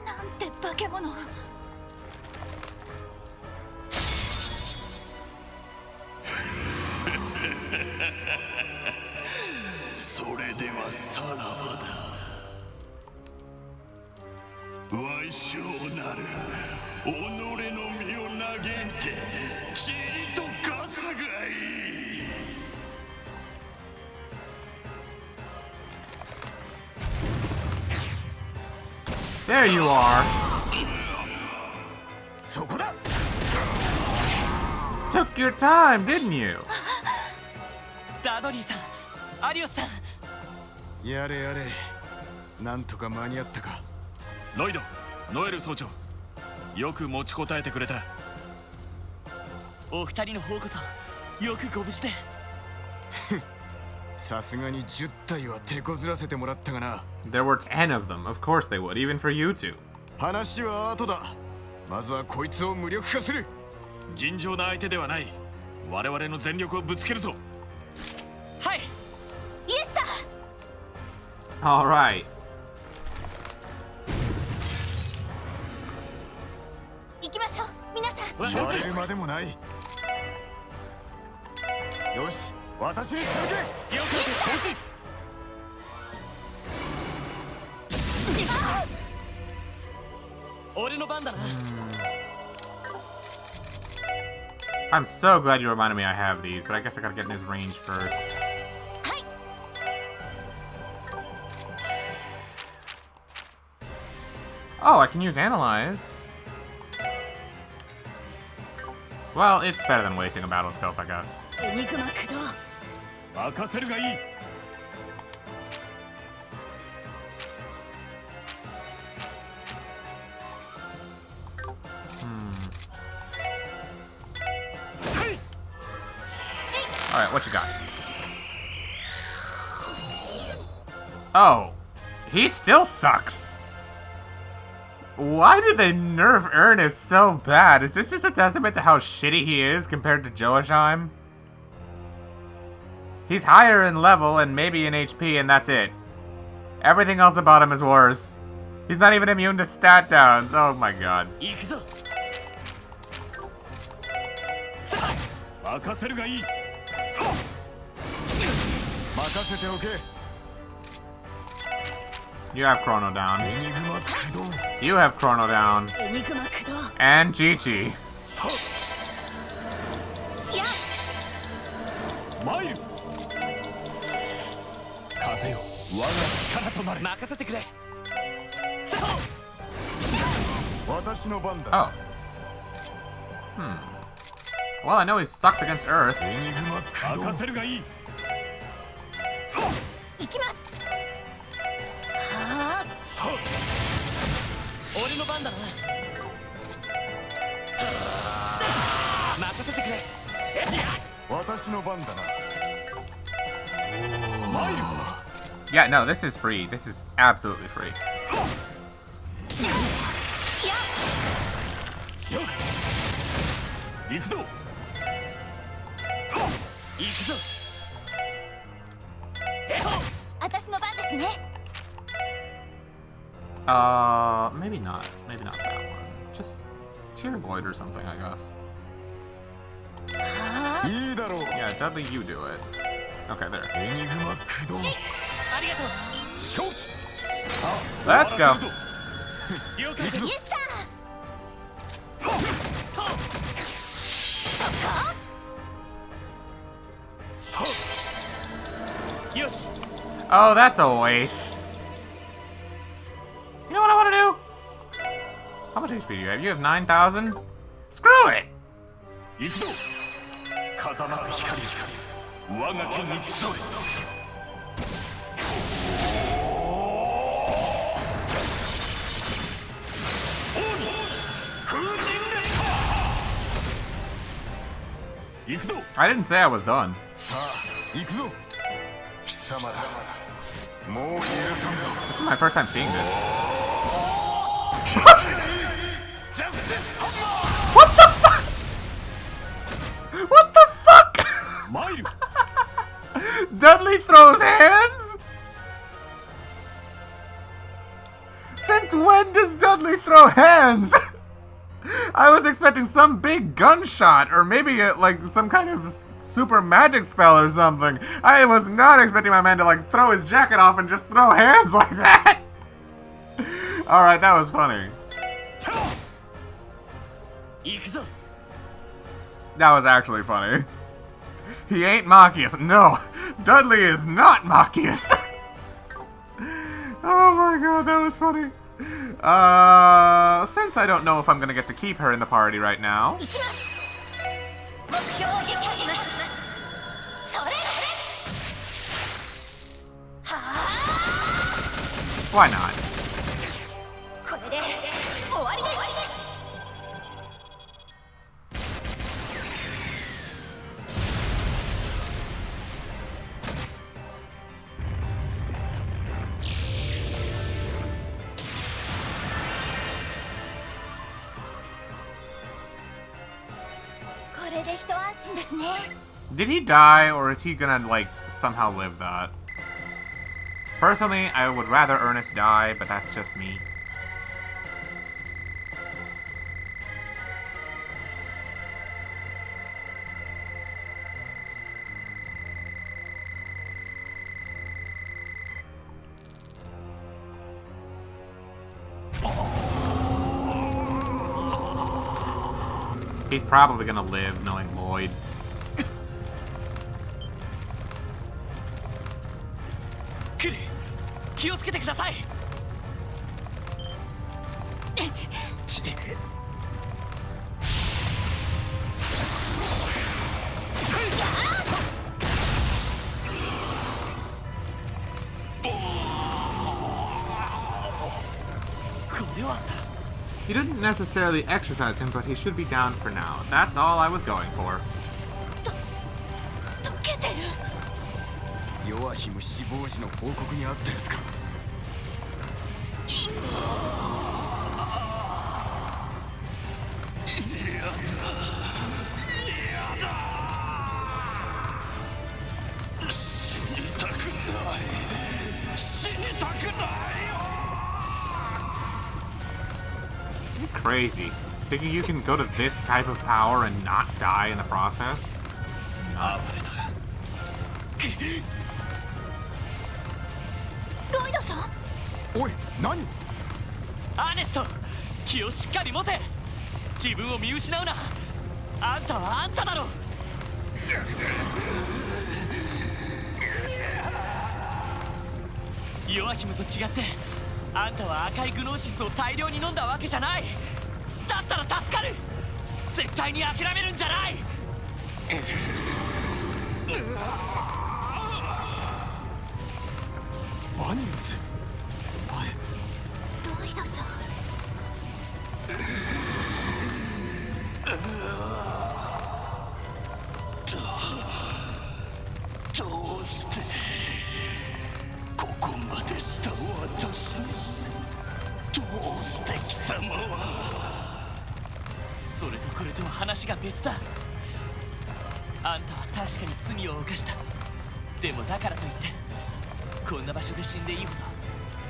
なんて化け物。それではさらばだ。矮小なる己の身を嘆いてちりと化すがいい。There you are. そこだ。 Took your time, didn't you? ダドリーさん、アリオスさん。やれやれ、なんとか間に合ったか。ロイド、ノエル総長、よく持ちこたえてくれた。お二人の方こそよくご無事で。さすがに10体は手こずらせてもらったがな。 There were 10 of them. Of course they would, even for you two. 話は後だ。まずはこいつを無力化する。尋常な相手ではない。我々の全力をぶつけるぞ。はい。イエスさ。 All right. 行きましょう皆さん。言われるまでもない。よし、私に続け。了解です承知。俺の番だな。I'm so glad you reminded me I have these, but I guess I gotta get in his range first. Oh, I can use Analyze. Well, it's better than wasting a battle scope, I guess. 任せるがいい。Alright, what you got? Oh, he still sucks. Why did they nerf Ernest so bad? Is this just a testament to how shitty he is compared to Joachim? He's higher in level and maybe in HP, and that's it. Everything else about him is worse. He's not even immune to stat downs. Oh my god. 任せるがいい。任せておけ。 You have Chrono down. You have Chrono down. And Chi-Chi. マイル。風よ、我が力となれ。任せてくれ。私の番だ。 Oh. Well, I know he sucks against Earth. 任せるがいい。行きます。俺の番だな。任せてくれ。私の番だな。 Yeah, no, this is free. This is absolutely free. 行くぞ。行くぞ。私の番ですね。 Maybe not. Maybe not that one. Just Tier Void or something, I guess. いいだろう。 Yeah, Dudley, you do it. Okay, there. エニグマ駆動。ありがとう。勝機。 Let's go. 了解です。イエスサー。よし。 Oh, that's a waste. You know what I want to do? How much HP do you have? You have 9,000? Screw it! 行くぞ。風間の光。我が剣に集え。行くぞ。 I didn't say I was done. さあ、行くぞ。貴様だ。もう許さんぞ。 This is my first time seeing this. What the fuck? What the fuck? マイル。 Dudley throws hands? Since when does Dudley throw hands? I was expecting some big gunshot or maybe like some kind of super magic spell or something. I was not expecting my man to like throw his jacket off and just throw hands like that. Alright, that was funny. That was actually funny. He ain't Machias. No, Dudley is not Machias. Oh my god, that was funny. Since I don't know if I'm gonna get to keep her in the party right now. Why not? Did he die, or is he gonna, like, somehow live that? Personally, I would rather Ernest die, but that's just me. He's probably gonna live knowing Lloyd. 来る気をつけてください。He didn't necessarily exercise him, but he should be down for now. That's all I was going for. 溶けてる。ヨアヒム死亡時の報告にあったやつか。Crazy. Thinking you can go to this type of power and not die in the process? Nuts. ロイドさん。おい、何？アーネスト、気をしっかり持て。自分を見失うな。あんたはあんただろ。ヨアヒムと違って、あんたは赤いグノーシスを大量に飲んだわけじゃない。だったら助かる。絶対に諦めるんじゃない。バニムス、お前。ロイドさん。どうしてここまでした私に。どうして貴様は。それとこれとは話が別だ。あんたは確かに罪を犯した。でもだからといってこんな場所で死んでいいほど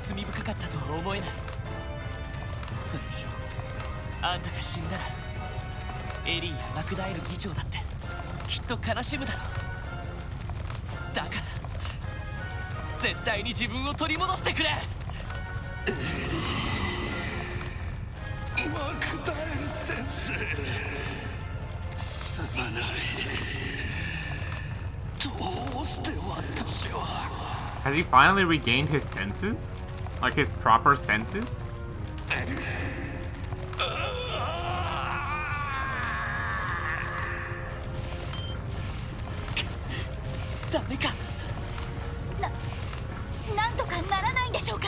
罪深かったとは思えない。それにあんたが死んだらエリーやマクダエル議長だってきっと悲しむだろう。だから絶対に自分を取り戻してくれ。マクダエル先生、すまない。どうして私は。 Has he finally regained his senses? Like his proper senses? ダメか。なんとかならないんでしょうか。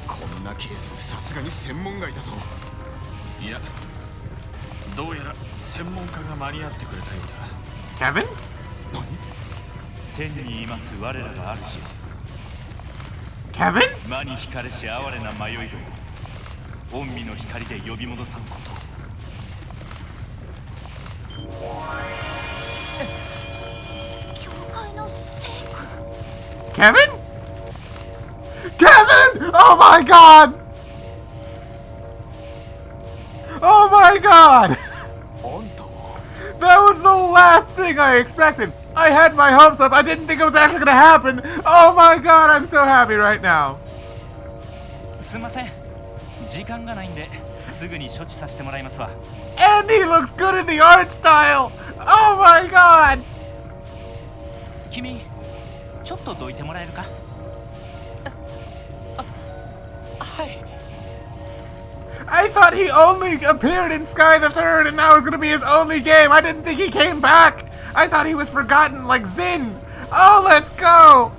こんなケースさすがに専門外だぞ。いや、どうやら専門家が間に合ってくれたようだ。Kevin? 何？天にいます我らが主。Kevin? 魔に惹かれし哀れな迷い子を御身の光で呼び戻さんこと。教会の聖句。Kevin? Kevin! Oh my god! Oh my god! That was the last thing I expected. I had my hopes up. I didn't think it was actually gonna happen. Oh my god, I'm so happy right now. すみません。時間がないんですぐに処置させてもらいますわ。And he looks good in the art style. Oh my god. 君、ちょっとどいてもらえるか？はい。I thought he only appeared in Sky the Third and that was gonna be his only game. I didn't think he came back. I thought he was forgotten like Zin. Oh, let's go.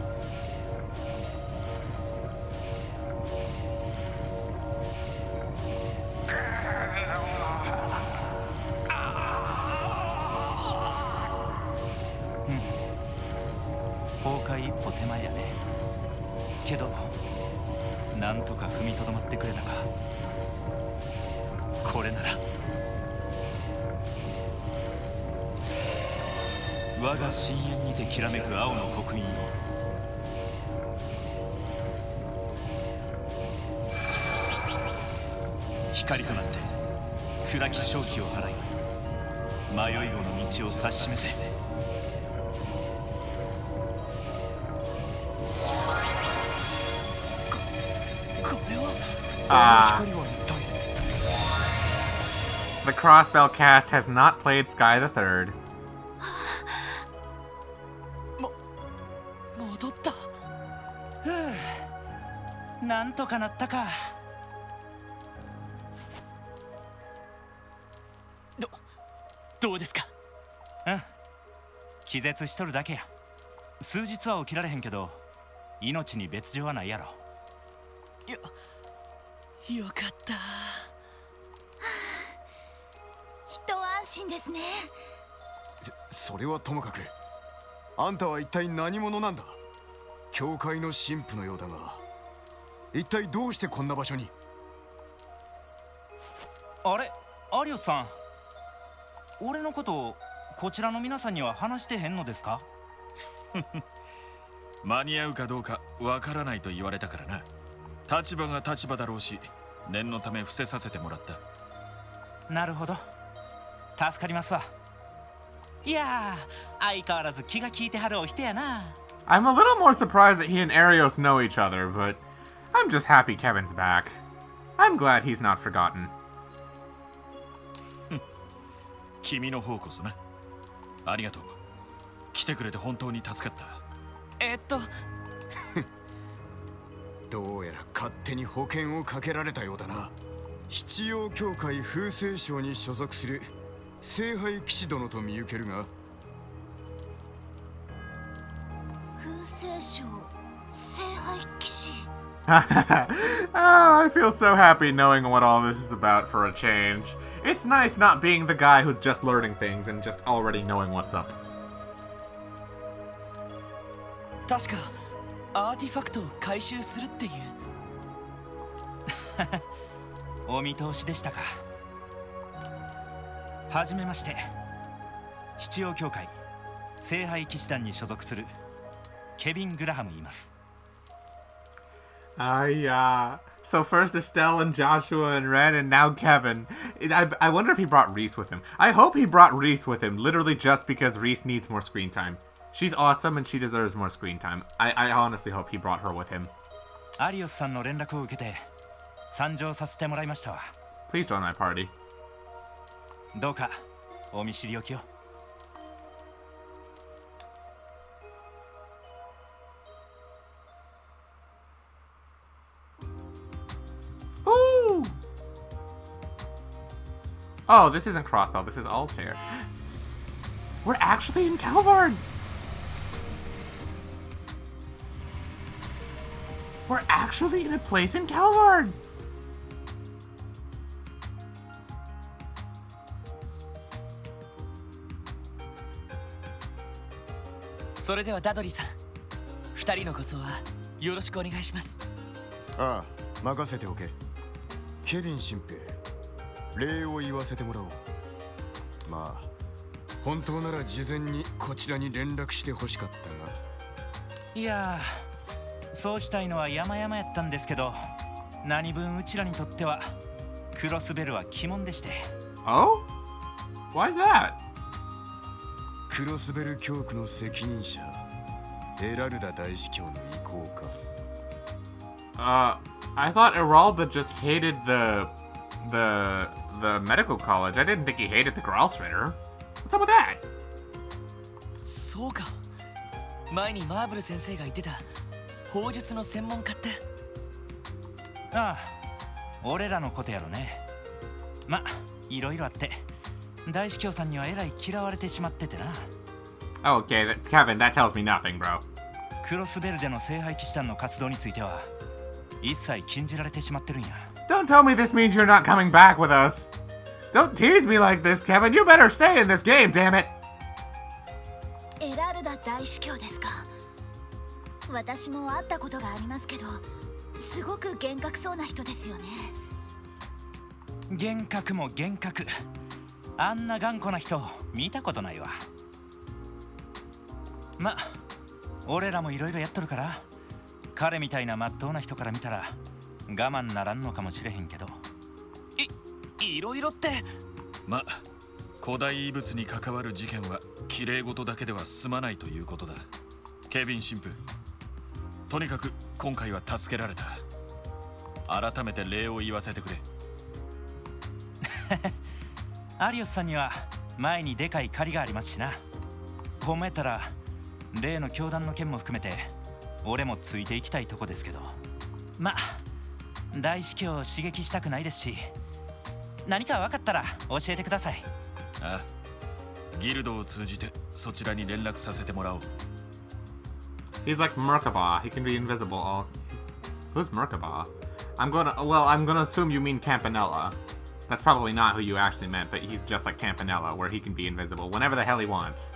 Hmm. 一歩手前やね。けど、なんとか踏みとどまってくれたか。これなら我が深淵にてきらめく青の刻印を。光となって暗き正気を払い迷い子の道を指し示せ。これは。光は一体。The Crossbell cast has not played Sky the Third. 戻った。ふう、なんとかなったか。どうですか？うん、気絶しとるだけや。数日は起きられへんけど命に別状はないやろ。よかった。一安心ですね。それはともかく、あんたは一体何者なんだ？教会の神父のようだが、一体どうしてこんな場所に？あれ、アリオスさん、俺のことこちらの皆さんには話してへんのですか？間に合うかどうかわからないと言われたからな。立場が立場だろうし、念のため伏せさせてもらった。なるほど、助かりますわ。いやー、相変わらず気が利いてはるお人やな。I'm a little more surprised that he and Arios know each other, but I'm just happy Kevin's back. I'm glad he's not forgotten. 君の方こそな。ありがとう。来てくれて本当に助かった。どうやら勝手に保険をかけられたようだな。七葉教会風星省に所属する聖杯騎士殿と見受けるが。風星省聖杯騎士。I feel so happy knowing what all this is about for a change. It's nice not being the guy who's just learning things and just already knowing what's up. 確かアーティファクトを回収するっていう。お見通しでしたか。はじめまして、七葉教会聖杯騎士団に所属するケビン・グラハム言います。Yeah. So first Estelle and Joshua and Ren, and now Kevin. I wonder if he brought Reese with him. I hope he brought Reese with him, literally just because Reese needs more screen time. She's awesome and she deserves more screen time. I honestly hope he brought her with him. アリオスさんの連絡を受けて参上させてもらいましたわ。 Please join my party. どうかお見知りおきを。Ooh! Oh, this isn't Crossbow, this is Altair. We're actually in Calvard! We're actually in a place in Calvard! それではダドリーさん、二人のご相はよろしくお願いします。ああ、任せておけ。ケビン神父、礼を言わせてもらおう。まあ、本当なら事前にこちらに連絡してほしかったが。いやー、そうしたいのは山々やったんですけど、何分うちらにとってはクロスベルは鬼門でして。Oh? Why is that? クロスベル教区の責任者、エラルダ大司教の意向か。I thought Eralda just hated the medical college. I didn't think he hated the Gralsritter. What's up with that? そうか。前にマーブル先生が言ってた砲術の専門家って。ああ、俺らのことやろね。ま、いろいろあって大司教さんにはえらい嫌われてしまっててな。 Okay, Kevin, that tells me nothing, bro. クロスベルでの聖杯騎士団の活動については一切禁じられてしまってるんや。 Don't tell me this means you're not coming back with us. Don't tease me like this, Kevin. You better stay in this game, damn it. エラルダ大司教ですか。私も会ったことがありますけど、すごく厳格そうな人ですよね。厳格も厳格。あんな頑固な人見たことないわ。ま、俺らもいろいろやっとるから、彼みたいな真っ当な人から見たら我慢ならんのかもしれへんけど。いろいろって。ま、古代遺物に関わる事件は綺麗事だけでは済まないということだ。ケビン神父、とにかく今回は助けられた。改めて礼を言わせてくれ。アリオスさんには前にでかい借りがありますしな。褒めたら例の教団の件も含めて俺もついていきたいとこですけど、まあ大司教を刺激したくないですし、何か分かったら教えてください。ああ、ギルドを通じてそちらに連絡させてもらおう。He's like Merkabah. He can be invisible. All... Who's Merkabah? I'm gonna assume you mean Campanella. That's probably not who you actually meant, but he's just like Campanella, where he can be invisible whenever the hell he wants.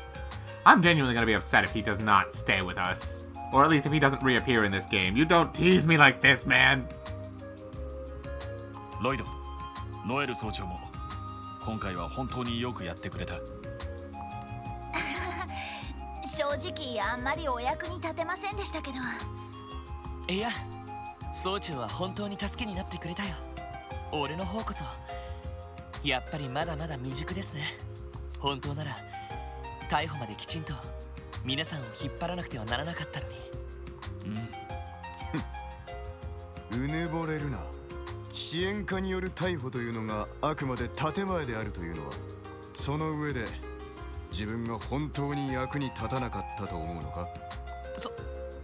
I'm genuinely gonna be upset if he does not stay with us. Or at least if he doesn't reappear in this game. You don't tease me like this, man! ロイド、ノエル総長も今回は本当によくやってくれた。正直あんまりお役に立てませんでしたけど。いや、総長は本当に助けになってくれたよ。俺の方こそやっぱりまだまだ未熟ですね。本当なら逮捕まできちんと皆さんを引っ張らなくてはならなかったのに。うぬぼれるな。支援家による逮捕というのがあくまで建前であるというのは、その上で自分が本当に役に立たなかったと思うのか。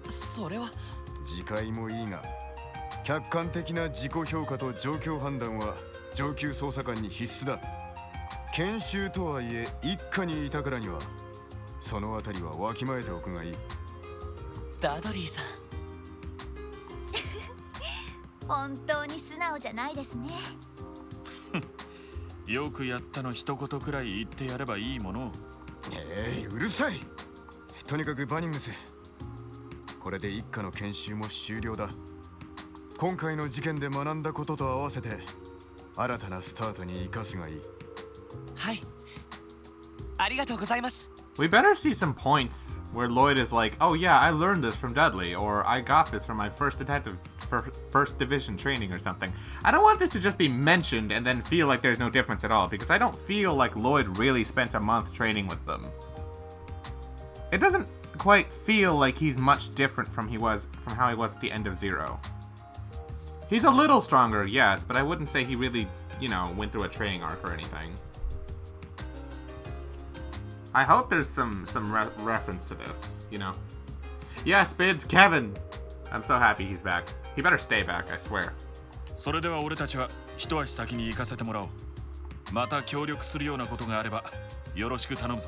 それは次回もいいが、客観的な自己評価と状況判断は上級捜査官に必須だ。研修とはいえ一家にいたからにはそのあたりはわきまえておくがいい。ダドリーさん本当に素直じゃないですね。よくやったの一言くらい言ってやればいいもの。うるさい。とにかくバニングス、これで一家の研修も終了だ。今回の事件で学んだことと合わせて新たなスタートに生かすがいい。はい、ありがとうございます。We better see some points where Lloyd is like, oh yeah, I learned this from Dudley, or I got this from my first division training or something. I don't want this to just be mentioned and then feel like there's no difference at all, because I don't feel like Lloyd really spent a month training with them. It doesn't quite feel like he's much different from how he was at the end of Zero. He's a little stronger, yes, but I wouldn't say he really, went through a training arc or anything. I hope there's some reference to this, Yes, Bids, Kevin! I'm so happy he's back. He better stay back, I swear. それでは俺たちは一足先に行かせてもらおう。また協力するようなことがあればよろしく頼むぞ。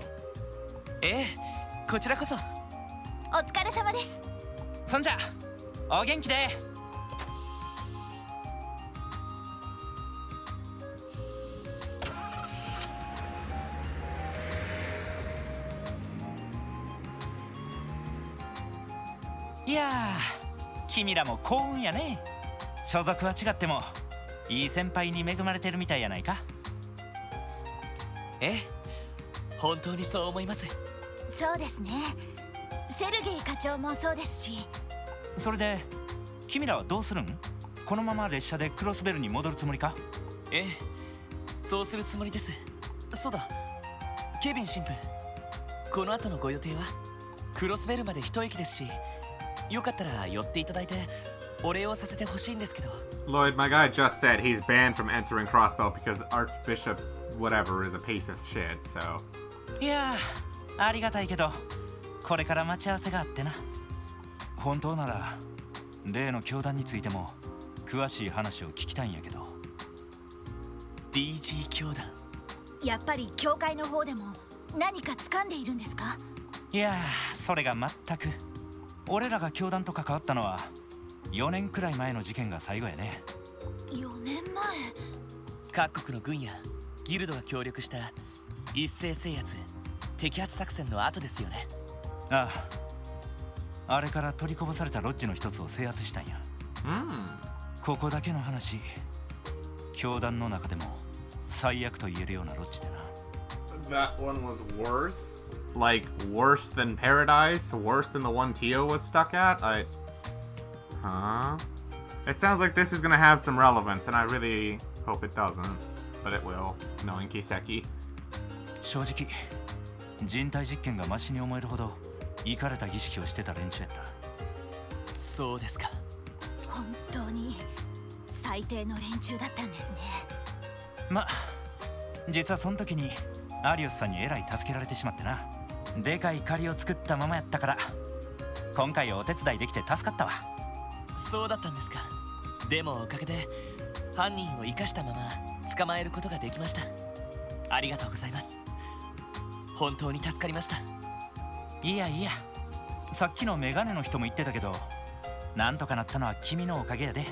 こちらこそ。お疲れ様です。そんじゃお元気で。いやー、君らも幸運やね。所属は違ってもいい先輩に恵まれてるみたいやないか。本当にそう思います。そうですね。セルゲイ課長もそうですし。それで君らはどうするん？このまま列車でクロスベルに戻るつもりか？そうするつもりです。そうだ、ケビン神父、この後のご予定は？クロスベルまで一駅ですし、よかったら寄っていただいてお礼をさせてほしいんですけど。 Lloyd, my guy just said he's banned from entering Crossbell because Archbishop whatever is a piece of shit, so... いやー、ありがたいけどこれから待ち合わせがあってな。本当なら例の教団についても詳しい話を聞きたいんやけど。 DG 教団、やっぱり教会の方でも何か掴んでいるんですか？いやー、それが全く。俺らが教団と関わったのは4年くらい前の事件が最後やね。4年前。各国の軍やギルドが協力した一斉制圧摘発作戦の後ですよね。ああ、あれから取りこぼされたロッジの一つを制圧したんや。ここだけの話、教団の中でも最悪と言えるようなロッジでな。 That one was worse? Like, worse than Paradise? Worse than the one Tio was stuck at? Huh? It sounds like this is gonna have some relevance, and I really hope it doesn't. But it will, knowing Kiseki. 正直、人体実験がマシに思えるほどイカれた儀式をしてた連中やった。そうですか。本当に最低の連中だったんですね。ま、実はその時にアリオスさんにえらい助けられてしまってな。でかい借りを作ったままやったから今回お手伝いできて助かったわ。そうだったんですか。でもおかげで犯人を生かしたまま捕まえることができました。ありがとうございます。本当に助かりました。いやいや、さっきのメガネの人も言ってたけど、なんとかなったのは君のおかげやで。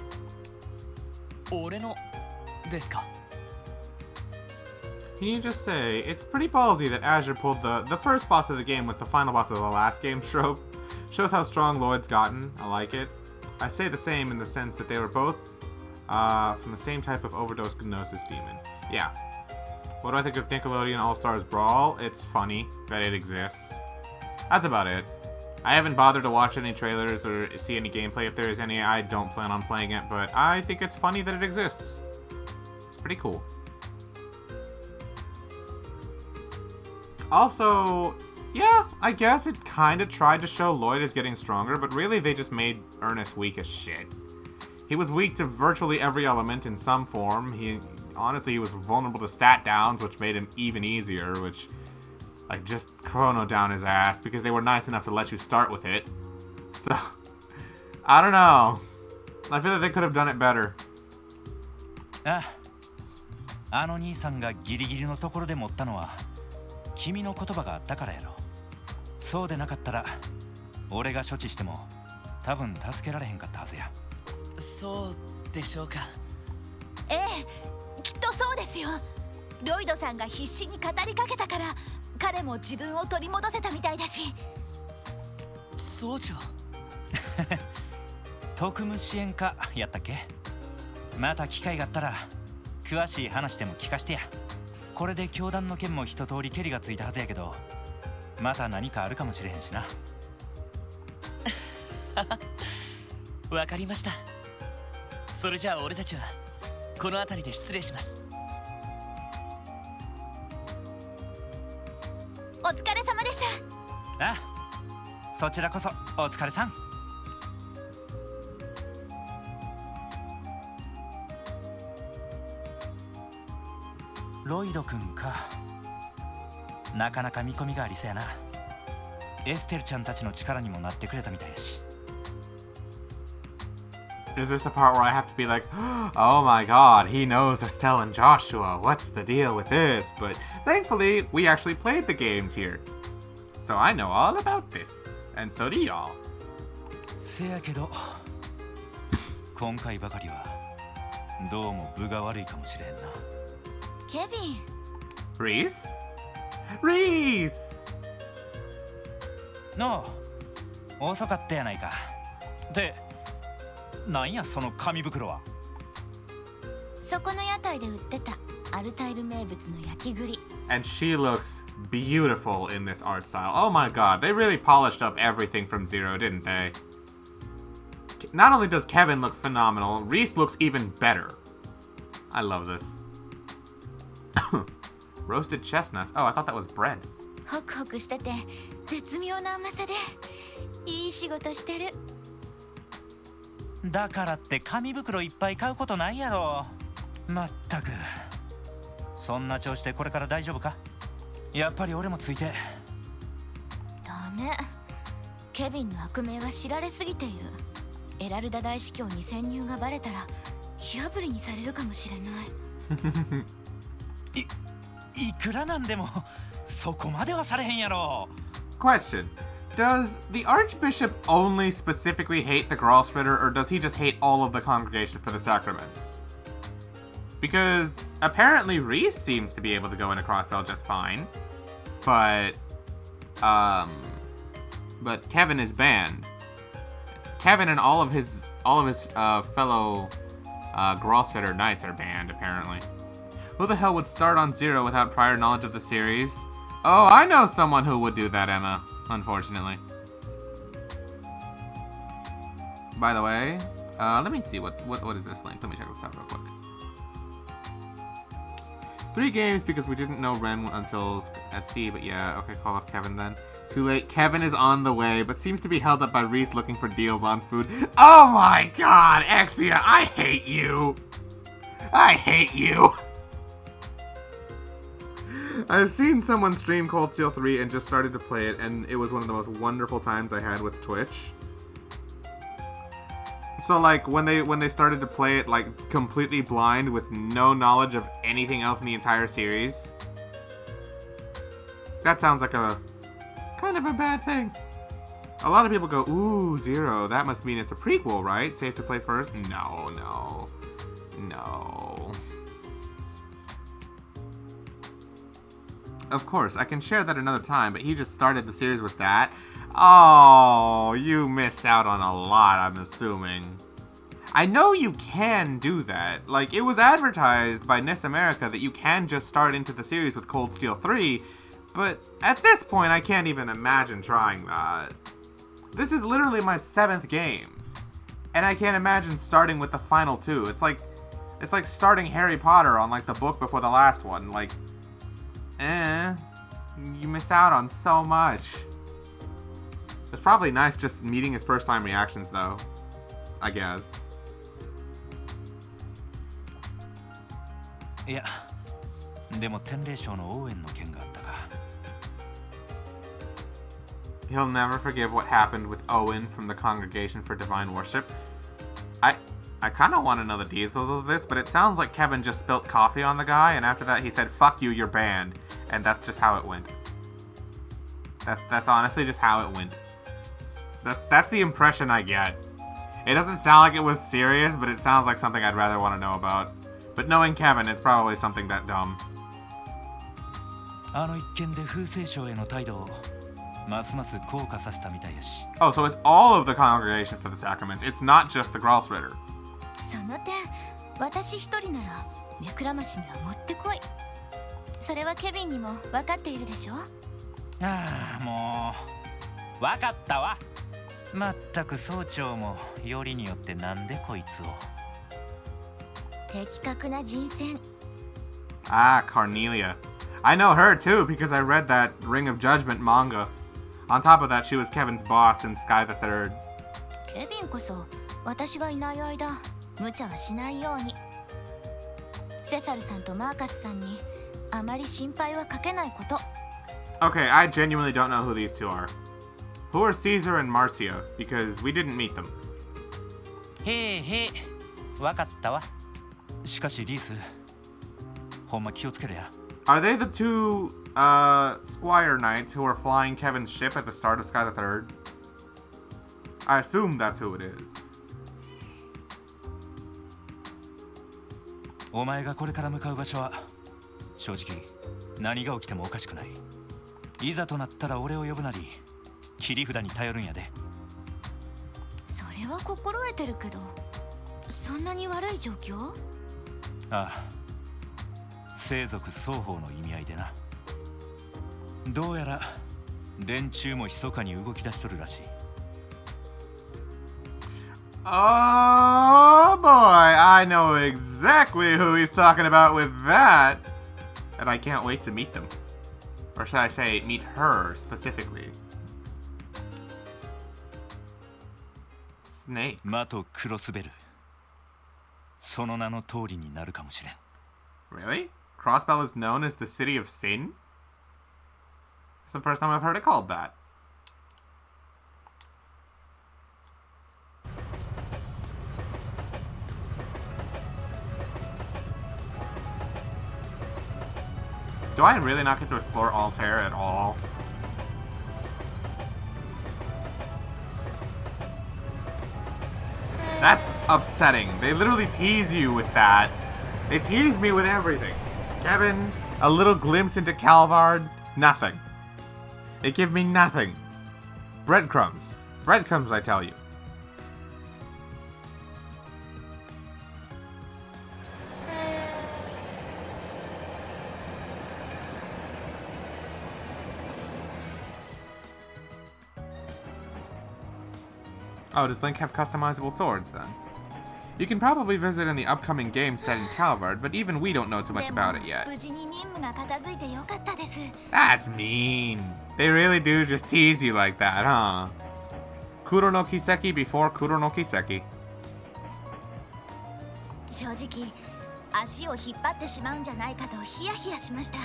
俺のですか。 Can you just say, it's pretty ballsy that Azure pulled the first boss of the game with the final boss of the last game trope. Shows how strong Lloyd's gotten. I like it. I say the same in the sense that they were both from the same type of overdose gnosis demon. Yeah. What do I think of Nickelodeon All-Stars Brawl? It's funny that it exists. That's about it. I haven't bothered to watch any trailers or see any gameplay. If there is any, I don't plan on playing it, but I think it's funny that it exists. It's pretty cool. Also, yeah, I guess it kind of tried to show Lloyd as getting stronger, but really they just made Ernest weak as shit. He was weak to virtually every element in some form. Honestly, he was vulnerable to stat downs, which made him even easier, which, like, just chrono down his ass, because they were nice enough to let you start with it. So, I don't know. I feel like they could have done it better. あの兄さんがギリギリのところで持ったのは君の言葉があったからやろ。そうでなかったら俺が処置しても多分助けられへんかったはずや。そうでしょうか。ええ、きっとそうですよ。ロイドさんが必死に語りかけたから彼も自分を取り戻せたみたいだし。総長特務支援課やったっけ。また機会があったら詳しい話でも聞かしてや。これで教団の件も一通りケリがついたはずやけど、また何かあるかもしれへんしな。わかりました。それじゃあ俺たちはこの辺りで失礼します。お疲れ様でした。あ、そちらこそお疲れさん。ロイド君か。なかなか見込みがありそうやな。エステルちゃんたちの力にもなってくれたみたいやし。Is this the part where I have to be like, oh my god, he knows Estelle and Joshua, what's the deal with this? But thankfully, we actually played the games here. So I know all about this. And so do y'all. せやけど、今回ばかりはどうも分が悪いかもしれんな。ケビン。Reese? Reese! のう、遅かったやないか。で、なんやその紙袋は。そこの屋台で売ってたアルタイル名物の焼き栗。 And she looks beautiful in this art style. Oh my god, they really polished up everything from Zero, didn't they? Not only does Kevin look phenomenal, Reese looks even better. I love this. Roasted chestnuts. Oh, I thought that was bread. ホクホクしてて絶妙な甘さでいい仕事してる。だからって紙袋いっぱい買うことないやろ。まったく。そんな調子でこれから大丈夫か。やっぱり俺もついて。ダメ。ケビンの悪名は知られすぎている。エラルダ大司教に潜入がバレたら火あぶりにされるかもしれない。いくらなんでもそこまではされへんやろ。 Question. Does the Archbishop only specifically hate the Gralsritter, or does he just hate all of the congregation for the sacraments? Because apparently Reese seems to be able to go into Crossbell just fine, but Kevin is banned. Kevin and all of his fellow Gralsritter knights are banned apparently. Who the hell would start on Zero without prior knowledge of the series? Oh, I know someone who would do that, Emma. Unfortunately. By the way, let me see what is this link. Let me check this out real quick. 3 games because we didn't know Ren until SC, but yeah, okay, call off Kevin then. Too late. Kevin is on the way, but seems to be held up by Reese looking for deals on food. Oh my god, Exia, I hate you. I hate you. I've seen someone stream Cold Steel 3 and just started to play it, and it was one of the most wonderful times I had with Twitch. So like when they started to play it like completely blind with no knowledge of anything else in the entire series. That sounds like a kind of a bad thing. A lot of people go, ooh, Zero, that must mean it's a prequel, right? Safe to play first? No. Of course, I can share that another time, but he just started the series with that. Oh, you miss out on a lot, I'm assuming. I know you can do that. Like, it was advertised by NIS America that you can just start into the series with Cold Steel 3, but at this point, I can't even imagine trying that. This is literally my 7th game, and I can't imagine starting with the final 2. It's like starting Harry Potter on, like, the book before the last one. Like, you miss out on so much. It's probably nice just meeting his first time reactions, though. I guess. いや、でも天霊賞の応援の件があったか。He'll never forgive what happened with Owen from the Congregation for Divine Worship. I kind of want to know the details of this, but it sounds like Kevin just spilt coffee on the guy, and after that he said, "Fuck you, you're banned," and that's just how it went. That's honestly just how it went. That's the impression I get. It doesn't sound like it was serious, but it sounds like something I'd rather want to know about. But knowing Kevin, it's probably something that dumb. あの一件で風星賞への態度をますます硬化させたみたいやし。Oh, so it's all of the Congregation for the Sacraments. It's not just the Gralsritter. その点、私一人なら目くらましにはもってこい。それはケビンにも分かっているでしょ。ああ、もう分かったわ。まったく総長もよりによってなんでこいつを。的確な人選。Ah, Carnelia. I know her too because I read that Ring of Judgment manga. On top of that, she was Kevin's boss in Sky the Third. ケビンこそ私がいない間、無茶はしないように。セサルさんとマーカスさんにあまり心配はかけないこと。Okay, I genuinely don't know who these two are. Who are Caesar and Marcia? Because we didn't meet them. へえへえ、分かったわ。しかしリース、ほんま気をつけるや。Are they the two Squire Knights who are flying Kevin's ship at the start of Sky the Third? I assume that's who it is. お前がこれから向かう場所は正直何が起きてもおかしくない。いざとなったら俺を呼ぶなり切り札に頼るんやで。それは心得てるけど、そんなに悪い状況？ああ、生族双方の意味合いでな。どうやら連中も密かに動き出しとるらしい。Oh boy, I know exactly who he's talking about with that. And I can't wait to meet them. Or should I say, meet her specifically. Snakes. マとクロスベル。その名の通りになるかもしれん。Really? Crossbell is known as the City of Sin? It's the first time I've heard it called that. Do I really not get to explore Altair at all? That's upsetting. They literally tease you with that. They tease me with everything. Kevin, a little glimpse into Calvard, nothing. They give me nothing. Breadcrumbs. Breadcrumbs, I tell you. Oh, does Link have customizable swords then? You can probably visit in the upcoming game set in Calvard, but even we don't know too much about it yet. That's mean. They really do just tease you like that, huh? Kuro no Kiseki before Kuro no Kiseki. 正直、足を引っ張ってしまうんじゃないかとヒヤヒヤしました。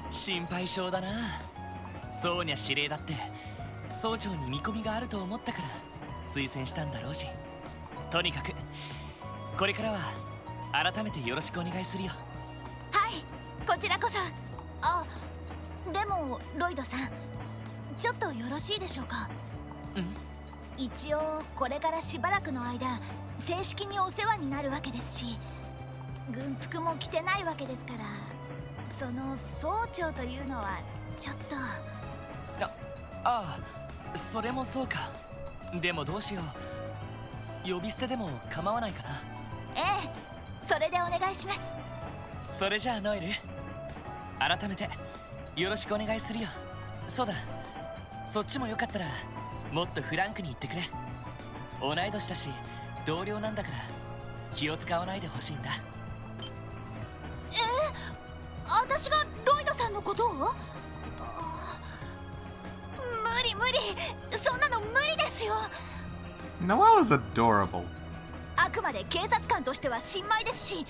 心配性だな。そうにゃ指令だって総長に見込みがあると思ったから推薦したんだろうし、とにかくこれからは改めてよろしくお願いするよ。はい、こちらこそ。あ、でもロイドさん、ちょっとよろしいでしょうか。一応これからしばらくの間正式にお世話になるわけですし、軍服も着てないわけですから、その総長というのはちょっと。ああ、それもそうか。でもどうしよう、呼び捨てでも構わないかな。ええ、それでお願いします。それじゃあノエル、改めてよろしくお願いするよ。そうだ、そっちもよかったらもっとフランクに言ってくれ。同い年だし同僚なんだから気を使わないでほしいんだ。私がロイドさんのことを？無理無理、そんなの無理ですよ。 Noelle is adorable. あくまで警察官としては新米ですし、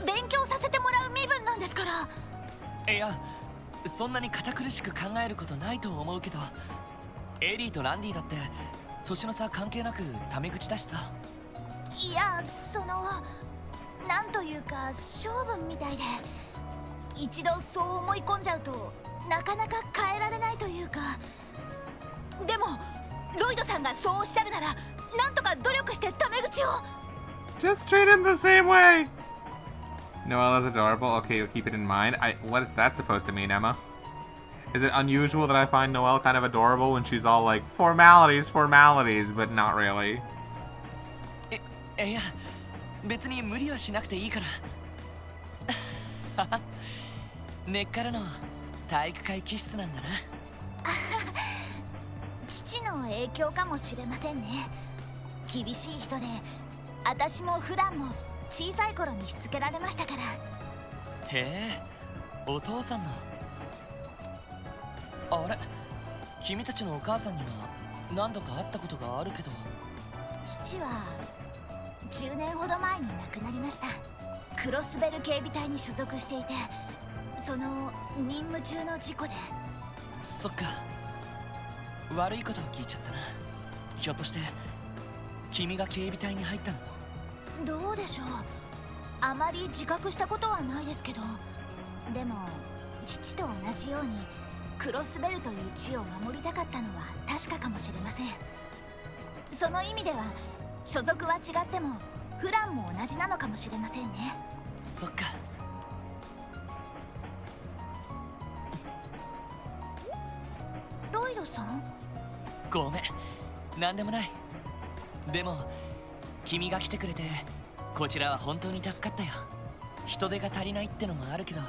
勉強させてもらう身分なんですから。いや、そんなに堅苦しく考えることないと思うけど、エリーとランディだって年の差関係なくタメ口だしさ。いや、なんというか性分みたいで、一度そう思い込んじゃうとなかなか変えられないというか。でもロイドさんがそうおっしゃるなら、なんとか努力してタメ口を。 Just treat him the same way. Noelle is adorable. Okay, you'll keep it in mind. What is that supposed to mean, Emma? Is it unusual that I find Noelle kind of adorable when she's all like, formalities, but not really? いや、別に無理はしなくていいから。根っからの体育会気質なんだな。父の影響かもしれませんね。厳しい人で、私も普段も小さい頃にしつけられましたから。へえ、お父さんの。あれ、君たちのお母さんには何度か会ったことがあるけど。父は10年ほど前に亡くなりました。クロスベル警備隊に所属していて、その任務中の事故で。そっか、悪いことを聞いちゃったな。ひょっとして君が警備隊に入ったの？どうでしょう、あまり自覚したことはないですけど、でも父と同じようにクロスベルという地を守りたかったのは確かかもしれません。その意味では所属は違ってもプランも同じなのかもしれませんね。そっか。ロイドさん？ごめん、なんでもない。でも君が来てくれてこちらは本当に助かったよ。人手が足りないってのもあるけど、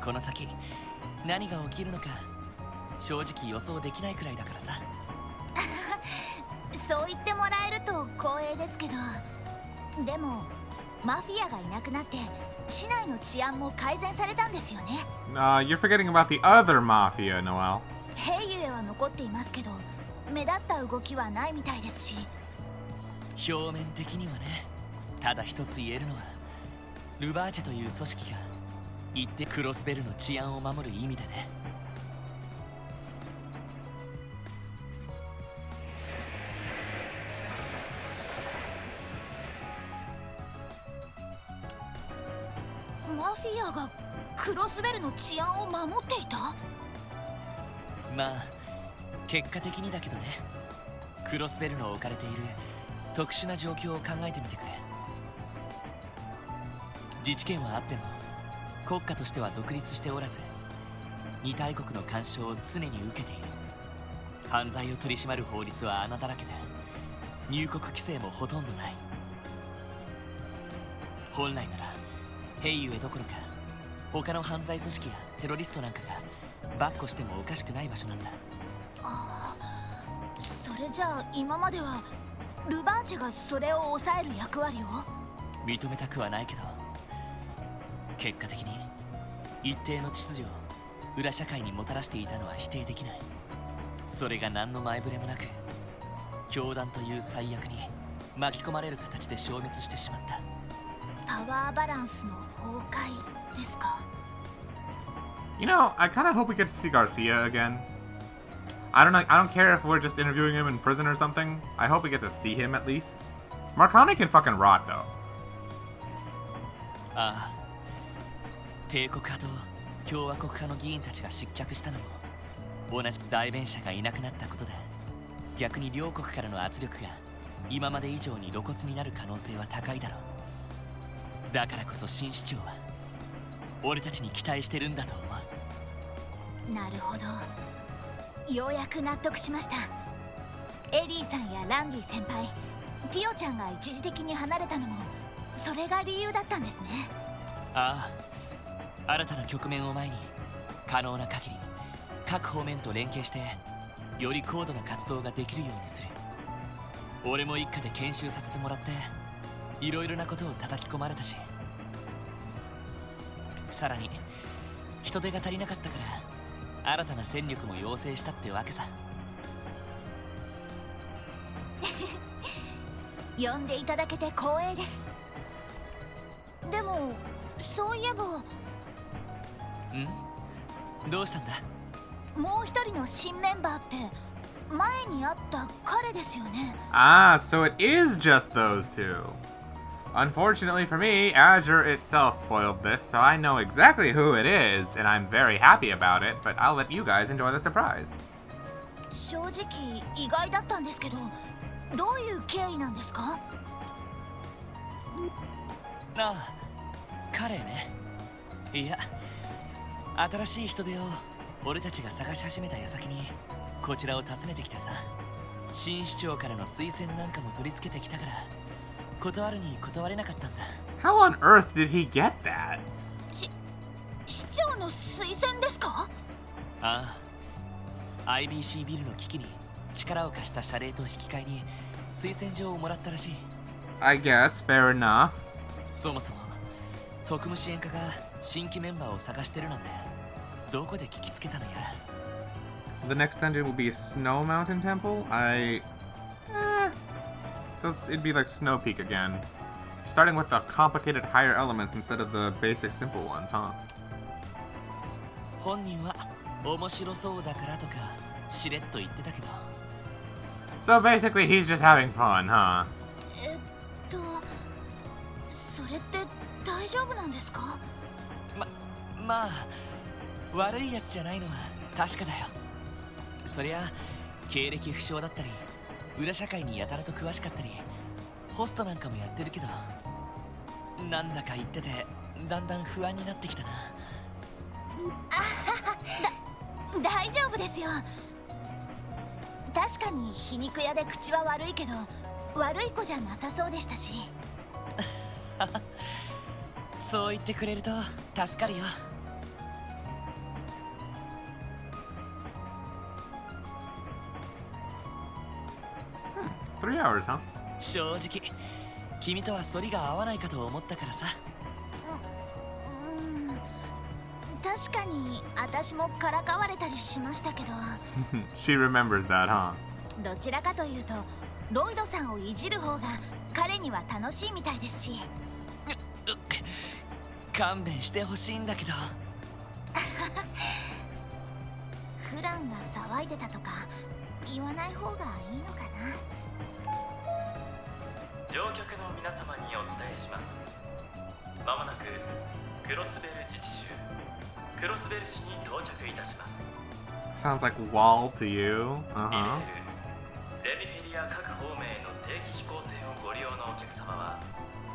この先何が起きるのか正直予想できないくらいだからさ。そう言ってもらえると光栄ですけど、でもマフィアがいなくなって市内の治安も改善されたんですよね。You're forgetting about the other mafia, Noelle. ヘイユエは残っていますけど、目立った動きはないみたいですし。表面的にはね。ただ一つ言えるのは、ルバーチェという組織が言ってクロスベルの治安を守る意味でね。マフィアがクロスベルの治安を守っていた？まあ結果的にだけどね。クロスベルの置かれている特殊な状況を考えてみてくれ。自治権はあっても国家としては独立しておらず、二大国の干渉を常に受けている。犯罪を取り締まる法律は穴だらけで、入国規制もほとんどない。本来ならヘイユエどころか他の犯罪組織やテロリストなんかが跋扈してもおかしくない場所なんだ。ああ、それじゃあ今まではルバーチェがそれを抑える役割を？認めたくはないけど、結果的に一定の秩序を裏社会にもたらしていたのは否定できない。それが何の前触れもなく教団という最悪に巻き込まれる形で消滅してしまった。パワーバランスの崩壊ですか？ You know, I kind of hope we get to see Garcia again. I don't care if we're just interviewing him in prison or something. I hope we get to see him at least. Marconi can fucking rot though. ああ、帝国派と共和国派の議員たちが失脚したのも同じ代弁者がいなくなったことで、逆に両国からの圧力が今まで以上に露骨になる可能性は高いだろう。だからこそ新市長は俺たちに期待してるんだと思う。なるほど、ようやく納得しました。エリーさんやランディ先輩、ティオちゃんが一時的に離れたのもそれが理由だったんですね。ああ、新たな局面を前に可能な限り各方面と連携してより高度な活動ができるようにする。俺も一家で研修させてもらっていろいろなことを叩き込まれたし、さらに人手が足りなかったから新たな戦力も要請したってわけさ。呼んでいただけて光栄です。でもそういえば。どうしたんだ？もう一人の新メンバーって前に会った彼ですよね。Ah, so it is just those two. Unfortunately for me, Azure itself spoiled this, so I know exactly who it is, and I'm very happy about it, but I'll let you guys enjoy the surprise. 正直意外だったんですけど、どういう経緯なんですか？ああ、彼ね。いや、新しい人手を俺たちが探し始めた矢先にこちらを訪ねてきてさ、新市長からの推薦なんかも取り付けてきたから断るに断れなかったんだ。 How on earth did he get that? 市長の推薦ですか？ああ、IBC ビルの危機に力を貸した謝礼と引き換えに推薦状をもらったらしい。 I guess, fair enough. そもそも特務支援課が新規メンバーを探してるなんてどこで聞きつけたのやら。 The next dungeon will be Snow Mountain Temple? So it'd be like Snow Peak again. Starting with the complicated higher elements instead of the basic simple ones, huh? 本人は面白そうだからとかしれっと言ってたけど。 So basically he's just having fun, huh? それって大丈夫なんですか？まあ悪いやつじゃないのは確かだよ。そりゃ経歴不詳だったり裏社会にやたらと詳しかったりホストなんかもやってるけど、なんだか言っててだんだん不安になってきたな。大丈夫ですよ。確かに皮肉屋で口は悪いけど悪い子じゃなさそうでしたし。そう言ってくれると助かるよ。3 hours, huh? 正直君とは反りが合わないかと思ったからさ。確かに私もからかわれたりしましたけど。She remembers that, huh? どちらかというとロイドさんをいじる方が彼には楽しいみたいですし。勘弁してほしいんだけど。フランが騒いでたとか言わない方がいいのかな。乗客の皆様にお伝えします。まもなくクロスベル自治州クロスベル市に到着いたします。 Sounds like wall to you. レミフェリア各方面への定期飛行船をご利用のお客様は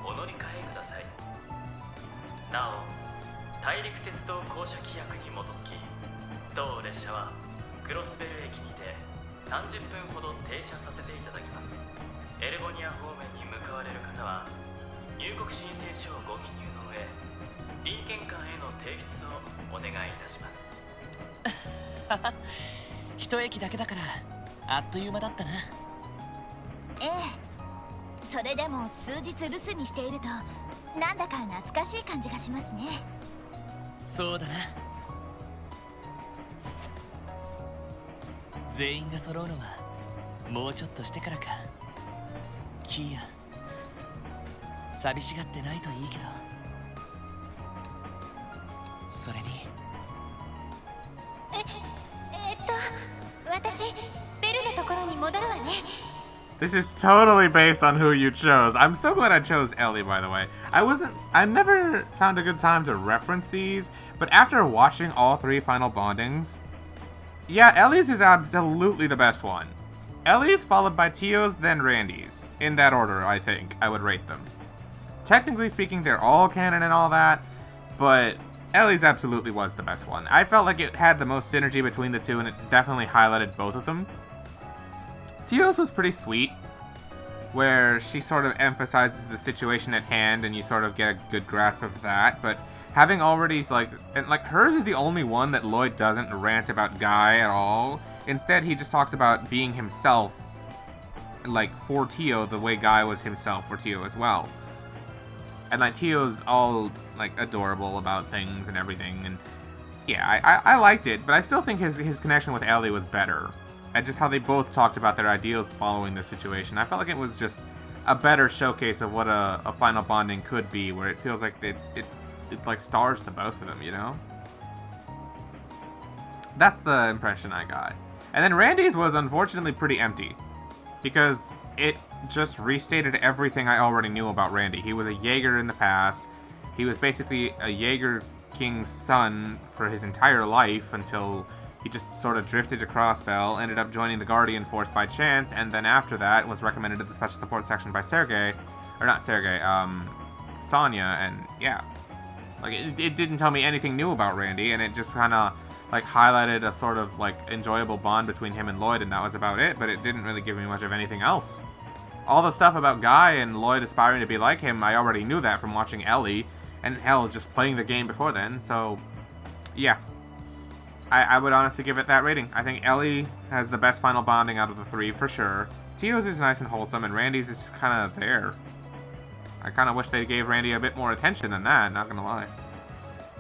お乗り換えください。なお、大陸鉄道公社規約に基づき当列車はクロスベル駅にて30分ほど停車させていただきます。エルボニア方面に向かわれる方は入国申請書をご記入の上臨検官への提出をお願いいたします。一駅だけだからあっという間だったな。ええ、それでも数日留守にしているとなんだか懐かしい感じがしますね。そうだな。全員が揃うのはもうちょっとしてからか。キーヤ、寂しがってないといいけど。それに私ベルのところに戻るわね。 This is totally based on who you chose. I'm so glad I chose Ellie, by the way. I never found a good time to reference these, but after watching all 3 final bondings, yeah, Ellie's is absolutely the best one. Ellie's followed by Tio's, then Randy's. In that order, I think I would rate them. Technically speaking, they're all canon and all that, but Ellie's absolutely was the best one. I felt like it had the most synergy between the two, and it definitely highlighted both of them. Tio's was pretty sweet, where she sort of emphasizes the situation at hand and you sort of get a good grasp of that, but having already, hers is the only one that Lloyd doesn't rant about Guy at all. Instead, he just talks about being himself, like, for Tio the way Guy was himself for Tio as well. And, like, Tio's all, like, adorable about things and everything, and yeah, I liked it, but I still think his connection with Ellie was better. And just how they both talked about their ideals following the situation. I felt like it was just a better showcase of what a final bonding could be, where it feels like it like stars the both of them, you know? That's the impression I got. And then Randy's was unfortunately pretty empty, because it just restated everything I already knew about Randy. He was a Jaeger in the past. He was basically a Jaeger King's son for his entire life until he just sort of drifted to Crossbell, ended up joining the Guardian Force by chance, and then after that was recommended to the Special Support Section by Sergei, or not Sergei, Sonya, and yeah. Like, it didn't tell me anything new about Randy, and it just kind of, like, highlighted a sort of, like, enjoyable bond between him and Lloyd, and that was about it, but it didn't really give me much of anything else. All the stuff about Guy and Lloyd aspiring to be like him, I already knew that from watching Ellie, and hell, just playing the game before then, so yeah. I would honestly give it that rating. I think Ellie has the best final bonding out of the 3 for sure. Tio's is nice and wholesome, and Randy's is just kind of there. I kind of wish they gave Randy a bit more attention than that, not gonna lie.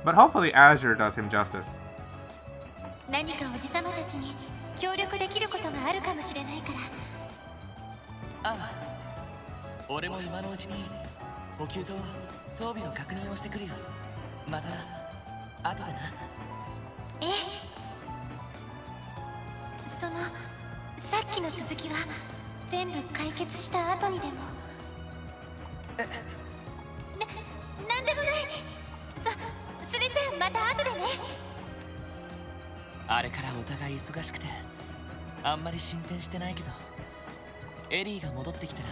But hopefully Azure does him justice. 何かおじさまたちに協力できることがあるかもしれないから。ああ、俺も今のうちに補給と装備の確認をしてくるよ。また後でな。ええ。そのさっきの続きは全部解決した後にでも。なんでもない。それじゃあまた後でね。あれからお互い忙しくてあんまり進展してないけど、エリーが戻ってきたら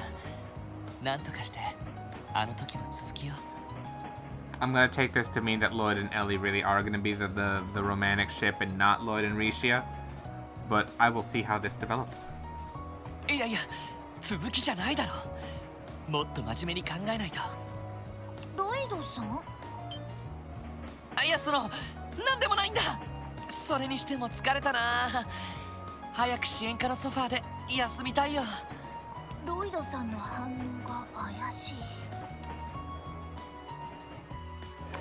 なんとかしてあの時の続きを。I'm gonna take this to mean that Lloyd and Ellie really are gonna be the romantic ship and not Lloyd and Ricia, but I will see how this develops. いやいや、続きじゃないだろ。もっと真面目に考えないと。ロイドさん？いや、なんでもないんだ。それにしても疲れたな。早く支援課のソファーで休みたいよ。ロイドさんの反応が怪しい。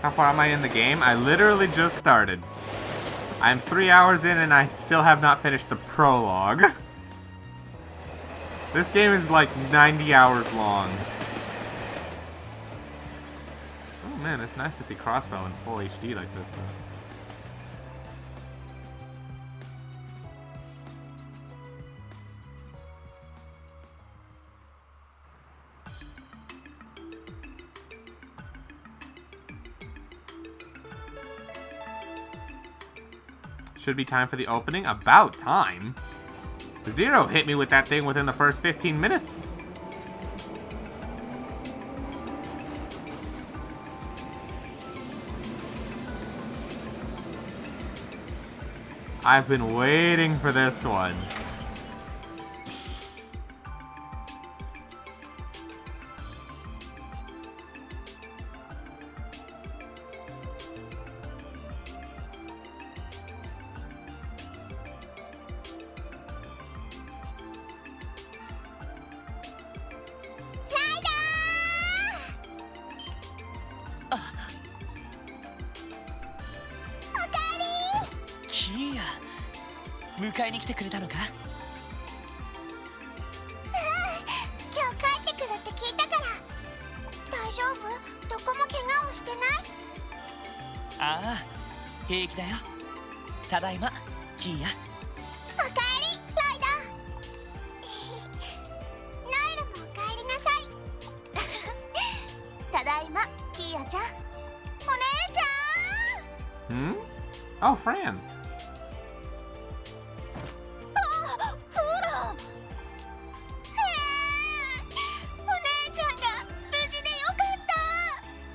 How far am I in the game? I literally just started. I'm 3 hours in and I still have not finished the prologue. This game is like 90 hours long. Oh man, it's nice to see Crossbow in full HD like this though. Should be time for the opening. About time. Zero hit me with that thing within the first 15 minutes. I've been waiting for this one.迎えに来てくれたのか？今日帰ってくるって聞いたから。大丈夫？どこも怪我をしてない？ああ、平気だよ。ただいま、キーヤ。おかえり。Oh, Fran.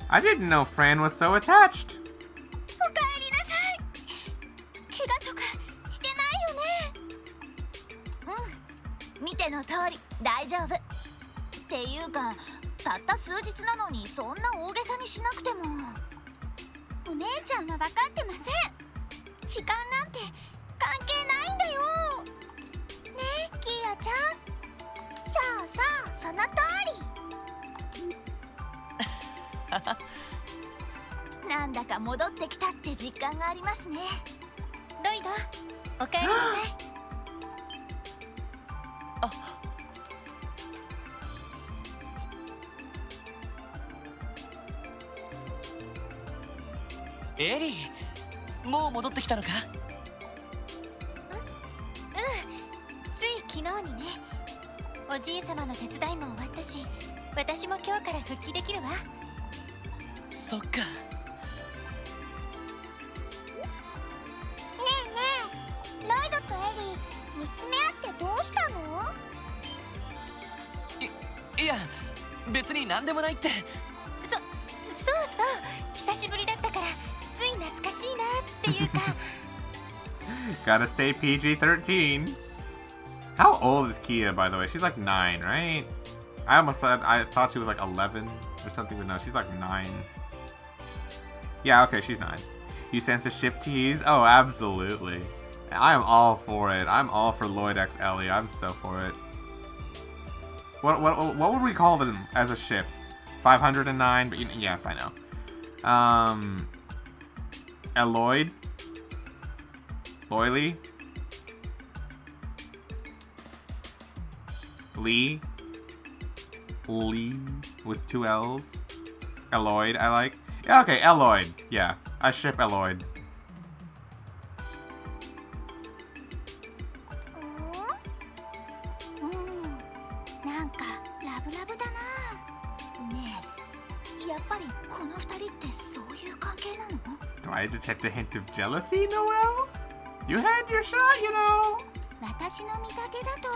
I didn't know Fran was so attached. おかえりなさい。怪我とかしてないよね。うん、見ての通り大丈夫。っていうか、たった数日なのにそんな大げさにしなくても。お姉ちゃんは分かってません。時間なんて関係ないんだよ。ねえ、キーヤちゃん。そうそう、その通り。なんだか戻ってきたって実感がありますね。ロイド、おかえりなさい。エリー、もう戻ってきたのか？つい昨日にね。おじいさまの手伝いも終わったし、私も今日から復帰できるわ。そっか。ねえねえ、ロイドとエリー見つめ合ってどうしたの？いや、別に何でもないって。そう久しぶりだったからつい懐かしいなっていうか。Gotta stay PG-13. How old is Kia, by the way? She's like 9, right? I thought she was like 11 or something, but no, she's like 9. Yeah, okay, she's 9. You sense a ship tease? Oh, absolutely. I am all for it. I'm all for Lloyd X Ellie. I'm so for it. What would we call them as a ship? 509? But yes, I know. Lloyd? Loyly? Lee with 2 L's. Eloyd, I like. Yeah, okay, Eloyd. Yeah, I ship Eloyd. なんかラブラブだな。ねえ、やっぱりこの2人ってそういう関係なの？ Do I detect a hint of jealousy, Noelle? You had your shot, you know. 私の見立てだと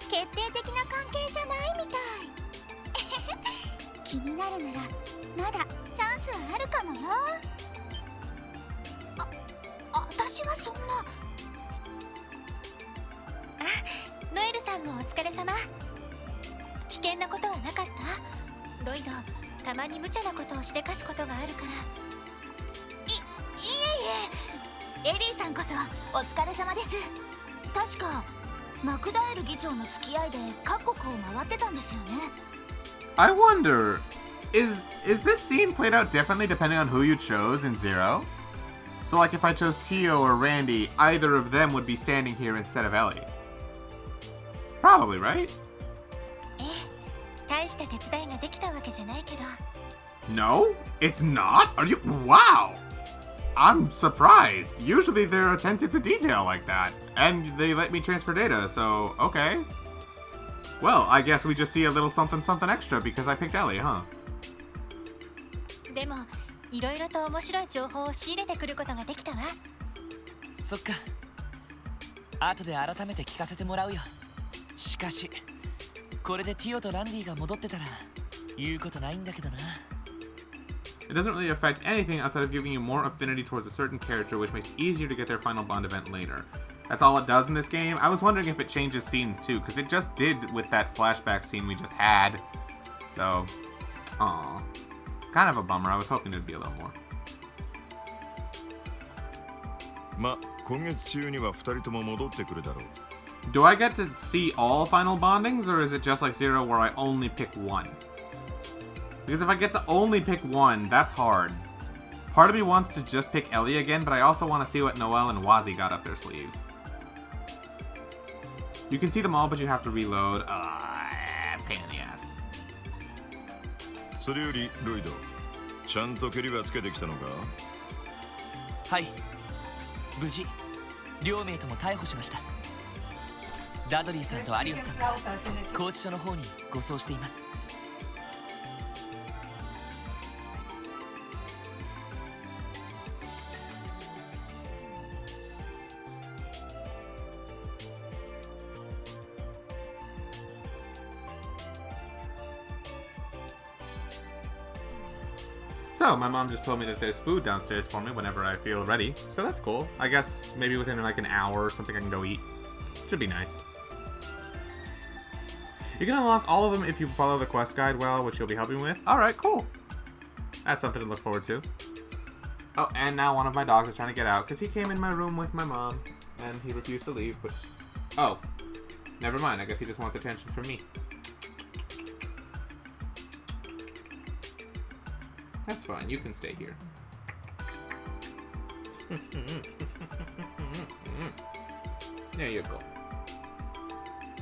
決定的な関係じゃないみたい。気になるならまだチャンスはあるかもよ。私はそんな。ノエルさんもお疲れ様。危険なことはなかった？ロイド、たまに無茶なことをしてかすことがあるから。いえエリーさんこそお疲れ様です。確かマクダエル議長の付き合いで各国を回ってたんですよね。I wonder, is this scene played out differently depending on who you chose in Zero? So like if I chose Tio or Randy, either of them would be standing here instead of Ellie. Probably, right? ええ、大した手伝いができたわけじゃないけど。No, it's not? Are you? Wow! I'm surprised. Usually they're attentive to detail like that. And they let me transfer data, so okay. Well, I guess we just see a little something something extra because I picked Ellie, huh? でも、いろいろと面白い情報を仕入れてくることができたわ。そっか。後で改めて聞かせてもらうよ。しかし、これでティオとランディが戻ってたら言うことないんだけどな。It doesn't really affect anything outside of giving you more affinity towards a certain character, which makes it easier to get their final bond event later. That's all it does in this game. I was wondering if it changes scenes too, because it just did with that flashback scene we just had. So, aw. Kind of a bummer. I was hoping there'd be a little more. ま、今月中には2人とも戻ってくるだろう。Do I get to see all final bondings, or is it just like Zero where I only pick one? Because if I get to only pick one, that's hard. Part of me wants to just pick Ellie again, but I also want to see what Noelle and Wazi got up their sleeves. You can see them all, but you have to reload. Pain in the ass. それよりロイド、ちゃんと蹴りはつけてきたのか？はい、無事両名とも逮捕しました。ダドリーさんとアリオスさんが拘置所の方に護送しています。So, my mom just told me that there's food downstairs for me whenever I feel ready. So that's cool. I guess maybe within like an hour or something I can go eat. Should be nice. You can unlock all of them if you follow the quest guide well, which you'll be helping with. Alright, cool. That's something to look forward to. Oh, and now one of my dogs is trying to get out because he came in my room with my mom and he refused to leave, but... Oh. Never mind. I guess he just wants attention from me. That's fine. You can stay here. There you go.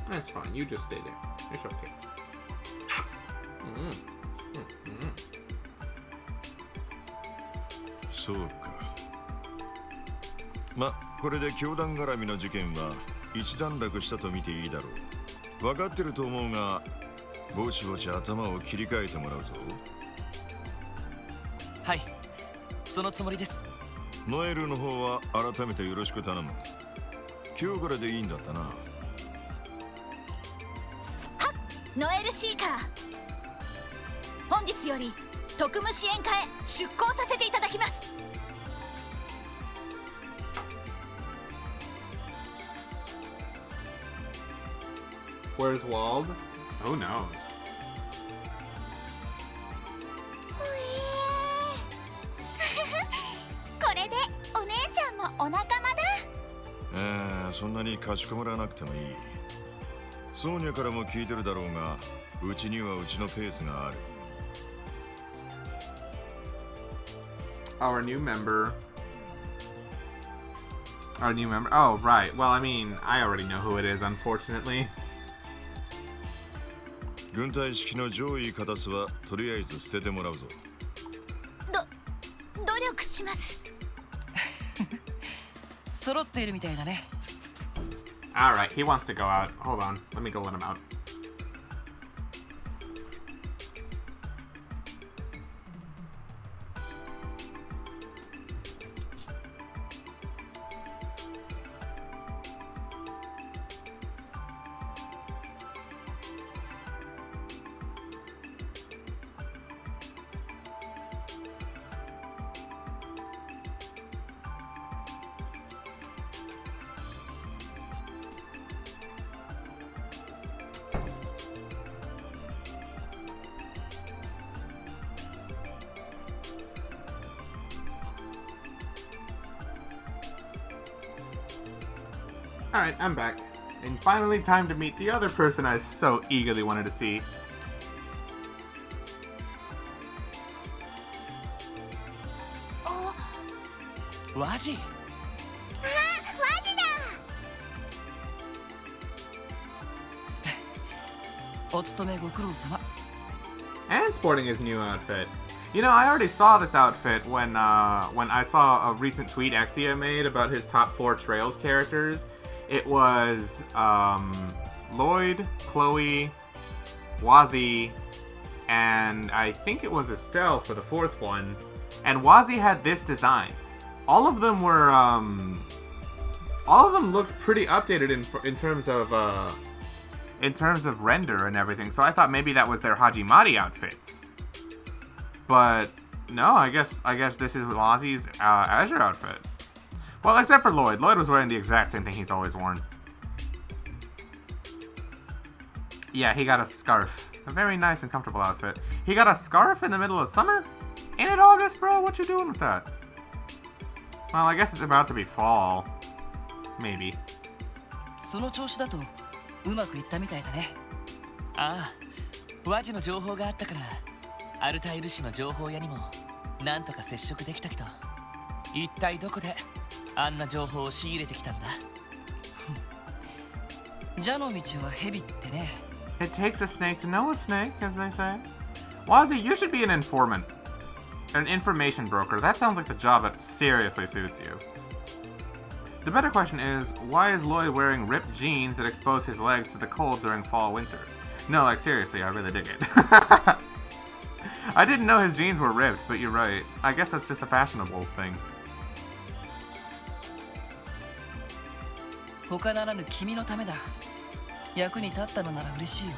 That's fine. You just stay there. It's okay.そうか。ま、これで教団絡みの事件は一段落したと見ていいだろう。分かってると思うが、ぼちぼち頭を切り替えてもらうぞ。はい、そのつもりです。ノエルの方は改めてよろしく頼む。今日からでいいんだったな。はっ、ノエルシーカー。本日より特務支援課へ出向させていただきます。Where's Wald? Who knows? これでお姉ちゃんもお仲間だ。そんなにかしこまらなくてもいい。ソーニャからも聞いてるだろうが、うちにはうちのペースがある。Our new member. Our new member. Oh, right. Well, I mean, I already know who it is, unfortunately. 軍隊式の上位片スはとりあえず捨ててもらうぞ。努力します。揃っているみたいだね。Alright, he wants to go out. Hold on. Let me go let him out. Alright, I'm back. And finally time to meet the other person I so eagerly wanted to see. Waji! お勤めご苦労様。 And sporting his new outfit. You know, I already saw this outfit when I saw a recent tweet Exia made about his top 4 Trails characters. It was Lloyd, Chloe, Wazzy, and I think it was Estelle for the 4th one. And Wazzy had this design. All of them were all of them looked pretty updated in terms of render and everything. So I thought maybe that was their Hajimari outfits. But no, I guess this is Wazzy's Azure outfit. Well, except for Lloyd. Lloyd was wearing the exact same thing he's always worn. Yeah, he got a scarf. A very nice and comfortable outfit. He got a scarf in the middle of summer? Ain't it August, bro? What you doing with that? Well, I guess it's about to be fall. Maybe. その調子だとうまくいったみたいだね。ああ、ワジの情報があったから、アルタイル市の情報屋にもなんとか接触できたけど、一体どこであんな情報を仕入れてきたんだ？蛇の道は蛇ってね。It takes a snake to know a snake, as they say. Wazzy, you should be an informant. An information broker. That sounds like the job that seriously suits you. The better question is, why is Lloyd wearing ripped jeans that expose his legs to the cold during fall-winter? No, like seriously, I really dig it. I didn't know his jeans were ripped, but you're right. I guess that's just a fashionable thing. 他ならぬ君のためだ。役に立ったのなら嬉しいよ。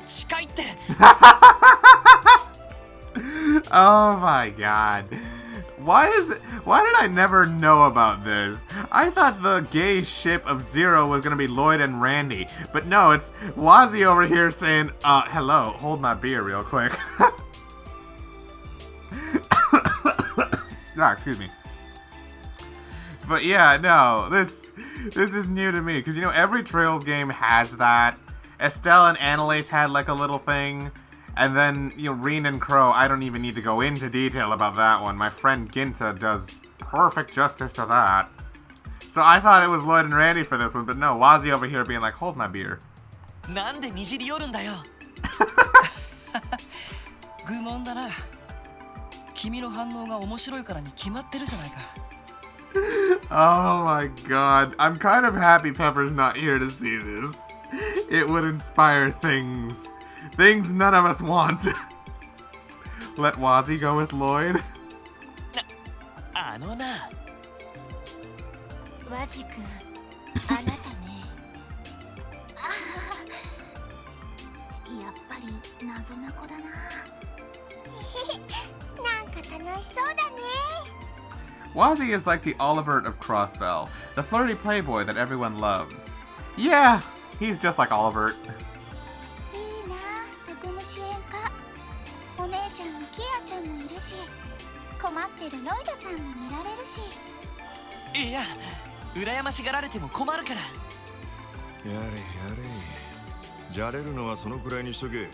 近ないって。Oh my god. Why did I never know about this? I thought the gay ship of Zero was gonna be Lloyd and Randy. But no, it's Wazzy over here saying, hello, hold my beer real quick. Excuse me. But yeah, no, this is new to me. Because, you know, every Trails game has that. Estelle and Annalise had, like, a little thing. And then, you know, Reen and Crow, I don't even need to go into detail about that one. My friend Ginta does perfect justice to that. So I thought it was Lloyd and Randy for this one, but no, Wazzy over here being like, hold my beer. なんでにじり寄るんだよ。愚問だな。君の反応が面白いからに決まってるじゃないか。Oh my god. I'm kind of happy Pepper's not here to see this. It would inspire things. Things none of us want. Let Wazzy go with Lloyd. あのな。ワジ君、あなたね。やっぱり謎な子だな。なんか楽しそうだね。Wazzy is like the Oliver of Crossbell, the flirty playboy that everyone loves. Yeah, he's just like Oliver. いいな、特務支援課。お姉ちゃんもキアちゃんもいるし、困ってるロイドさんも見られるし。いや、羨ましがられても困るから。やれやれ。じゃれるのはそのくらいにしとけ。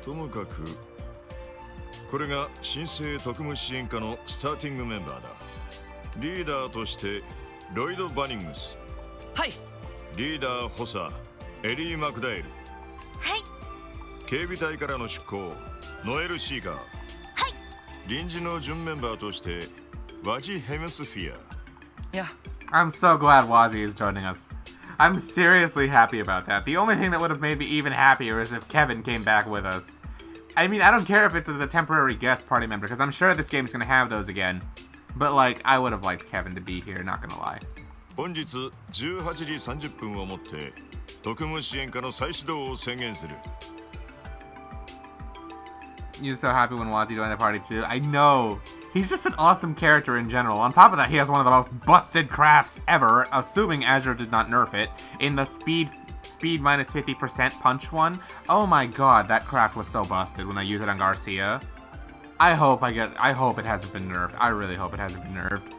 ともかくこれが新生特務支援課のスターティングメンバーだ。リーダーとしてロイド・バニングス。はい。リーダー補佐エリー・マクダエル。はい。警備隊からの出向ノエル・シーガー。はい。臨時の準メンバーとしてワジ・ヘムスフィア。いや。I'm so glad Wazzy is joining us. I'm seriously happy about that. The only thing that would have made me even happier is if Kevin came back with us. I mean, I don't care if it's as a temporary guest party member, because I'm sure this game's going to have those again. But, like, I would have liked Kevin to be here, not gonna lie. 本日18時30分をもって特務支援課の再始動を宣言する。You're so happy when Wazzy joined the party too. I know. He's just an awesome character in general. On top of that, he has one of the most busted crafts ever, assuming Azure did not nerf it, in the speed minus 50% punch one. Oh my god, that craft was so busted when I use it on Garcia. I hope it hasn't been nerfed. I really hope it hasn't been nerfed.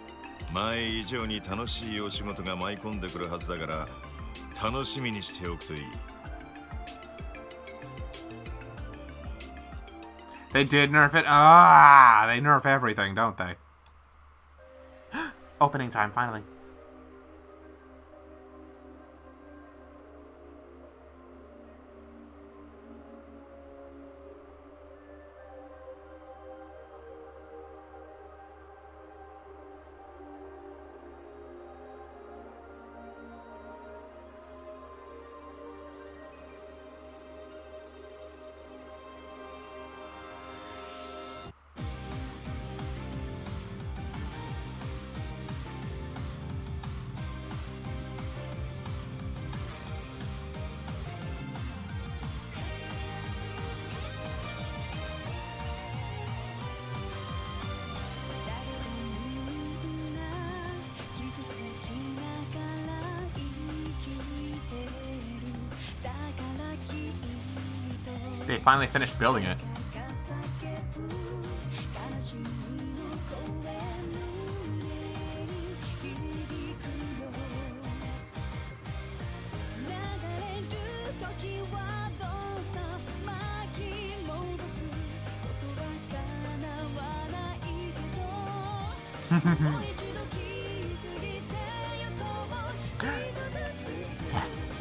前以上に楽しいお仕事が舞い込んでくるはずだから楽しみにしておくといい。They did nerf it? Ah, they nerf everything, don't they? Opening time, finally. They finally finished building it. Yes.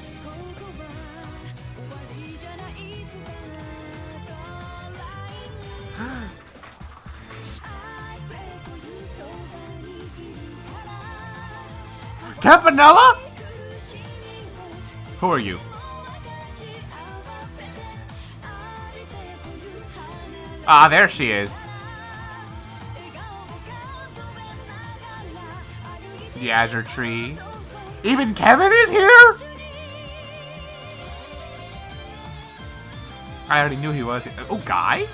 Campanella? Who are you? Ah, there she is. The Azure tree. Even Kevin is here? I already knew he was. Oh, Guy?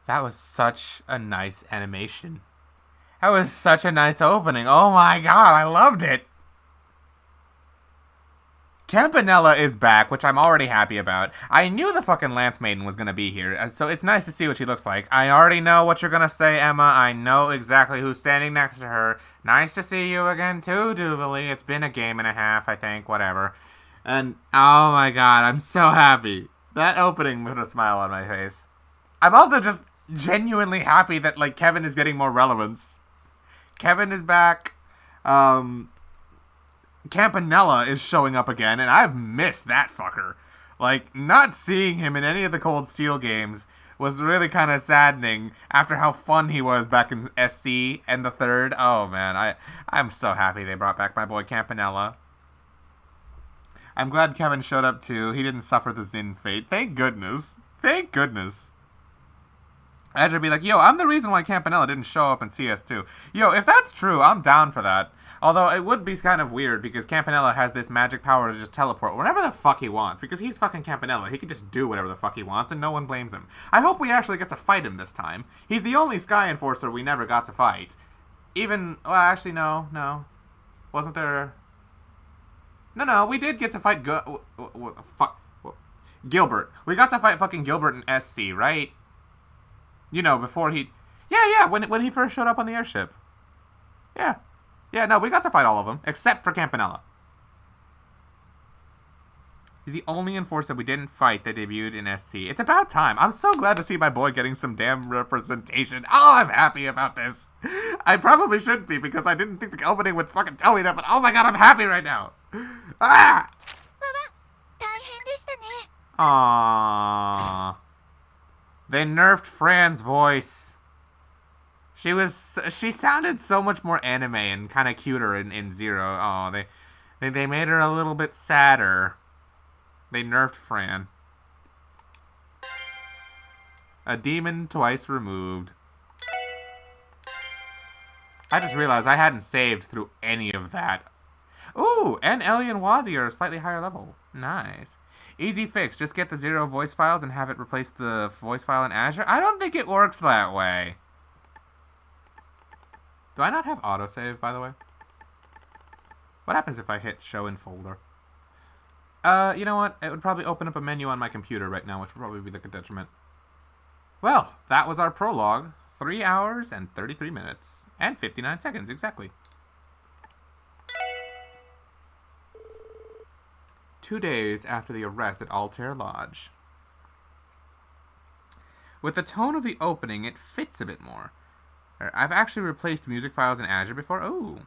That was such a nice animation. That was such a nice opening. Oh my god, I loved it. Campanella is back, which I'm already happy about. I knew the fucking Lance Maiden was gonna be here, so it's nice to see what she looks like. I already know what you're gonna say, Emma. I know exactly who's standing next to her. Nice to see you again too, Duvalie. It's been a game and a half, I think, whatever. And, oh my god, I'm so happy. That opening put a smile on my face. I'm also just genuinely happy that, like, Kevin is getting more relevance. Kevin is back. Campanella is showing up again, and I've missed that fucker. Like, not seeing him in any of the Cold Steel games was really kind of saddening after how fun he was back in SC and the third. Oh, man, I'm so happy they brought back my boy Campanella. I'm glad Kevin showed up, too. He didn't suffer the Zin fate. Thank goodness. Thank goodness. Azure be like, yo, I'm the reason why Campanella didn't show up in CS2. Yo, if that's true, I'm down for that. Although, it would be kind of weird, because Campanella has this magic power to just teleport whenever the fuck he wants, because he's fucking Campanella. He can just do whatever the fuck he wants, and no one blames him. I hope we actually get to fight him this time. He's the only Sky Enforcer we never got to fight. Even, well, actually, no. Wasn't there... No, we did get to fight Gilbert. We got to fight fucking Gilbert in SC, right? You know, before he... Yeah, when he first showed up on the airship. Yeah, no, we got to fight all of them, except for Campanella. He's the only enforcer we didn't fight that debuted in SC. It's about time. I'm so glad to see my boy getting some damn representation. Oh, I'm happy about this. I probably shouldn't be, because I didn't think the opening would fucking tell me that, but oh my god, I'm happy right now. Ah! Aww. They nerfed Fran's voice. She sounded so much more anime and kind of cuter in Zero. Oh, they made her a little bit sadder. They nerfed Fran. A demon twice removed. I just realized I hadn't saved through any of that. Ooh, and Ellie and Wazzy are a slightly higher level. Nice. Easy fix. Just get the Zero voice files and have it replace the voice file in Azure. I don't think it works that way. Do I not have autosave, by the way? What happens if I hit show in folder? You know what? It would probably open up a menu on my computer right now, which would probably be like a detriment. Well, that was our prologue. 3 hours and 33 minutes. And 59 seconds, exactly. 2 days after the arrest at Altair Lodge. With the tone of the opening, it fits a bit more. I've actually replaced music files in Azure before. Oh.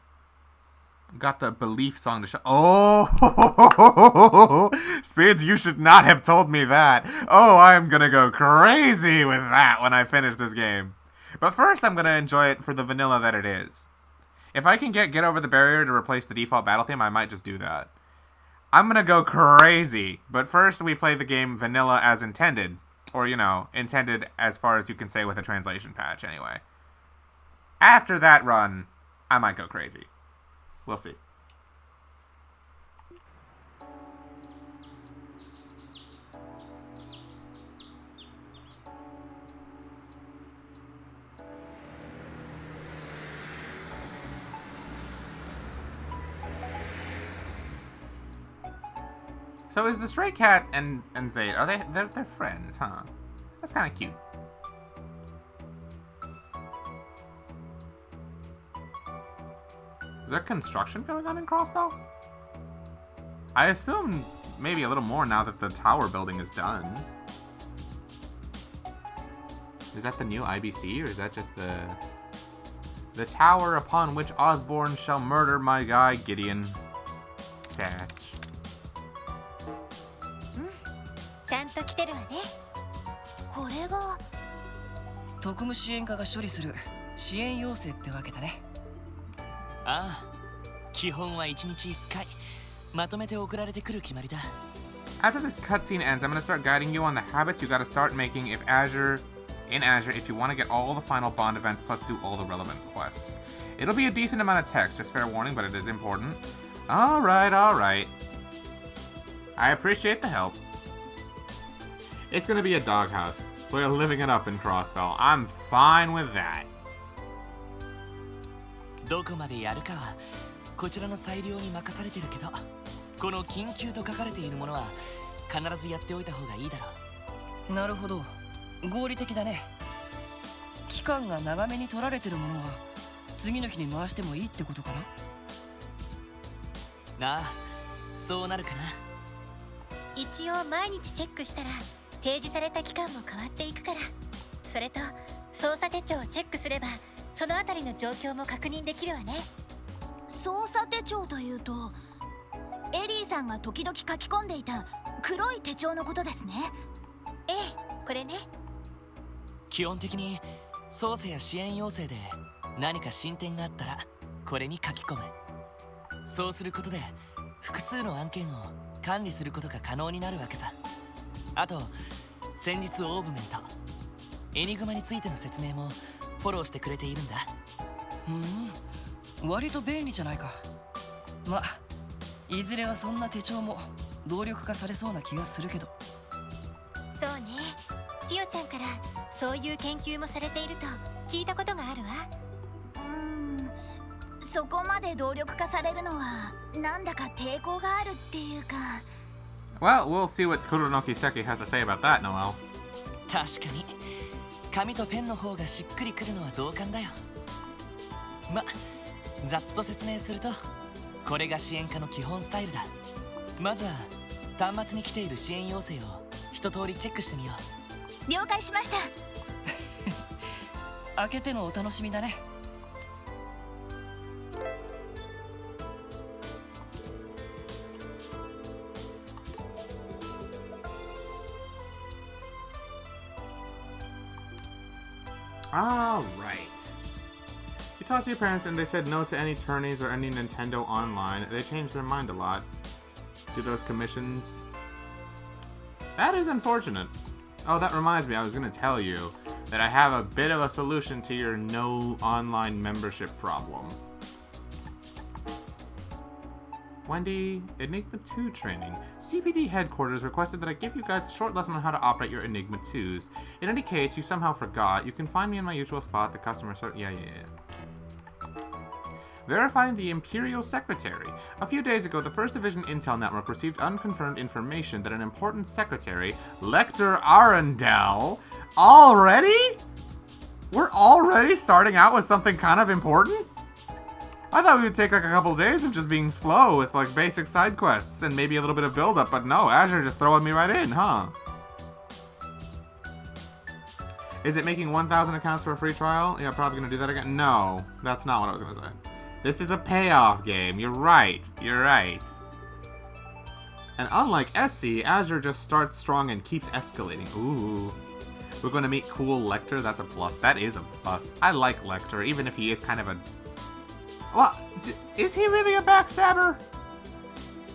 Got the Belief song to show. Oh. Spades, you should not have told me that. Oh, I'm gonna go crazy with that when I finish this game. But first, I'm gonna enjoy it for the vanilla that it is. If I can get over the barrier to replace the default battle theme, I might just do that. I'm gonna go crazy. But first, we play the game vanilla as intended. Or, you know, intended as far as you can say with a translation patch, anyway. After that run, I might go crazy. We'll see. So is the stray cat and Zayd, are they're friends, huh? That's kind of cute. Is there construction going on in Crossbell? I assume maybe a little more now that the tower building is done. Is that the new IBC, or is that just the tower upon which Osborne shall murder my guy Gideon? Satch. ちゃんと来てるわね。これが特務支援課が処理する支援要請ってわけだね。ああ、基本は1日1回まとめて送られてくる決まりだ。After this cutscene ends, I'm going to start guiding you on the habits you got to start making in Azure if you want to get all the final Bond events plus do all the relevant quests. It'll be a decent amount of text, just fair warning, but it is important. Alright. I appreciate the help. It's going to be a doghouse. We're living it up in Crossbell. I'm fine with that. どこまでやるかはこちらの裁量に任されてるけど、この緊急と書かれているものは必ずやっておいた方がいいだろう。なるほど、合理的だね。期間が長めに取られてるものは次の日に回してもいいってことかな。なあ、そうなるかな。一応毎日チェックしたら提示された期間も変わっていくから、それと操作手帳をチェックすればそのあたりの状況も確認できるわね。操作手帳というとエリーさんが時々書き込んでいた黒い手帳のことですね。ええ、これね。基本的に操作や支援要請で何か進展があったらこれに書き込む。そうすることで複数の案件を管理することが可能になるわけさ。あと先日オーブメントエニグマについての説明もフォローしてくれているんだ。割と便利じゃないか。ま、いずれはそんな手帳も動力化されそうな気がするけど。そうね、ティオちゃんからそういう研究もされていると聞いたことがあるわ。そこまで動力化されるのはなんだか抵抗があるっていうか。 Well, we'll see what Kuronoki Seki has to say about that, Noel. 確かに紙とペンの方がしっくりくるのは同感だよ。ま、ざっと説明するとこれが支援課の基本スタイルだ。まずは端末に来ている支援要請を一通りチェックしてみよう。了解しました。開けてのお楽しみだね。Alright. You talked to your parents and they said no to any tourneys or any Nintendo Online. They changed their mind a lot. Do those commissions. That is unfortunate. Oh, that reminds me, I was going to tell you that I have a bit of a solution to your no online membership problem. Wendy, Enigma 2 training. CPD headquarters requested that I give you guys a short lesson on how to operate your Enigma 2s. In any case, you somehow forgot. You can find me in my usual spot, the customer service. Yeah. Verifying the Imperial Secretary. A few days ago, the 1st Division Intel Network received unconfirmed information that an important secretary, Lecter Arundel, already? We're already starting out with something kind of important? I thought we would take like a couple days of just being slow with like basic side quests and maybe a little bit of build-up, but no, Azure just throwing me right in, huh? Is it making 1,000 accounts for a free trial? Yeah, probably gonna do that again. No, that's not what I was gonna say. This is a payoff game. You're right. And unlike SC, Azure just starts strong and keeps escalating. Ooh. We're gonna meet cool Lecter. That's a plus. That is a plus. I like Lecter, even if he is kind of a... Well, is he really a backstabber?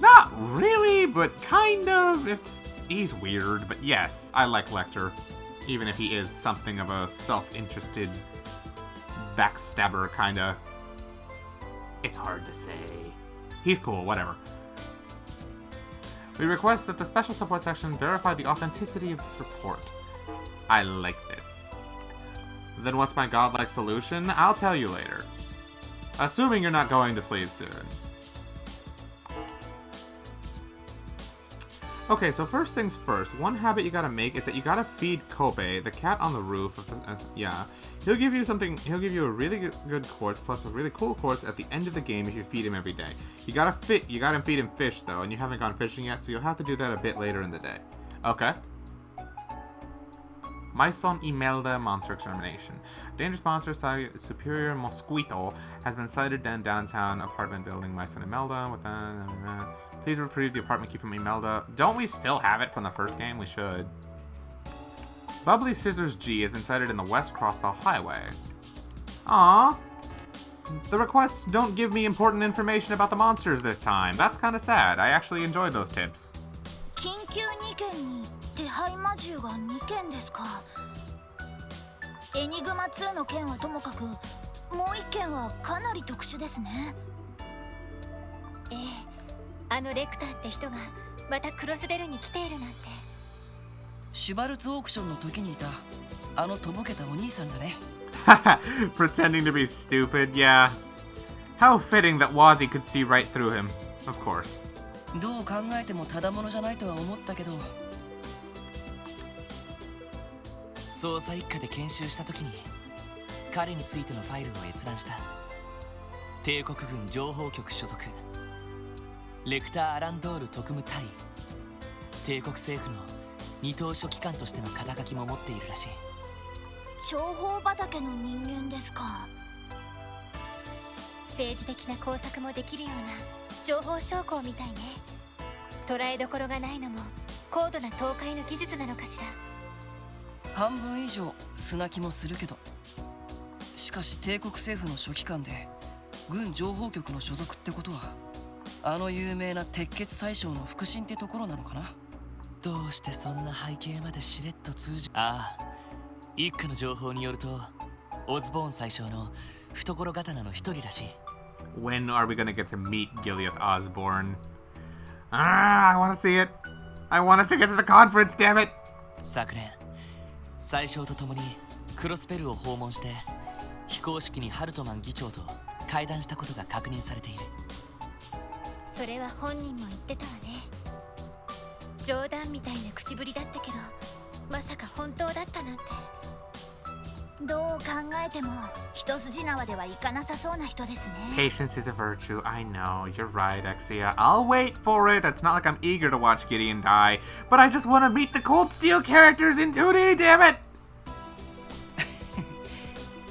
Not really, but kind of. He's weird, but yes, I like Lecter. Even if he is something of a self-interested backstabber, kinda. It's hard to say. He's cool, whatever. We request that the special support section verify the authenticity of this report. I like this. Then what's my godlike solution? I'll tell you later. Assuming you're not going to sleep soon. Okay, so first things first. One habit you gotta make is that you gotta feed Kobe, the cat on the roof. Yeah. He'll give you a really good quartz plus a really cool quartz at the end of the game if you feed him every day. You gotta feed him fish though, and you haven't gone fishing yet, so you'll have to do that a bit later in the day. Okay. Maison Imelda monster extermination. Dangerous monster Superior Mosquito has been sighted in downtown apartment building Maison Imelda. With please retrieve the apartment key from Imelda. Don't we still have it from the first game? We should. Bubbly Scissors G has been sighted in the West Crossbow Highway. Aww. The requests don't give me important information about the monsters this time. That's kind of sad. I actually enjoyed those tips. 緊急2件に手配魔獣が2件ですか。エニグマ2の件はともかく、もう1件はかなり特殊ですね。ええ、あのレクターって人がまたクロスベルに来ているなんて。シュバルツオークションの時にいたあのとぼけたお兄さんだね。Pretending to be stupid, yeah. How fitting that Wazzy could see right through him. Of course. どう考えてもただものじゃないとは思ったけど。捜査一課で研修した時に彼についてのファイルを閲覧した。帝国軍情報局所属、レクター・アランドール特務隊、帝国政府の二等書記官としての肩書きも持っているらしい。情報畑の人間ですか。政治的な工作もできるような情報将校みたいね。捉えどころがないのも高度な倒壊の技術なのかしら。半分以上砂気もするけど、しかし帝国政府の書記官で軍情報局の所属ってことは、あの有名な鉄血宰相の腹心ってところなのかな。どうしてそんな背景までしれっと通じ。ああ、一家の情報によるとオズボーン宰相の懐刀の一人らしい。 When are we gonna get to meet Gileath Osborne? I wanna see it. I want us to get to the conference, damn it! 昨年宰相と共にクロスペルを訪問して非公式にハルトマン議長と会談したことが確認されている。それは本人も言ってたわね。冗談みたいな口ぶりだったけど、まさか本当だったなんて。どう考えても一筋縄ではいかなさそうな人ですね。 Patience is a virtue. I know. You're right, Exia. I'll wait for it. It's not like I'm eager to watch Gideon die, but I just want to meet the Cold Steel characters in 2D, damn it!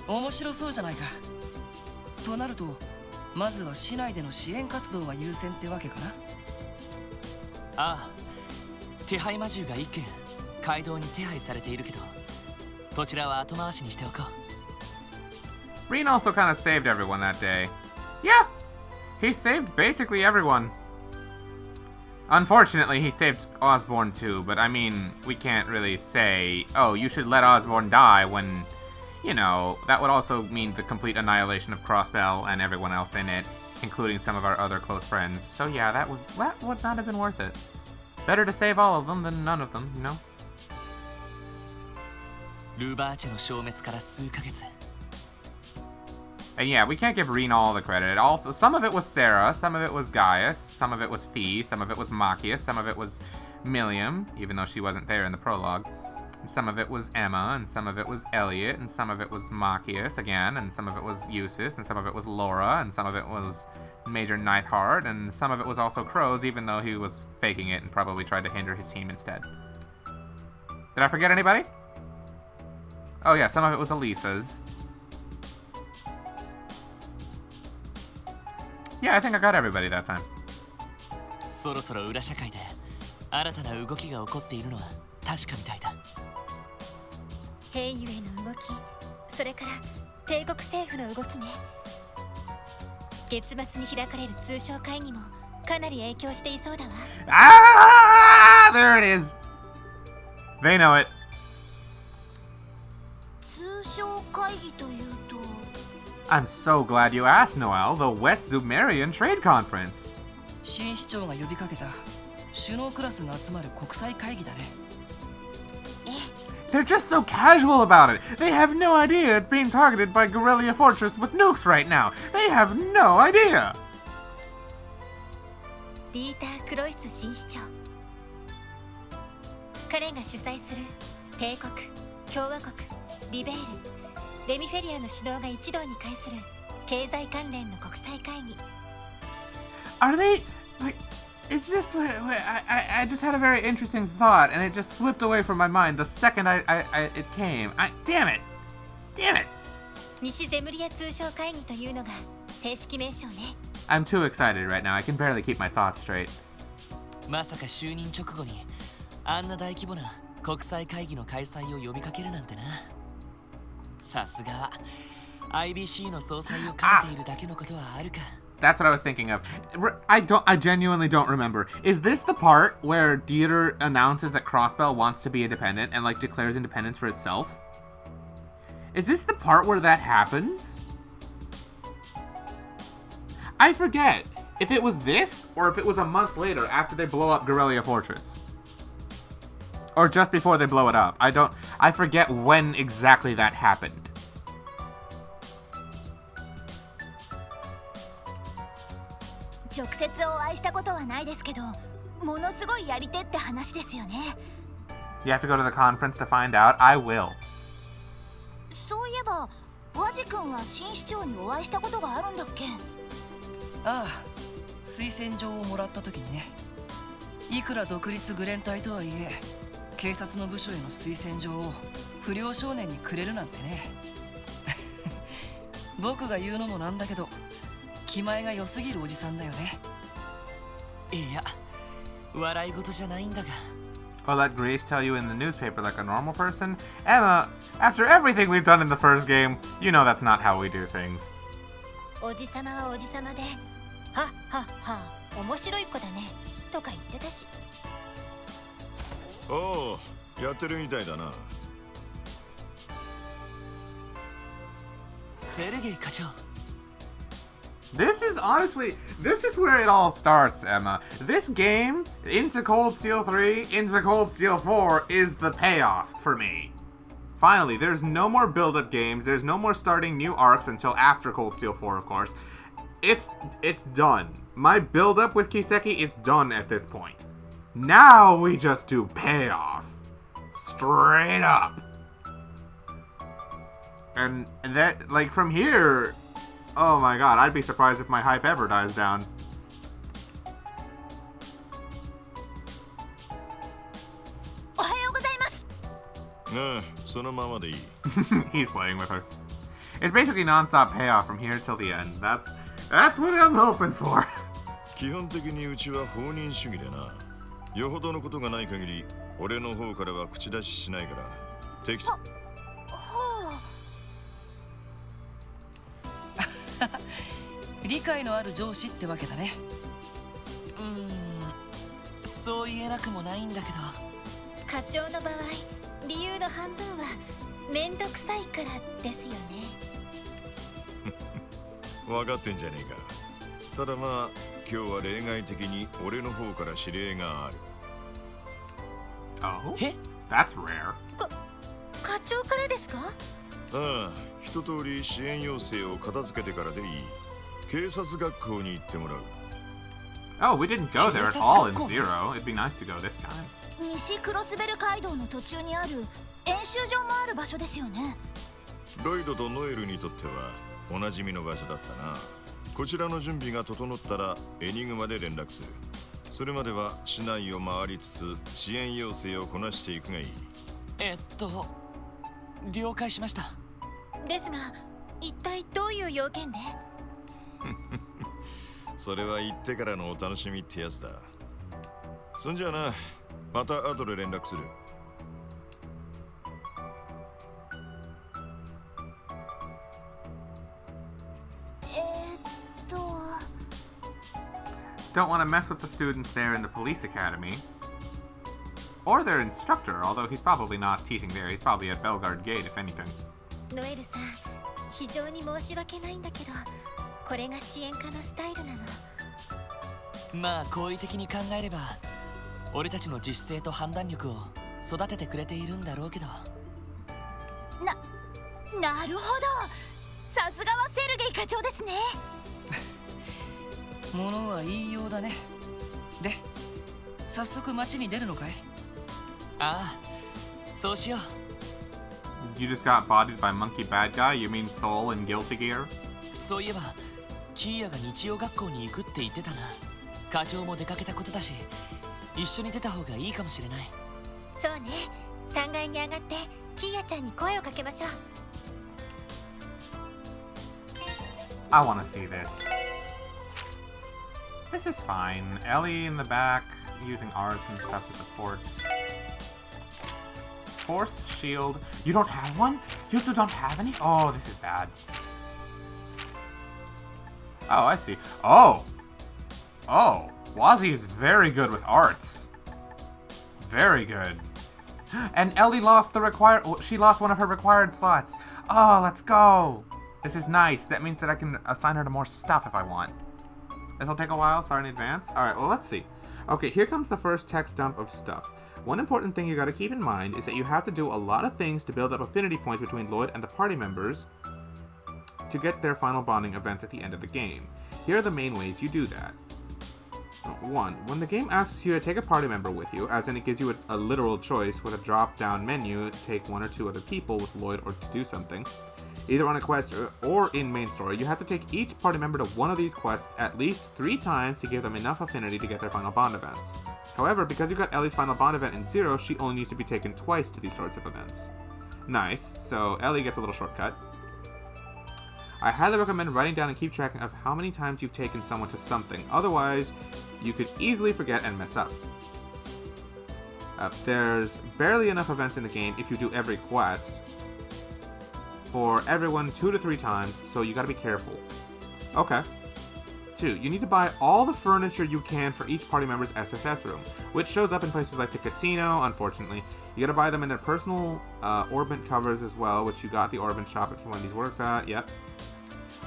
面白そうじゃないか。となると、まずは市内での支援活動が優先ってわけかな。ああ、手配魔獣が1件街道に手配されているけど、そちらは後回しにしておこう。Reen also kind of saved everyone that day. Yeah, he saved basically everyone. Unfortunately, he saved Osborne too, but I mean, we can't really say, oh, you should let Osborne die when, you know, that would also mean the complete annihilation of Crossbell and everyone else in it, including some of our other close friends. So yeah, that would not have been worth it. Better to save all of them than none of them, you know? ルバーチェの消滅から数ヶ月。 And yeah, we can't give Reen all the credit. Also, some of it was Sarah, some of it was Gaius, some of it was Fee, some of it was Machias, some of it was Milliam, even though she wasn't there in the prologue. And some of it was Emma, and some of it was Elliot, and some of it was Machias again, and some of it was Eustace, and some of it was Laura, and some of it was Major Neithard, and some of it was also Crows, even though he was faking it and probably tried to hinder his team instead. Did I forget anybody? Oh yeah, some of it was Elisa's. Yeah, I think I got everybody that time. そろそろ裏社会で新たな動きが起こっているのは確かみたいだ。兵ゆへの動き、それから帝国政府の動きね。月末に開かれる通商会議もかなり影響していそうだわ。Ah, there it is. They know it. 通商会議というと、 I'm so glad you asked, Noel. The West Zumerian Trade Conference. 新市長が呼びかけた首脳クラスが集まる国際会議だね。They're just so casual about it. They have no idea it's being targeted by Guerrilla Fortress with nukes right now. They have no idea. ディーター・クロイス新市長。彼が主催する帝国、共和国、リベール、レミフェリアの首脳が一堂に会する経済関連の国際会議。Are they like? Is this where I just had a very interesting thought and it just slipped away from my mind the second it came. Damn it. Damn it. 西ゼムリア通商会議というのが正式名称ね。I'm too excited right now. I can barely keep my thoughts straight. まさか就任直後にあんな大規模な国際会議の開催を呼びかけるなんてな。さすが IBC の総裁を兼ねているだけのことはあるか。That's what I was thinking of. I genuinely don't remember. Is this the part where Dieter announces that Crossbell wants to be independent and, like, declares independence for itself? Is this the part where that happens? I forget if it was this or if it was a month later after they blow up Guerrilla Fortress. Or just before they blow it up. I forget when exactly that happened. You have to go to the conference to find out? I will. そういえば、ワジ君は新市長にお会いしたことがあるんだっけ？ああ、推薦状をもらった時にね。いくら独立グレン隊とはいえ、警察の部署への推薦状を不良少年にくれるなんてね。僕が言うのもなんだけど、気前が良すぎるおじさんだよね。いや、笑い事じゃないんだが。I'll let Grace tell you in the newspaper like a normal person. Emma, after everything we've done in the first game, you know that's not how we do things. おじさまはおじさまで、はっはっは、面白い子だね、とか言ってたし。おお、やってるみたいだな。セルゲイ課長。This is where it all starts, Emma. This game, into Cold Steel 3, into Cold Steel 4, is the payoff for me. Finally, there's no more build-up games, there's no more starting new arcs until after Cold Steel 4, of course. It's done. My build-up with Kiseki is done at this point. Now we just do payoff. Straight up. And that, like, from here... Oh my god, I'd be surprised if my hype ever dies down. He's playing with her. It's basically non-stop payoff from here till the end. That's what I'm hoping for. 基本的にうちは放任主義でな。よほどのことがない限り、俺の方からは口出ししないから。適切。理解のある上司ってわけだね。そう言えなくもないんだけど。課長の場合、理由の半分はめんどくさいからですよね。分かってんじゃねえか。ただまあ、今日は例外的に俺の方から指令がある。Oh? That's rare. 課長からですか？ああ、一通り支援要請を片付けてからでいい。警察学校に行ってもらう。Oh, we didn't go there at all in Zero. It'd be nice to go this time. 西クロスベル街道の途中にある演習場もある場所ですよね。ロイドとノエルにとってはおなじみの場所だったな。こちらの準備が整ったらエニグマで連絡する。それまでは市内を回りつつ支援要請をこなしていくがいい。了解しました。ですが、一体どういう要件で？それは言ってからのお楽しみってやつだ。そんじゃあな、また後で連絡する。Don't want to mess with the students there in the police academy. Or their instructor, although he's probably not teaching there. He's probably at Belgard Gate, if anything. ノエルさん、非常に申し訳ないんだけど、これが支援家のスタイルなの。まあ好意的に考えれば俺たちの自主性と判断力を育ててくれているんだろうけど。なるほど。さすがはセルゲイ課長ですね。ものは言いようだね。で、早速街に出るのかい？ああ、そうしよう。You just got bodied by monkey bad guy? You mean Soul in Guilty Gear? そういえばキーヤが日曜学校に行くって言ってたな。課長も出かけたことだし、一緒に出た方がいいかもしれない。そうね。3階に上がってキーヤちゃんに声をかけましょう。I want to see this. This is fine. Ellie in the back, using arts and stuff to support. Force shield. You don't have one? You two don't have any? Oh, this is bad. Oh, I see. Oh! Oh! Wazzy is very good with arts. Very good. And Ellie lost the required... She lost one of her required slots. Oh, let's go! This is nice. That means that I can assign her to more stuff if I want. This'll take a while. Sorry in advance. Alright, well, let's see. Okay, here comes the first text dump of stuff. One important thing you gotta keep in mind is that you have to do a lot of things to build up affinity points between Lloyd and the party members to get their final bonding events at the end of the game. Here are the main ways you do that. 1. When the game asks you to take a party member with you, as in it gives you a literal choice with a drop-down menu to take 1 or 2 other people with Lloyd or to do something, either on a quest or in main story, you have to take each party member to one of these quests at least 3 times to give them enough affinity to get their final bond events. However, because you got Ellie's final bond event in 0, she only needs to be taken twice to these sorts of events. Nice, so Ellie gets a little shortcut. I highly recommend writing down and keep track of how many times you've taken someone to something, otherwise you could easily forget and mess up. There's barely enough events in the game if you do every quest for everyone 2 to 3 times, so you gotta be careful. Okay. 2. You need to buy all the furniture you can for each party member's SSS room, which shows up in places like the casino, unfortunately. You gotta buy them in their personal orbit covers as well, which you got the orbit shop at one of these works at, yep.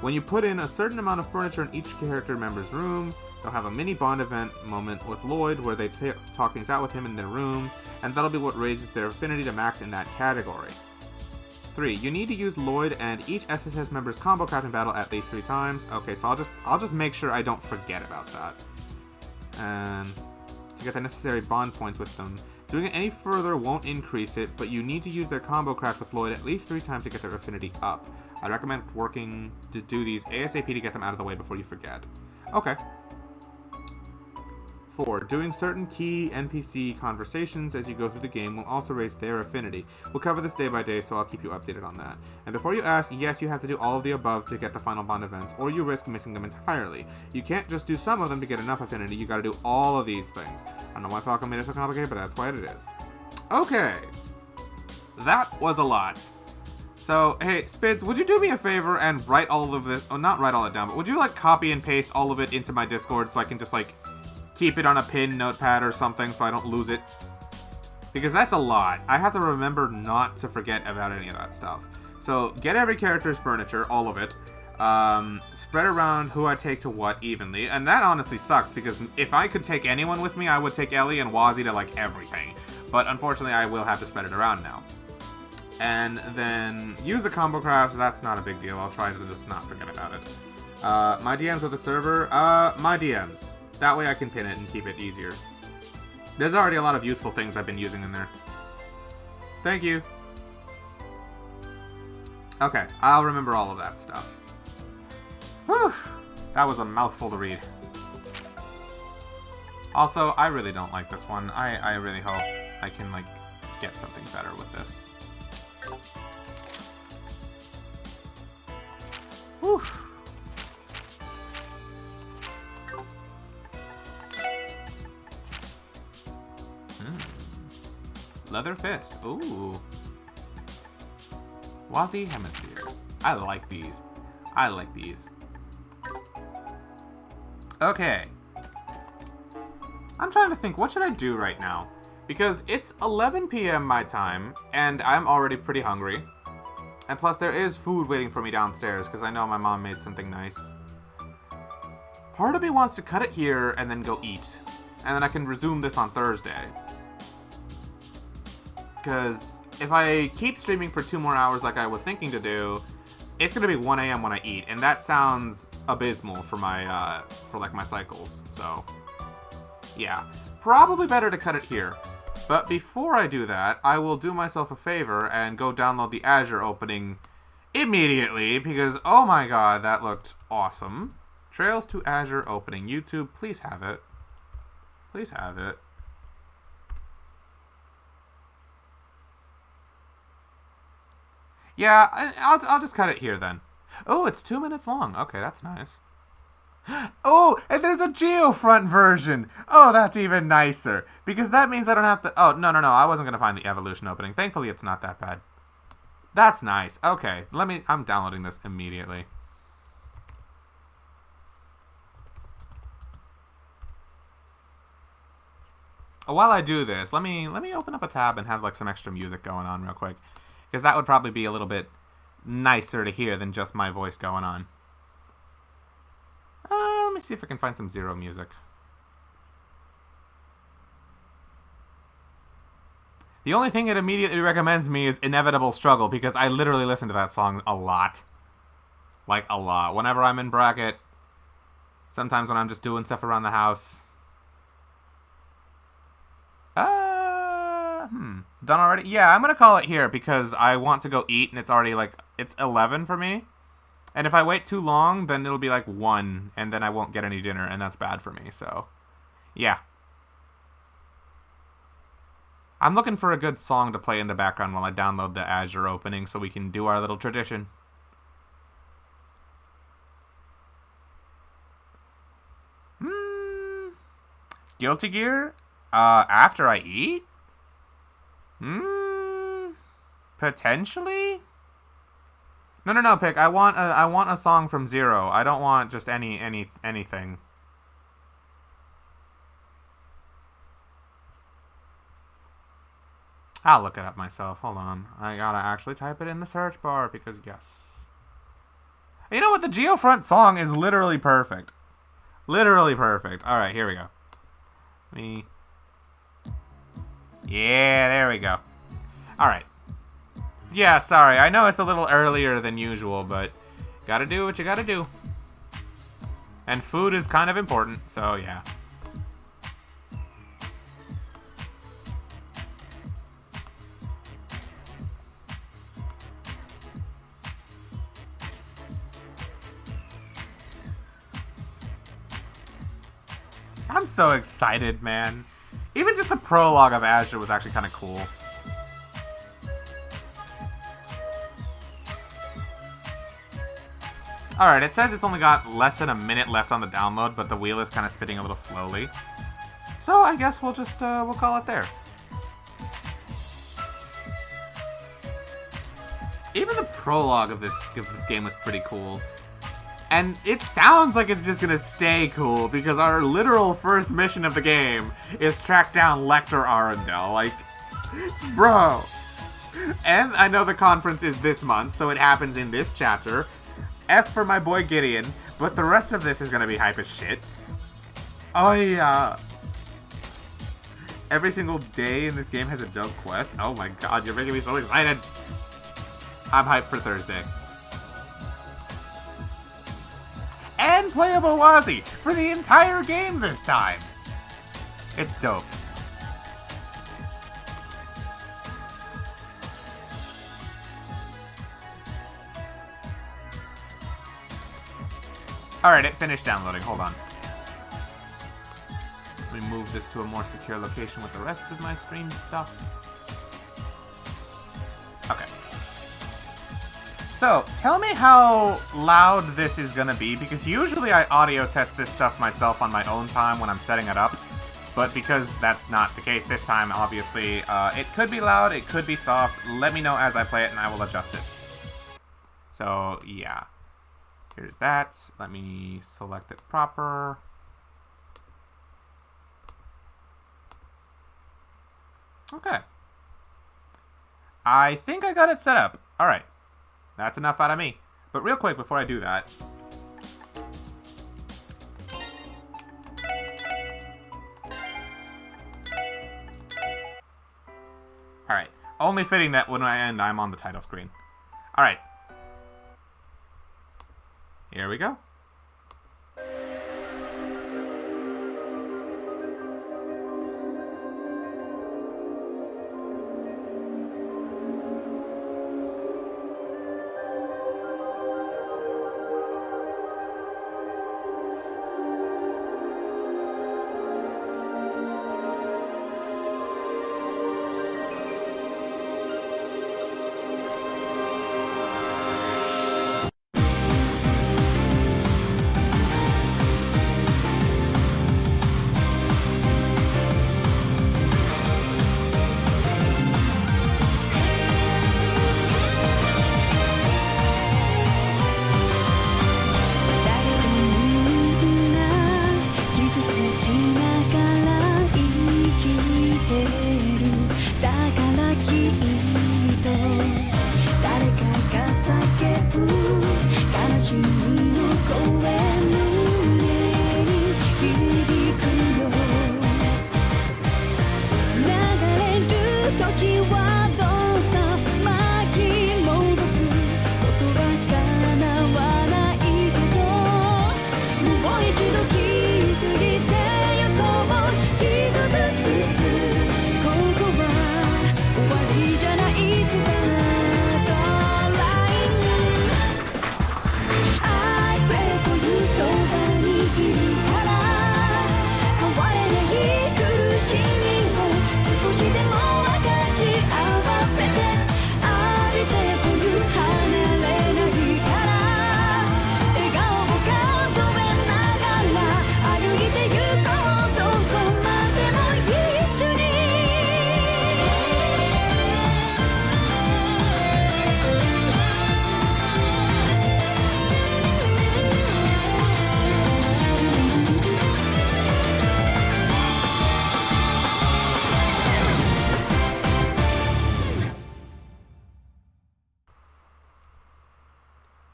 When you put in a certain amount of furniture in each character member's room, they'll have a mini bond event moment with Lloyd where they talk things out with him in their room, and that'll be what raises their affinity to max in that category. 3. You need to use Lloyd and each SSS member's combo crafting battle at least 3 times. Okay, so I'll just make sure I don't forget about that. And to get the necessary bond points with them. Doing it any further won't increase it, but you need to use their combo craft with Lloyd at least 3 times to get their affinity up. I recommend working to do these ASAP to get them out of the way before you forget. Okay. 4. Doing certain key NPC conversations as you go through the game will also raise their affinity. We'll cover this day by day, so I'll keep you updated on that. And before you ask, yes, you have to do all of the above to get the final bond events, or you risk missing them entirely. You can't just do some of them to get enough affinity, you gotta do all of these things. I don't know why Falcon made it so complicated, but that's why it is. Okay. That was a lot. So, hey, Spids, would you do me a favor and write all of this, oh, not write all it down, but would you, like, copy and paste all of it into my Discord so I can just, like, keep it on a pin notepad or something so I don't lose it? Because that's a lot. I have to remember not to forget about any of that stuff. So, get every character's furniture, all of it. Spread around who I take to what evenly. And that honestly sucks, because if I could take anyone with me, I would take Ellie and Wazzy to, like, everything. But unfortunately, I will have to spread it around now. And then use the combo crafts. That's not a big deal. I'll try to just not forget about it. My DMs with the server. My DMs. That way I can pin it and keep it easier. There's already a lot of useful things I've been using in there. Thank you. Okay, I'll remember all of that stuff. Whew. That was a mouthful to read. Also, I really don't like this one. I really hope I can, like, get something better with this. Whew. Leather fist. Ooh. Wazzy hemisphere. I like these. I like these. Okay. I'm trying to think, what should I do right now? Because it's 11 p.m. my time, and I'm already pretty hungry. And plus, there is food waiting for me downstairs, because I know my mom made something nice. Part of me wants to cut it here and then go eat. And then I can resume this on Thursday. Because if I keep streaming for 2 more hours like I was thinking to do, it's going to be 1 a.m. when I eat. And that sounds abysmal for my, my cycles. So, yeah. Probably better to cut it here. But before I do that, I will do myself a favor and go download the Azure opening immediately, because, oh my god, that looked awesome. Trails to Azure opening. YouTube, please have it. Please have it. Yeah, I'll just cut it here then. Oh, it's 2 minutes long. Okay, that's nice. Oh, and there's a Geofront version. Oh, that's even nicer. Because that means I don't have to... Oh, no. I wasn't going to find the Evolution opening. Thankfully, it's not that bad. That's nice. Okay, I'm downloading this immediately. while I do this, let me open up a tab and have like some extra music going on real quick, because that would probably be a little bit nicer to hear than just my voice going on. Let me see if I can find some Zero music. The only thing it immediately recommends me is Inevitable Struggle, because I literally listen to that song a lot. Like, a lot. Whenever I'm in bracket, sometimes when I'm just doing stuff around the house. Done already? Yeah, I'm gonna call it here, because I want to go eat, and it's already, like, it's 11 for me. And if I wait too long, then it'll be like 1, and then I won't get any dinner, and that's bad for me, so. Yeah. I'm looking for a good song to play in the background while I download the Azure opening so we can do our little tradition. Guilty Gear? After I eat? Potentially? No, Pick. I want a song from Zero. I don't want just anything. I'll look it up myself. Hold on. I gotta actually type it in the search bar because yes. You know what? The Geofront song is literally perfect. Literally perfect. Alright, here we go. Yeah, there we go. Alright. Yeah, sorry. I know it's a little earlier than usual, but gotta do what you gotta do. And food is kind of important, so yeah. I'm so excited, man. Even just the prologue of Azure was actually kind of cool. Alright, it says it's only got less than a minute left on the download, but the wheel is kind of spinning a little slowly. So I guess we'll just, we'll call it there. Even the prologue of this game was pretty cool. And it sounds like it's just gonna stay cool, because our literal first mission of the game is track down Lecter Arundel. Like, bro. And I know the conference is this month, so it happens in this chapter. F for my boy Gideon, but the rest of this is gonna be hype as shit. Oh yeah. Every single day in this game has a dope quest. Oh my god, you're making me so excited. I'm hyped for Thursday. And playable Wazzy for the entire game this time. It's dope. Alright, it finished downloading. Hold on. Let me move this to a more secure location with the rest of my stream stuff. Okay. So, tell me how loud this is gonna be, because usually I audio test this stuff myself on my own time when I'm setting it up. But because that's not the case this time, obviously, it could be loud, it could be soft. Let me know as I play it and I will adjust it. So, yeah. Here's that. Let me select it proper. Okay. I think I got it set up. Alright. That's enough out of me. But real quick before I do that. Alright. Only fitting that when I end, I'm on the title screen. Alright. Here we go.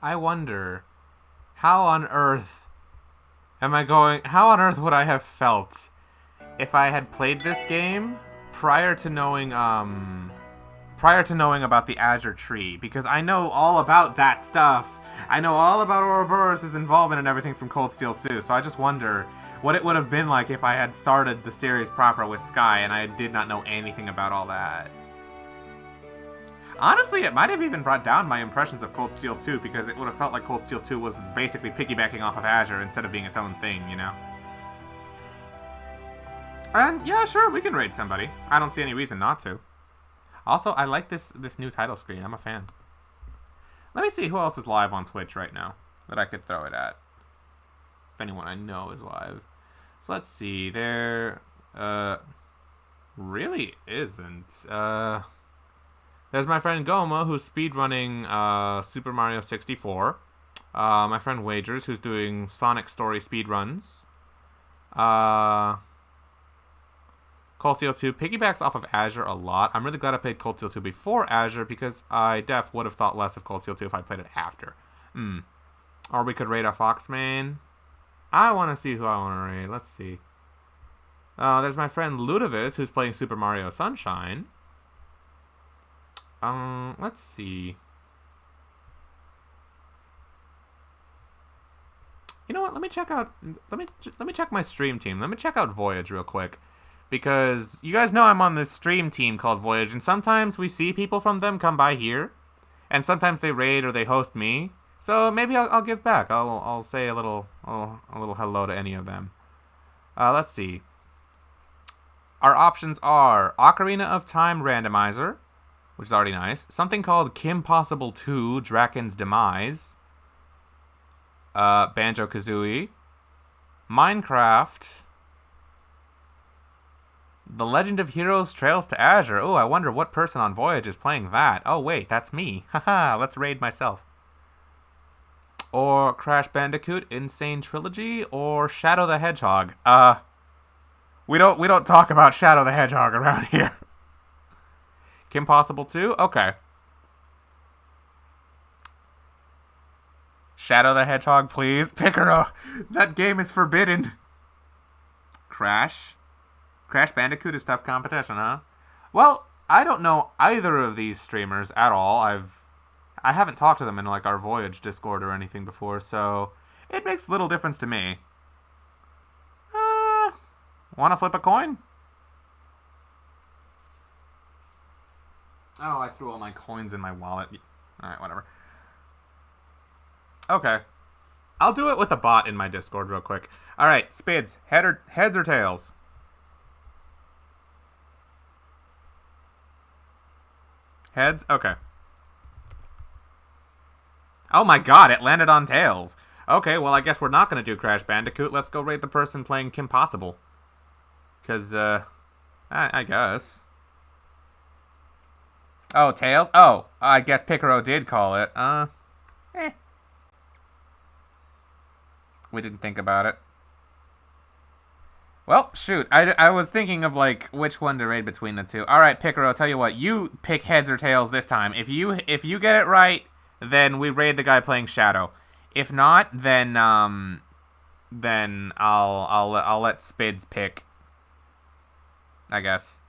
I wonder, how on earth would I have felt if I had played this game prior to knowing about the Azure tree, because I know all about that stuff. I know all about Ouroboros' involvement and everything from Cold Steel 2, so I just wonder what it would have been like if I had started the series proper with Sky and I did not know anything about all that. Honestly, it might have even brought down my impressions of Cold Steel 2, because it would have felt like Cold Steel 2 was basically piggybacking off of Azure instead of being its own thing, you know? And yeah, sure, we can raid somebody. I don't see any reason not to. Also, I like this new title screen. I'm a fan. Let me see who else is live on Twitch right now that I could throw it at. If anyone I know is live. So let's see. There really isn't. There's my friend Goma, who's speedrunning Super Mario 64. My friend Wagers, who's doing Sonic Story speedruns. Cold Steel 2 piggybacks off of Azure a lot. I'm really glad I played Cold Steel 2 before Azure, because I would have thought less of Cold Steel 2 if I played it after. Or we could raid a Fox main. I want to see who I want to raid. Let's see. There's my friend Ludovis, who's playing Super Mario Sunshine. Let's see. You know what? Let me check out. Let me check my stream team. Let me check out Voyage real quick, because you guys know I'm on this stream team called Voyage, and sometimes we see people from them come by here, and sometimes they raid or they host me. So maybe I'll give back. I'll say a little hello to any of them. Let's see. Our options are Ocarina of Time Randomizer, which is already nice. Something called Kim Possible 2 Draken's Demise. Banjo-Kazooie. Minecraft. The Legend of Heroes Trails to Azure. Oh, I wonder what person on Voyage is playing that. Oh, wait, that's me. Haha, let's raid myself. Or Crash Bandicoot Insane Trilogy, or Shadow the Hedgehog. We don't talk about Shadow the Hedgehog around here. Kim Possible 2? Okay. Shadow the Hedgehog, please. Picaro, that game is forbidden. Crash Bandicoot is tough competition, huh? Well, I don't know either of these streamers at all. I haven't talked to them in like our Voyage Discord or anything before, so it makes little difference to me. Wanna flip a coin? Oh, I threw all my coins in my wallet. Alright, whatever. Okay. I'll do it with a bot in my Discord real quick. Alright, Spids, heads or tails? Heads? Okay. Oh my god, it landed on tails. Okay, well I guess we're not going to do Crash Bandicoot. Let's go raid the person playing Kim Possible. Because, I guess. Oh, tails? Oh, I guess Picaro did call it. We didn't think about it. Well, shoot. I was thinking of, like, which one to raid between the two. Alright, Picaro, tell you what. You pick heads or tails this time. If you get it right, then we raid the guy playing Shadow. If not, then I'll let Spids pick, I guess.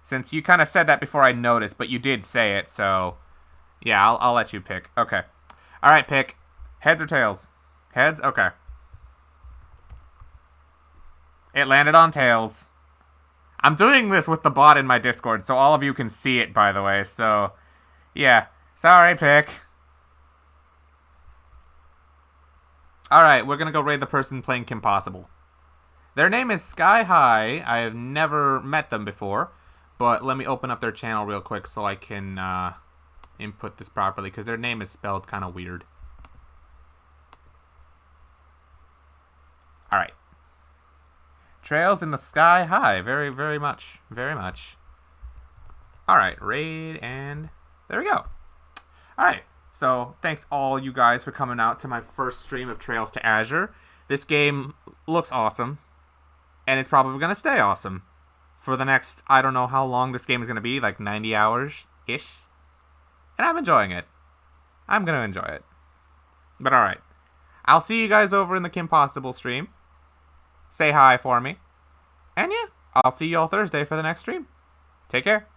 Since you kind of said that before I noticed, but you did say it, so yeah, I'll let you pick. Okay. All right, pick. Heads or tails? Heads? Okay. It landed on tails. I'm doing this with the bot in my Discord, so all of you can see it, by the way, so yeah. Sorry, pick. Alright, we're gonna go raid the person playing Kim Possible. Their name is Sky High. I have never met them before, but let me open up their channel real quick so I can input this properly, because their name is spelled kind of weird. Alright. Trails in the Sky High. Very, very much. Very much. Alright, raid, and there we go. Alright, so thanks all you guys for coming out to my first stream of Trails to Azure. This game looks awesome, and it's probably going to stay awesome for the next, I don't know how long this game is going to be, like 90 hours-ish. And I'm enjoying it. I'm going to enjoy it. But alright, I'll see you guys over in the Kim Possible stream. Say hi for me. And yeah, I'll see you all Thursday for the next stream. Take care.